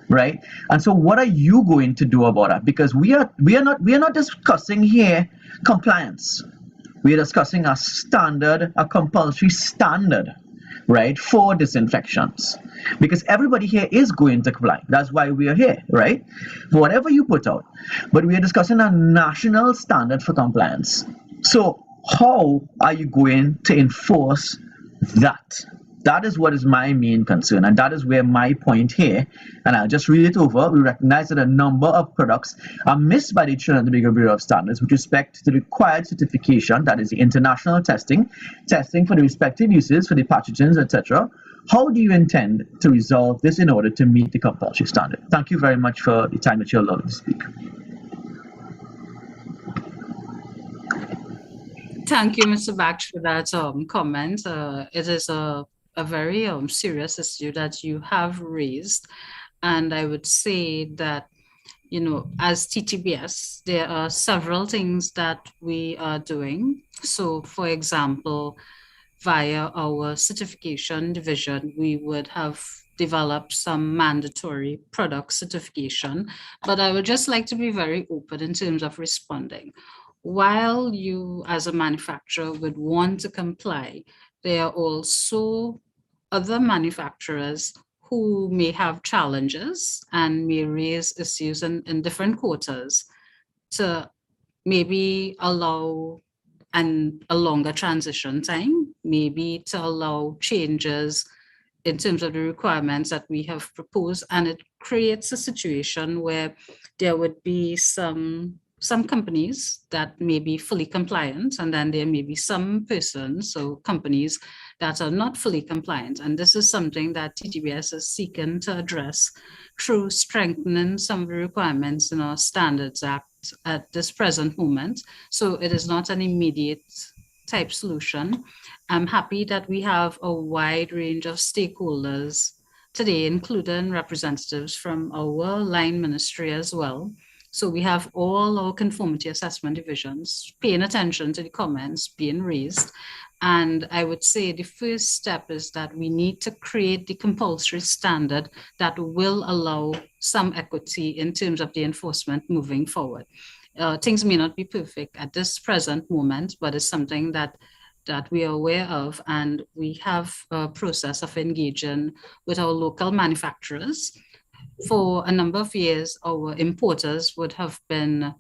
right? And so what are you going to do about that? Because we are not discussing here compliance. We are discussing a standard, a compulsory standard, right, for disinfections, because everybody here is going to comply. That's why we are here, right? For whatever you put out. But we are discussing a national standard for compliance. So how are you going to enforce that? That is what is my main concern, and that is where my point here, and I'll just read it over. We recognize that a number of products are missed by the Trinidad and Tobago Bureau of Standards with respect to the required certification, that is the international testing for the respective uses for the pathogens, etc. How do you intend to resolve this in order to meet the compulsory standard? Thank you very much for the time that you're allowed to speak. Thank you, Mr. Baksh, for that comment. It is a very serious issue that you have raised. And I would say that, you know, as TTBS, there are several things that we are doing. So, for example, via our certification division, we would have developed some mandatory product certification. But I would just like to be very open in terms of responding. While you as a manufacturer would want to comply, there are also other manufacturers who may have challenges and may raise issues in different quarters to maybe allow a longer transition time, maybe to allow changes in terms of the requirements that we have proposed. And it creates a situation where there would be some companies that may be fully compliant, and then there may be some persons, so companies that are not fully compliant. And this is something that TTBS is seeking to address through strengthening some of the requirements in our Standards Act at this present moment. So it is not an immediate type solution. I'm happy that we have a wide range of stakeholders today, including representatives from our line ministry as well. So we have all our conformity assessment divisions paying attention to the comments being raised. And I would say the first step is that we need to create the compulsory standard that will allow some equity in terms of the enforcement moving forward. Things may not be perfect at this present moment, but it's something that that we are aware of, and we have a process of engaging with our local manufacturers. For a number of years, our importers would have been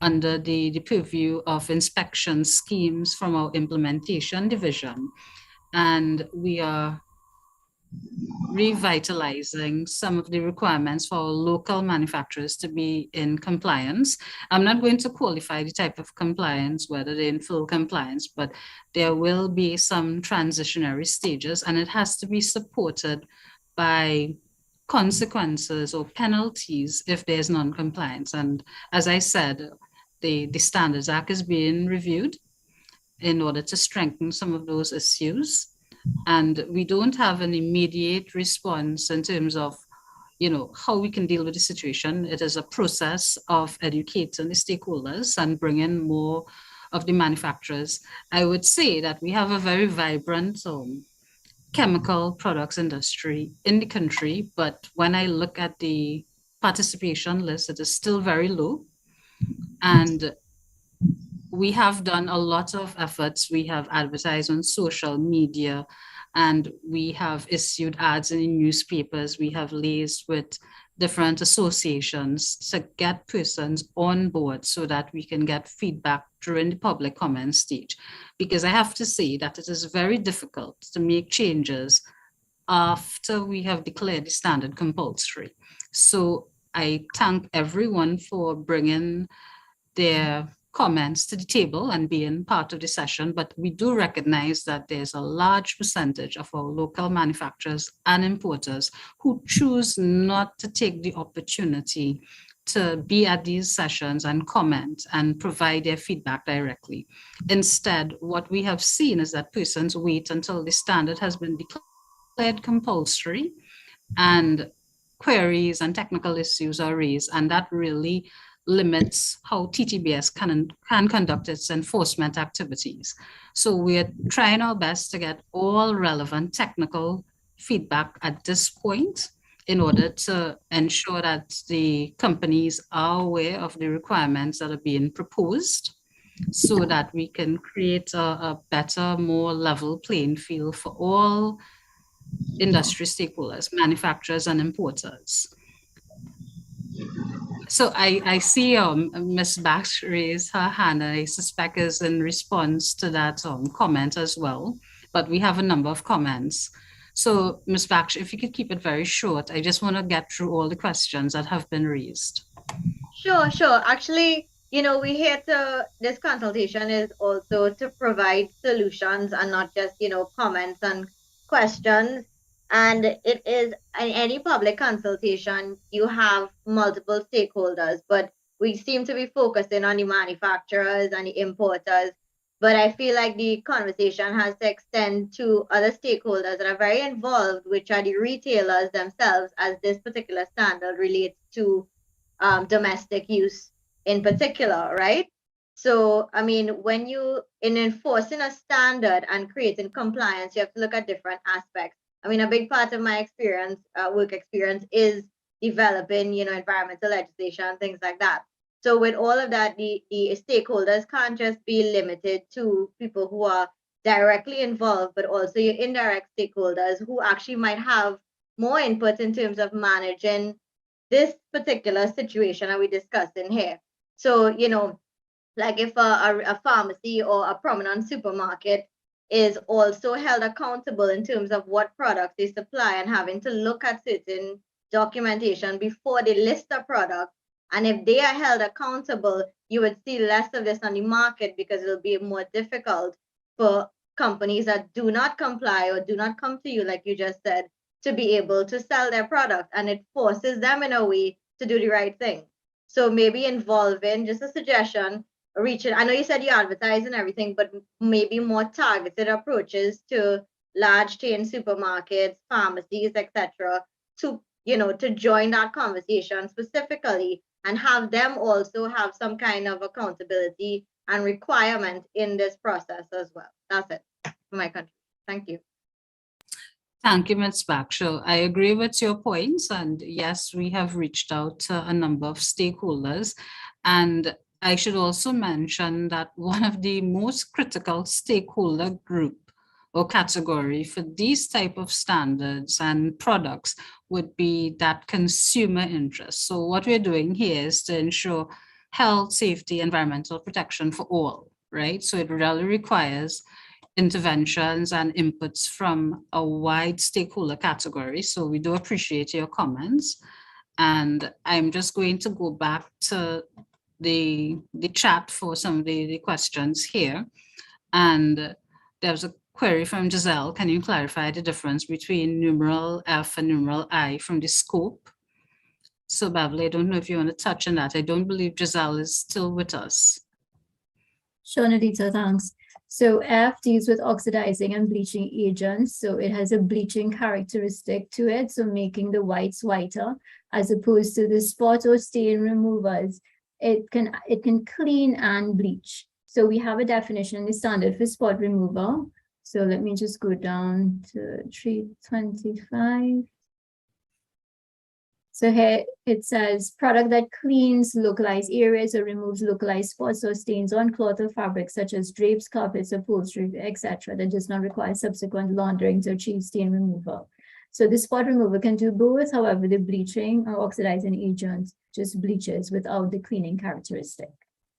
under the purview of inspection schemes from our implementation division. And we are revitalizing some of the requirements for local manufacturers to be in compliance. I'm not going to qualify the type of compliance, whether they're in full compliance, but there will be some transitionary stages, and it has to be supported by consequences or penalties if there's non-compliance. And as I said, the Standards Act is being reviewed in order to strengthen some of those issues. And we don't have an immediate response in terms of, how we can deal with the situation. It is a process of educating the stakeholders and bringing more of the manufacturers. I would say that we have a very vibrant chemical products industry in the country, but when I look at the participation list, it is still very low. And we have done a lot of efforts. We have advertised on social media, and we have issued ads in newspapers. We have liaised with different associations to get persons on board so that we can get feedback during the public comment stage. Because I have to say that it is very difficult to make changes after we have declared the standard compulsory. So I thank everyone for bringing their comments to the table and being part of the session, but we do recognize that there's a large percentage of our local manufacturers and importers who choose not to take the opportunity to be at these sessions and comment and provide their feedback directly. Instead, what we have seen is that persons wait until the standard has been declared compulsory and queries and technical issues are raised, and that really limits how TTBS can conduct its enforcement activities. So we're trying our best to get all relevant technical feedback at this point in order to ensure that the companies are aware of the requirements that are being proposed so that we can create a better, more level playing field for all industry stakeholders, manufacturers and importers. So I see Ms. Bax raise her hand, and I suspect is in response to that comment as well, but we have a number of comments. So Ms. Bax, if you could keep it very short, I just want to get through all the questions that have been raised. Sure. Actually, we here this consultation is also to provide solutions and not just, comments and questions. And it is in any public consultation, you have multiple stakeholders, but we seem to be focusing on the manufacturers and the importers. But I feel like the conversation has to extend to other stakeholders that are very involved, which are the retailers themselves, as this particular standard relates to domestic use in particular, right? So, I mean, when in enforcing a standard and creating compliance, you have to look at different aspects. I mean, a big part of my experience, work experience, is developing, environmental legislation and things like that. So with all of that, the stakeholders can't just be limited to people who are directly involved, but also your indirect stakeholders who actually might have more input in terms of managing this particular situation that we're discussing here. So, like if a pharmacy or a prominent supermarket is also held accountable in terms of what products they supply and having to look at certain documentation before they list a product. And if they are held accountable, you would see less of this on the market because it'll be more difficult for companies that do not comply or do not come to you, like you just said, to be able to sell their product. And it forces them in a way to do the right thing. So maybe involving, just a suggestion, reaching, I know you said you advertise and everything, but maybe more targeted approaches to large chain supermarkets, pharmacies, etc., to join that conversation specifically and have them also have some kind of accountability and requirement in this process as well. That's it for my country. Thank you. Thank you, Ms. Bakshaw. I agree with your points. And yes, we have reached out to a number of stakeholders. And I should also mention that one of the most critical stakeholder group or category for these type of standards and products would be that consumer interest. So what we're doing here is to ensure health, safety, environmental protection for all, right? So it really requires interventions and inputs from a wide stakeholder category. So we do appreciate your comments. And I'm just going to go back to the chat for some of the questions here. And there's a query from Giselle. Can you clarify the difference between numeral F and numeral I from the scope? So Beverly, I don't know if you want to touch on that. I don't believe Giselle is still with us. Sure, Nadita, thanks. So F deals with oxidizing and bleaching agents. So it has a bleaching characteristic to it, so making the whites whiter, as opposed to the spot or stain removers. It can clean and bleach. So we have a definition in the standard for spot removal. So let me just go down to 325. So here it says product that cleans localized areas or removes localized spots or stains on cloth or fabric such as drapes, carpets, upholstery, etc. that does not require subsequent laundering to achieve stain removal. So the spot remover can do both. However, the bleaching or oxidizing agent just bleaches without the cleaning characteristic.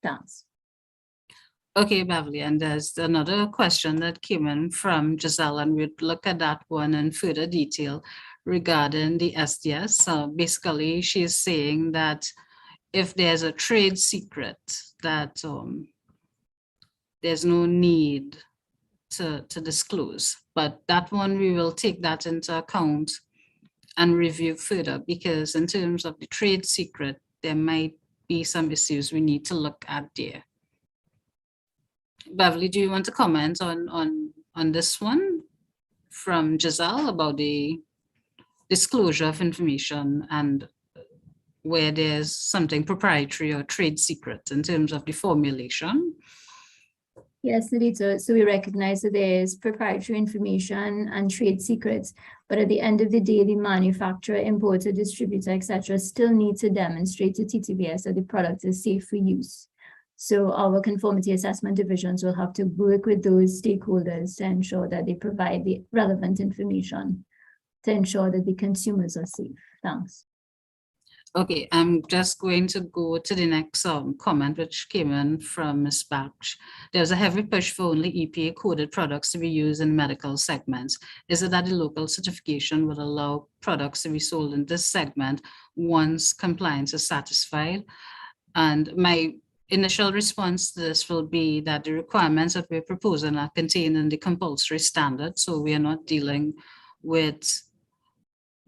Thanks. Okay, Beverly, and there's another question that came in from Giselle, and we'd look at that one in further detail regarding the SDS. So basically, she's saying that if there's a trade secret, that there's no need to disclose. But that one, we will take that into account and review further, because in terms of the trade secret, there might be some issues we need to look at there. Beverly, do you want to comment on this one from Giselle about the disclosure of information and where there's something proprietary or trade secret in terms of the formulation? Yes, Nadita. So we recognize that there is proprietary information and trade secrets, but at the end of the day, the manufacturer, importer, distributor, etc., still need to demonstrate to TTBS that the product is safe for use. So our conformity assessment divisions will have to work with those stakeholders to ensure that they provide the relevant information to ensure that the consumers are safe. Thanks. Okay, I'm just going to go to the next comment which came in from Ms. Baksh. There's a heavy push for only EPA coded products to be used in medical segments. Is it that the local certification would allow products to be sold in this segment once compliance is satisfied? And my initial response to this will be that the requirements that we're proposing are contained in the compulsory standard. So we are not dealing with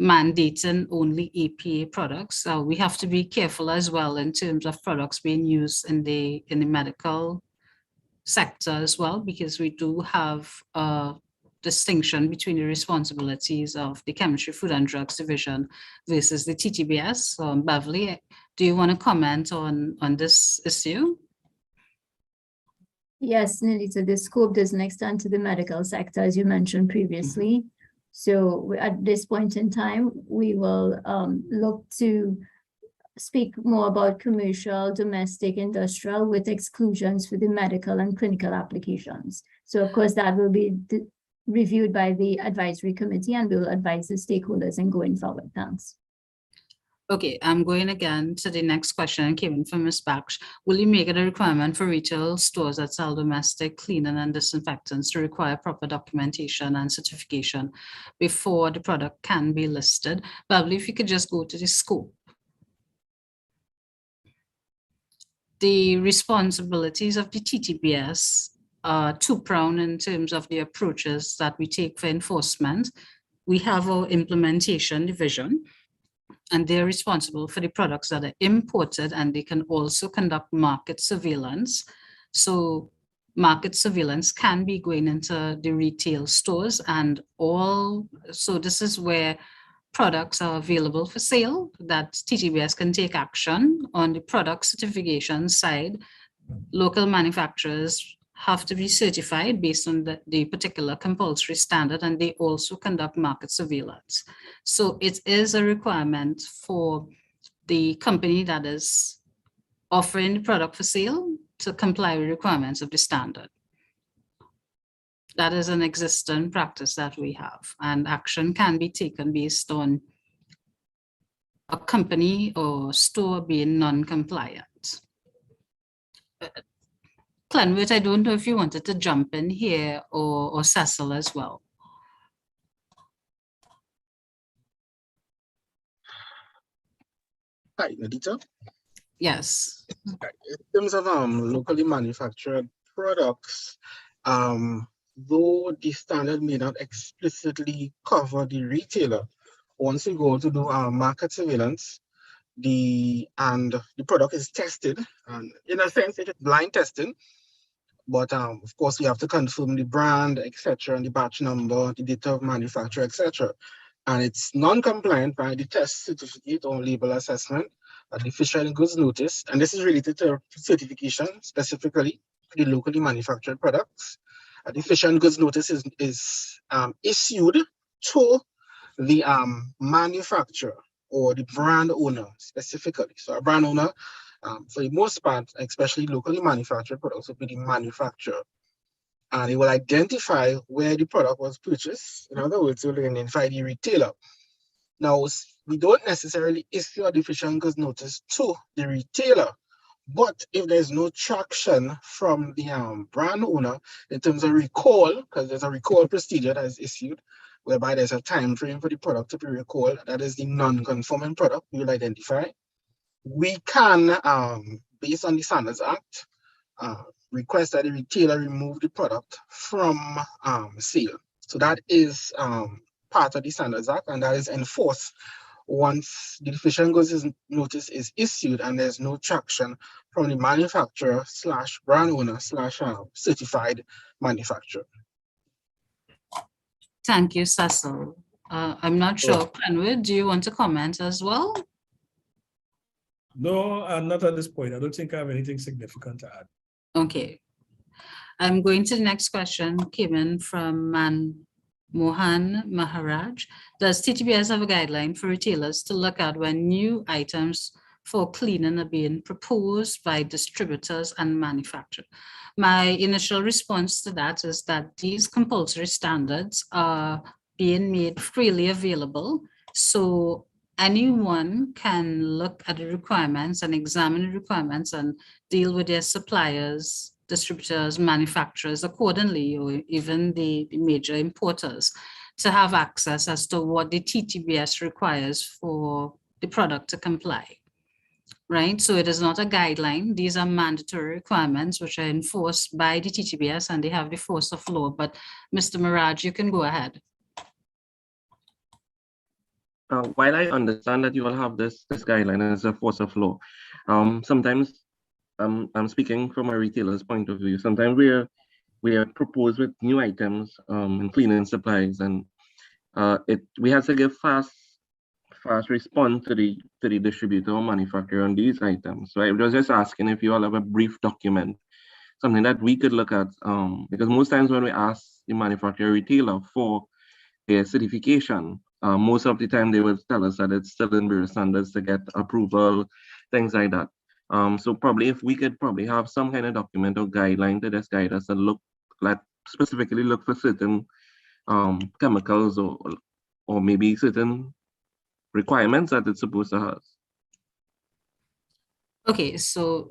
mandating only EPA products. We have to be careful as well in terms of products being used in the medical sector as well, because we do have a distinction between the responsibilities of the Chemistry, Food and Drugs Division versus the TTBS. Beverly, do you want to comment on this issue? Yes, Nilita, the scope doesn't extend to the medical sector, as you mentioned previously. So at this point in time, we will look to speak more about commercial, domestic, industrial, with exclusions for the medical and clinical applications. So of course, that will be reviewed by the advisory committee, and we will advise the stakeholders in going forward. Thanks. Okay, I'm going again to the next question came in from Ms. Baksh. Will you make it a requirement for retail stores that sell domestic cleaning and disinfectants to require proper documentation and certification before the product can be listed? Beverly, if you could just go to the scope. The responsibilities of the TTBS are two-pronged in terms of the approaches that we take for enforcement. We have our implementation division, and they're responsible for the products that are imported, and they can also conduct market surveillance. So market surveillance can be going into the retail stores and all. So this is where products are available for sale that TTBS can take action. On the product certification side, local manufacturers have to be certified based on the particular compulsory standard, and they also conduct market surveillance. So it is a requirement for the company that is offering the product for sale to comply with requirements of the standard. That is an existing practice that we have, and action can be taken based on a company or store being non-compliant. Clenwood, I don't know if you wanted to jump in here, or Cecil as well. Hi, Nadita. Yes. In terms of locally manufactured products, though the standard may not explicitly cover the retailer, once you go to do market surveillance, the product is tested, and in a sense it is blind testing, but of course we have to confirm the brand, etc., and the batch number, the date of manufacture, etc., and it's non-compliant by the test certificate or label assessment, the official goods notice, and this is related to certification specifically for the locally manufactured products. The official goods notice is issued to the manufacturer or the brand owner specifically. So a brand owner, for the most part, especially locally manufactured products, will be the manufacturer. And it will identify where the product was purchased. In other words, it will identify the retailer. Now, we don't necessarily issue a deficient goods notice to the retailer, but if there's no traction from the brand owner in terms of recall, because there's a recall procedure that is issued, whereby there's a time frame for the product to be recalled, that is the non-conforming product we will identify. We can, based on the Standards Act, request that the retailer remove the product from sale. So that is part of the Standards Act, and that is enforced once the deficient goods notice is issued and there's no traction from the manufacturer / brand owner / certified manufacturer. Thank you, Cecil. I'm not sure, Clenwood, do you want to comment as well? No, not at this point. I don't think I have anything significant to add. Okay. I'm going to the next question, came in from Mohan Maharaj. Does TTBS have a guideline for retailers to look at when new items for cleaning are being proposed by distributors and manufacturers? My initial response to that is that these compulsory standards are being made freely available. So anyone can look at the requirements and examine the requirements and deal with their suppliers, distributors, manufacturers accordingly, or even the major importers, to have access as to what the TTBS requires for the product to comply, right? So it is not a guideline. These are mandatory requirements which are enforced by the TTBS and they have the force of law. But Mr. Miraj, you can go ahead. While I understand that you all have this guideline as a force of law, sometimes I'm speaking from a retailer's point of view. Sometimes we are proposed with new items in cleaning supplies, and we have to give fast response to the distributor or manufacturer on these items. So I was just asking if you all have a brief document, something that we could look at, because most times when we ask the manufacturer or retailer for their certification, most of the time they will tell us that it's still in Bureau standards to get approval, things like that. So probably if we could probably have some kind of document or guideline to just guide us and specifically look for certain chemicals or maybe certain requirements that it's supposed to have. Okay, so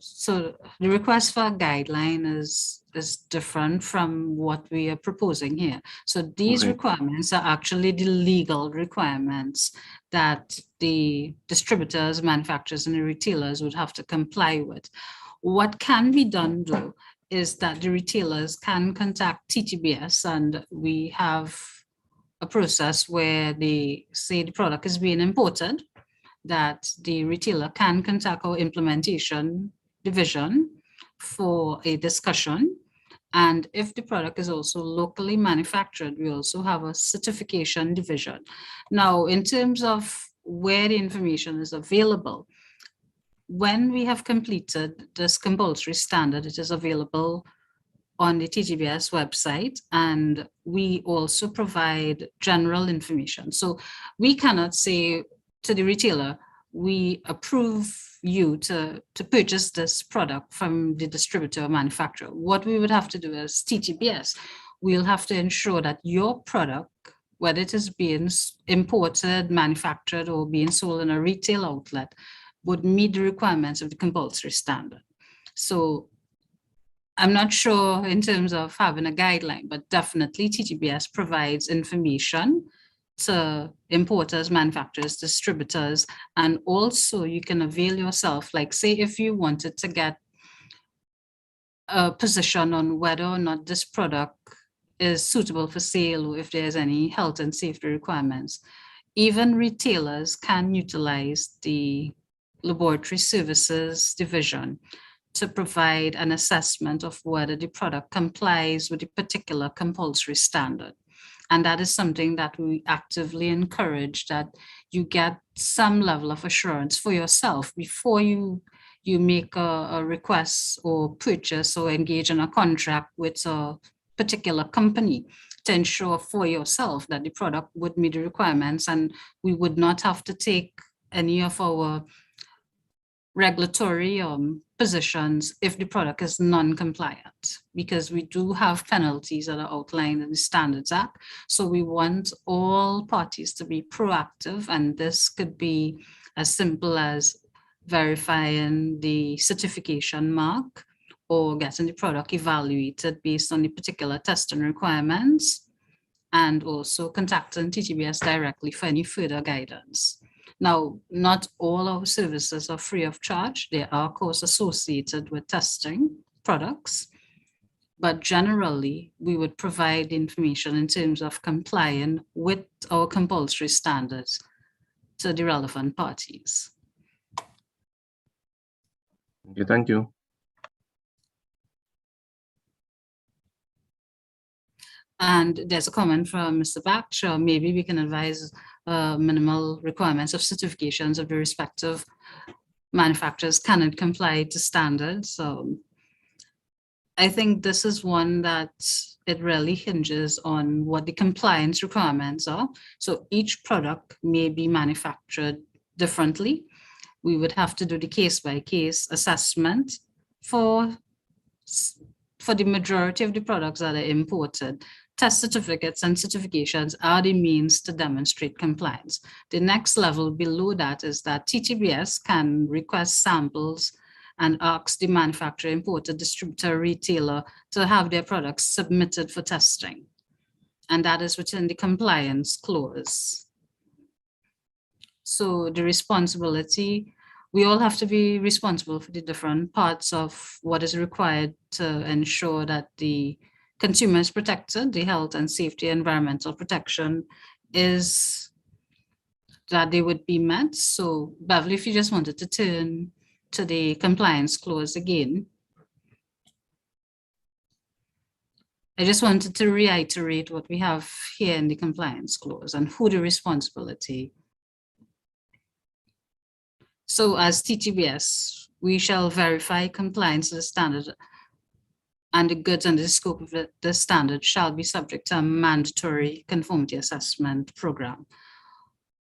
the request for a guideline is different from what we are proposing here. So these requirements are actually the legal requirements that the distributors, manufacturers, and the retailers would have to comply with. What can be done, though, is that the retailers can contact TTBS, and we have a process where they say the product is being imported, that the retailer can contact our implementation division for a discussion. And if the product is also locally manufactured, we also have a certification division. Now, in terms of where the information is available, when we have completed this compulsory standard, it is available on the TTBS website, and we also provide general information. So we cannot say to the retailer, we approve you to purchase this product from the distributor or manufacturer, what we would have to do as TTBS, we'll have to ensure that your product, whether it is being imported, manufactured, or being sold in a retail outlet, would meet the requirements of the compulsory standard. So I'm not sure in terms of having a guideline, but definitely TTBS provides information to importers, manufacturers, distributors, and also you can avail yourself, like say if you wanted to get a position on whether or not this product is suitable for sale or if there's any health and safety requirements, even retailers can utilize the laboratory services division to provide an assessment of whether the product complies with a particular compulsory standard. And that is something that we actively encourage, that you get some level of assurance for yourself before you make a request or purchase or engage in a contract with a particular company, to ensure for yourself that the product would meet the requirements and we would not have to take any of our regulatory positions if the product is non-compliant, because we do have penalties that are outlined in the Standards Act. So we want all parties to be proactive, and this could be as simple as verifying the certification mark or getting the product evaluated based on the particular testing requirements, and also contacting TTBS directly for any further guidance. Now, not all our services are free of charge. There are costs associated with testing products, but generally we would provide information in terms of complying with our compulsory standards to the relevant parties. Okay, thank you. And there's a comment from Mr. Bakshaw, maybe we can advise minimal requirements of certifications of the respective manufacturers cannot comply to standards. So I think this is one that it really hinges on what the compliance requirements are. So each product may be manufactured differently. We would have to do the case-by-case assessment for the majority of the products that are imported. Test certificates and certifications are the means to demonstrate compliance. The next level below that is that TTBS can request samples and ask the manufacturer, importer, distributor, retailer to have their products submitted for testing. And that is within the compliance clause. So the responsibility, we all have to be responsible for the different parts of what is required to ensure that the consumer is protected, the health and safety, environmental protection is that they would be met. So Beverly, if you just wanted to turn to the compliance clause again. I just wanted to reiterate what we have here in the compliance clause and who the responsibility. So as TTBS, we shall verify compliance to the standard, and the goods under the scope of the standard shall be subject to a mandatory conformity assessment program.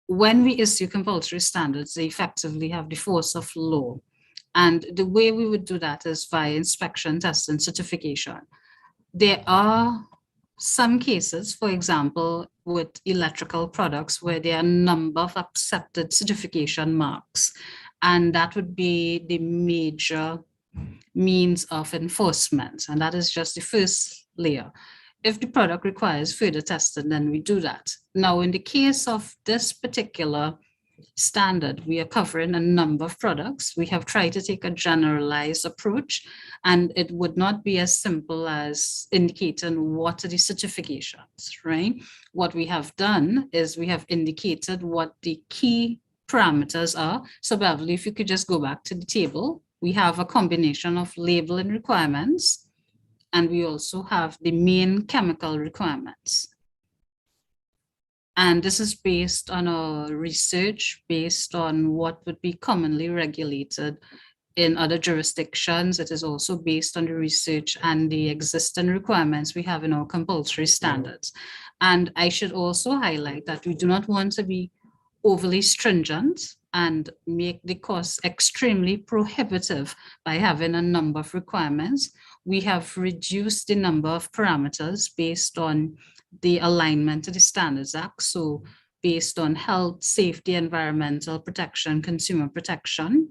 When we issue compulsory standards, they effectively have the force of law. And the way we would do that is via inspection, test, and certification. There are some cases, for example, with electrical products where there are a number of accepted certification marks, and that would be the major means of enforcement, and that is just the first layer. If the product requires further testing, then we do that. Now, in the case of this particular standard, we are covering a number of products. We have tried to take a generalized approach, and it would not be as simple as indicating what are the certifications, right? What we have done is we have indicated what the key parameters are. So Beverly, if you could just go back to the table, we have a combination of labeling requirements, and we also have the main chemical requirements. And this is based on our research, based on what would be commonly regulated in other jurisdictions. It is also based on the research and the existing requirements we have in our compulsory standards. And I should also highlight that we do not want to be overly stringent and make the cost extremely prohibitive by having a number of requirements, we have reduced the number of parameters based on the alignment to the Standards Act. So based on health, safety, environmental protection, consumer protection.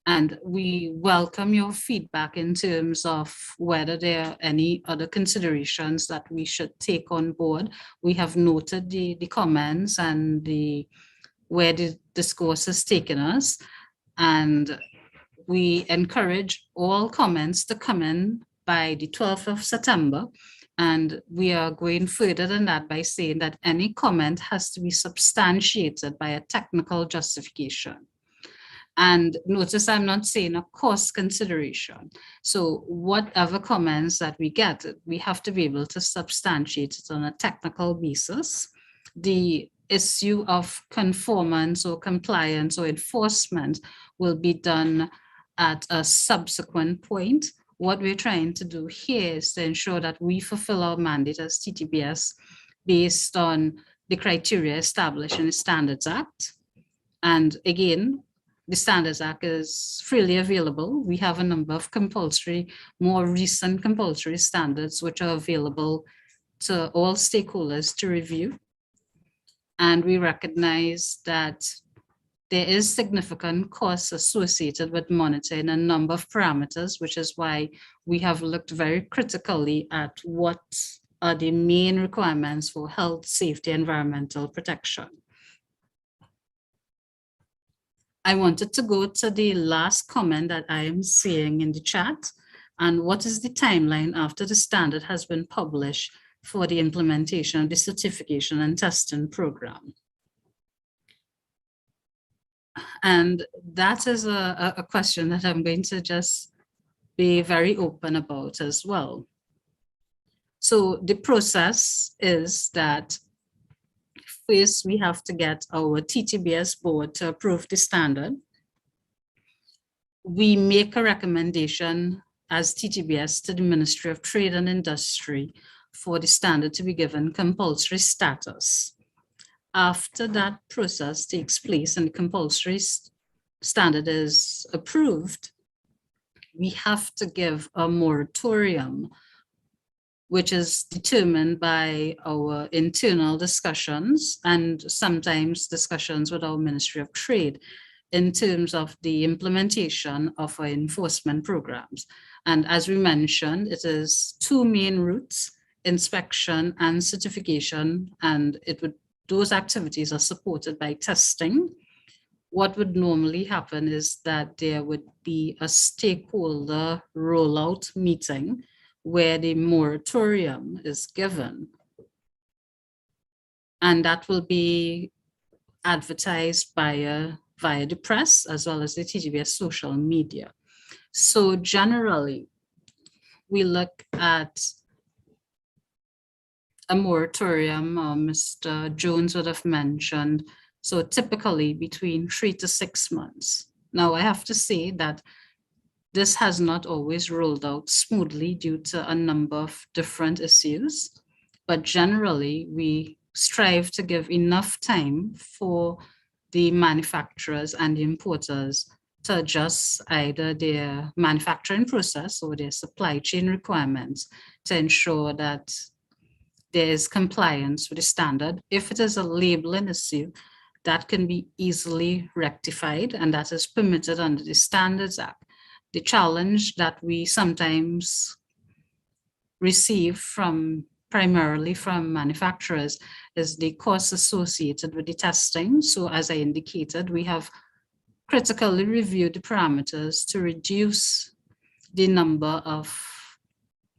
And we welcome your feedback in terms of whether there are any other considerations that we should take on board. We have noted the comments and where the discourse has taken us. And we encourage all comments to come in by the 12th of September. And we are going further than that by saying that any comment has to be substantiated by a technical justification. And notice I'm not saying a cost consideration. So whatever comments that we get, we have to be able to substantiate it on a technical basis. The issue of conformance or compliance or enforcement will be done at a subsequent point. What we're trying to do here is to ensure that we fulfill our mandate as TTBS based on the criteria established in the Standards Act. And again, the Standards Act is freely available. We have a number of compulsory, more recent compulsory standards which are available to all stakeholders to review. And we recognize that there is significant costs associated with monitoring a number of parameters, which is why we have looked very critically at what are the main requirements for health, safety, environmental protection. I wanted to go to the last comment that I am seeing in the chat. And what is the timeline after the standard has been published for the implementation of the certification and testing program? And that is a question that I'm going to just be very open about as well. So the process is that first we have to get our TTBS board to approve the standard. We make a recommendation as TTBS to the Ministry of Trade and Industry for the standard to be given compulsory status. After that process takes place and the compulsory standard is approved, we have to give a moratorium, which is determined by our internal discussions and sometimes discussions with our Ministry of Trade in terms of the implementation of our enforcement programs. And as we mentioned, it is two main routes, inspection and certification, and those activities are supported by testing. What would normally happen is that there would be a stakeholder rollout meeting where the moratorium is given. And that will be advertised via the press as well as the TTBS social media. So generally, we look at a moratorium, Mr. Jones would have mentioned, so typically between 3 to 6 months. Now, I have to say that this has not always rolled out smoothly due to a number of different issues, but generally we strive to give enough time for the manufacturers and the importers to adjust either their manufacturing process or their supply chain requirements to ensure that there is compliance with the standard. If it is a labeling issue, that can be easily rectified, and that is permitted under the Standards Act. The challenge that we sometimes receive primarily from manufacturers is the costs associated with the testing. So as I indicated, we have critically reviewed the parameters to reduce the number of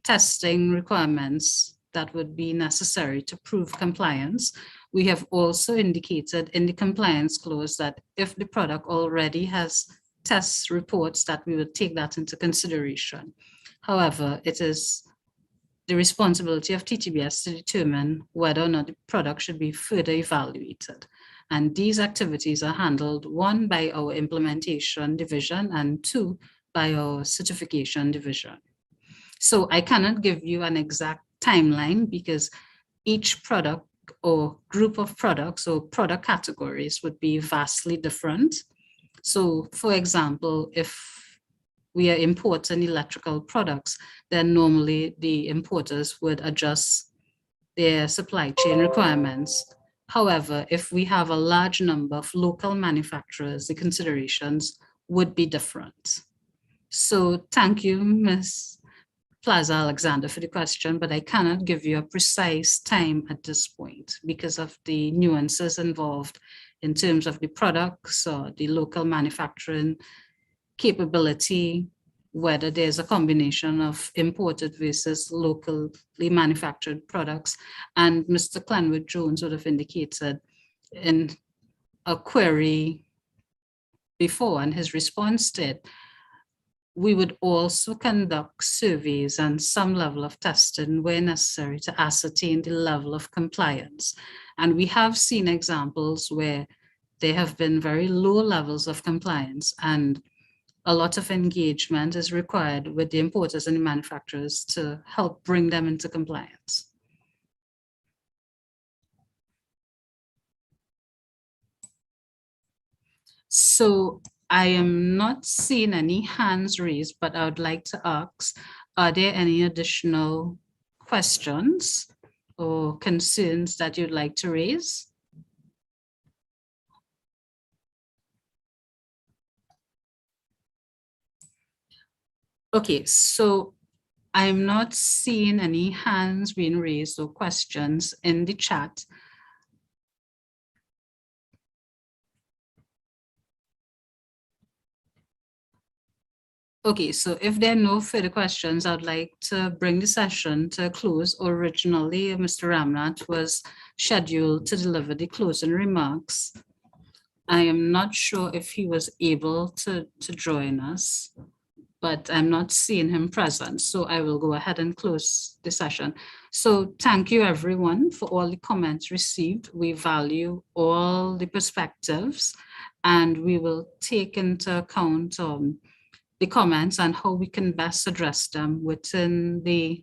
testing requirements that would be necessary to prove compliance. We have also indicated in the compliance clause that if the product already has test reports, that we would take that into consideration. However, it is the responsibility of TTBS to determine whether or not the product should be further evaluated. And these activities are handled, 1, by our implementation division and 2, by our certification division. So I cannot give you an exact timeline because each product or group of products or product categories would be vastly different. So for example, if we are importing electrical products, then normally the importers would adjust their supply chain requirements. However, if we have a large number of local manufacturers, the considerations would be different. So thank you, Ms. Plaza Alexander, for the question, but I cannot give you a precise time at this point because of the nuances involved in terms of the products or the local manufacturing capability, whether there's a combination of imported versus locally manufactured products. And Mr. Clenwood Jones would have indicated in a query before, and his response did, we would also conduct surveys and some level of testing where necessary to ascertain the level of compliance. And we have seen examples where there have been very low levels of compliance, and a lot of engagement is required with the importers and the manufacturers to help bring them into compliance. So I am not seeing any hands raised, but I would like to ask, are there any additional questions or concerns that you'd like to raise? Okay, so I'm not seeing any hands being raised or questions in the chat. Okay, so if there are no further questions, I'd like to bring the session to a close. Originally, Mr. Ramnath was scheduled to deliver the closing remarks. I am not sure if he was able to join us, but I'm not seeing him present, so I will go ahead and close the session. So thank you everyone for all the comments received. We value all the perspectives, and we will take into account the comments and how we can best address them within the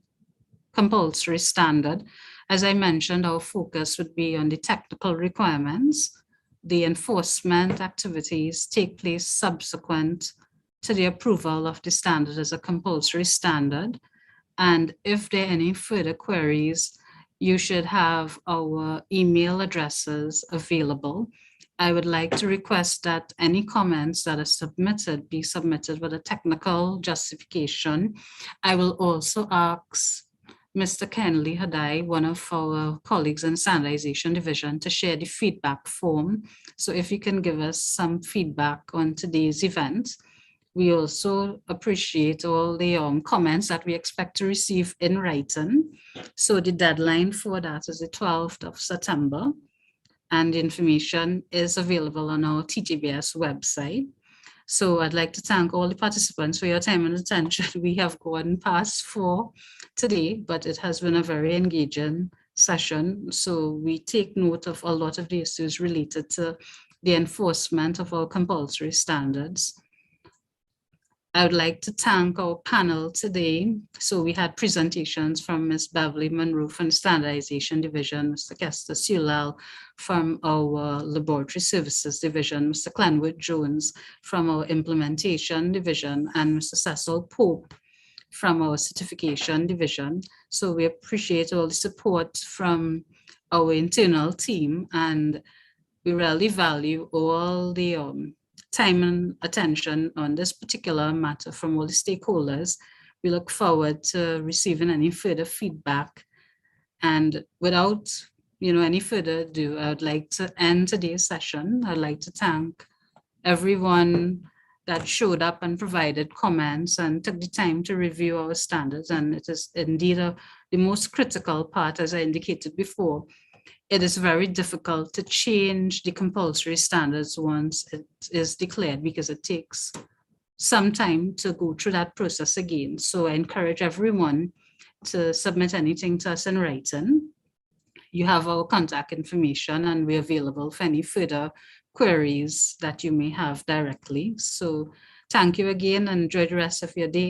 compulsory standard. As I mentioned, our focus would be on the technical requirements. The enforcement activities take place subsequent to the approval of the standard as a compulsory standard. And if there are any further queries, you should have our email addresses available. I would like to request that any comments that are submitted be submitted with a technical justification. I will also ask Mr. Kenley Hadai, one of our colleagues in Standardization Division, to share the feedback form. So if you can give us some feedback on today's event. We also appreciate all the comments that we expect to receive in writing. So the deadline for that is the 12th of September. And the information is available on our TTBS website. So I'd like to thank all the participants for your time and attention. We have gone past 4 today, but it has been a very engaging session. So we take note of a lot of the issues related to the enforcement of our compulsory standards. I would like to thank our panel today. So we had presentations from Ms. Beverly Monroe from Standardization Division, Mr. Kester Sulal from our Laboratory Services Division, Mr. Clenwood Jones from our Implementation Division, and Mr. Cecil Pope from our Certification Division. So we appreciate all the support from our internal team, and we really value all the time and attention on this particular matter from all the stakeholders. We look forward to receiving any further feedback. And without any further ado, I would like to end today's session. I'd like to thank everyone that showed up and provided comments and took the time to review our standards. And it is indeed the most critical part, as I indicated before. It is very difficult to change the compulsory standards once it is declared, because it takes some time to go through that process again. So I encourage everyone to submit anything to us in writing. You have our contact information, and we're available for any further queries that you may have directly. So thank you again, and enjoy the rest of your day.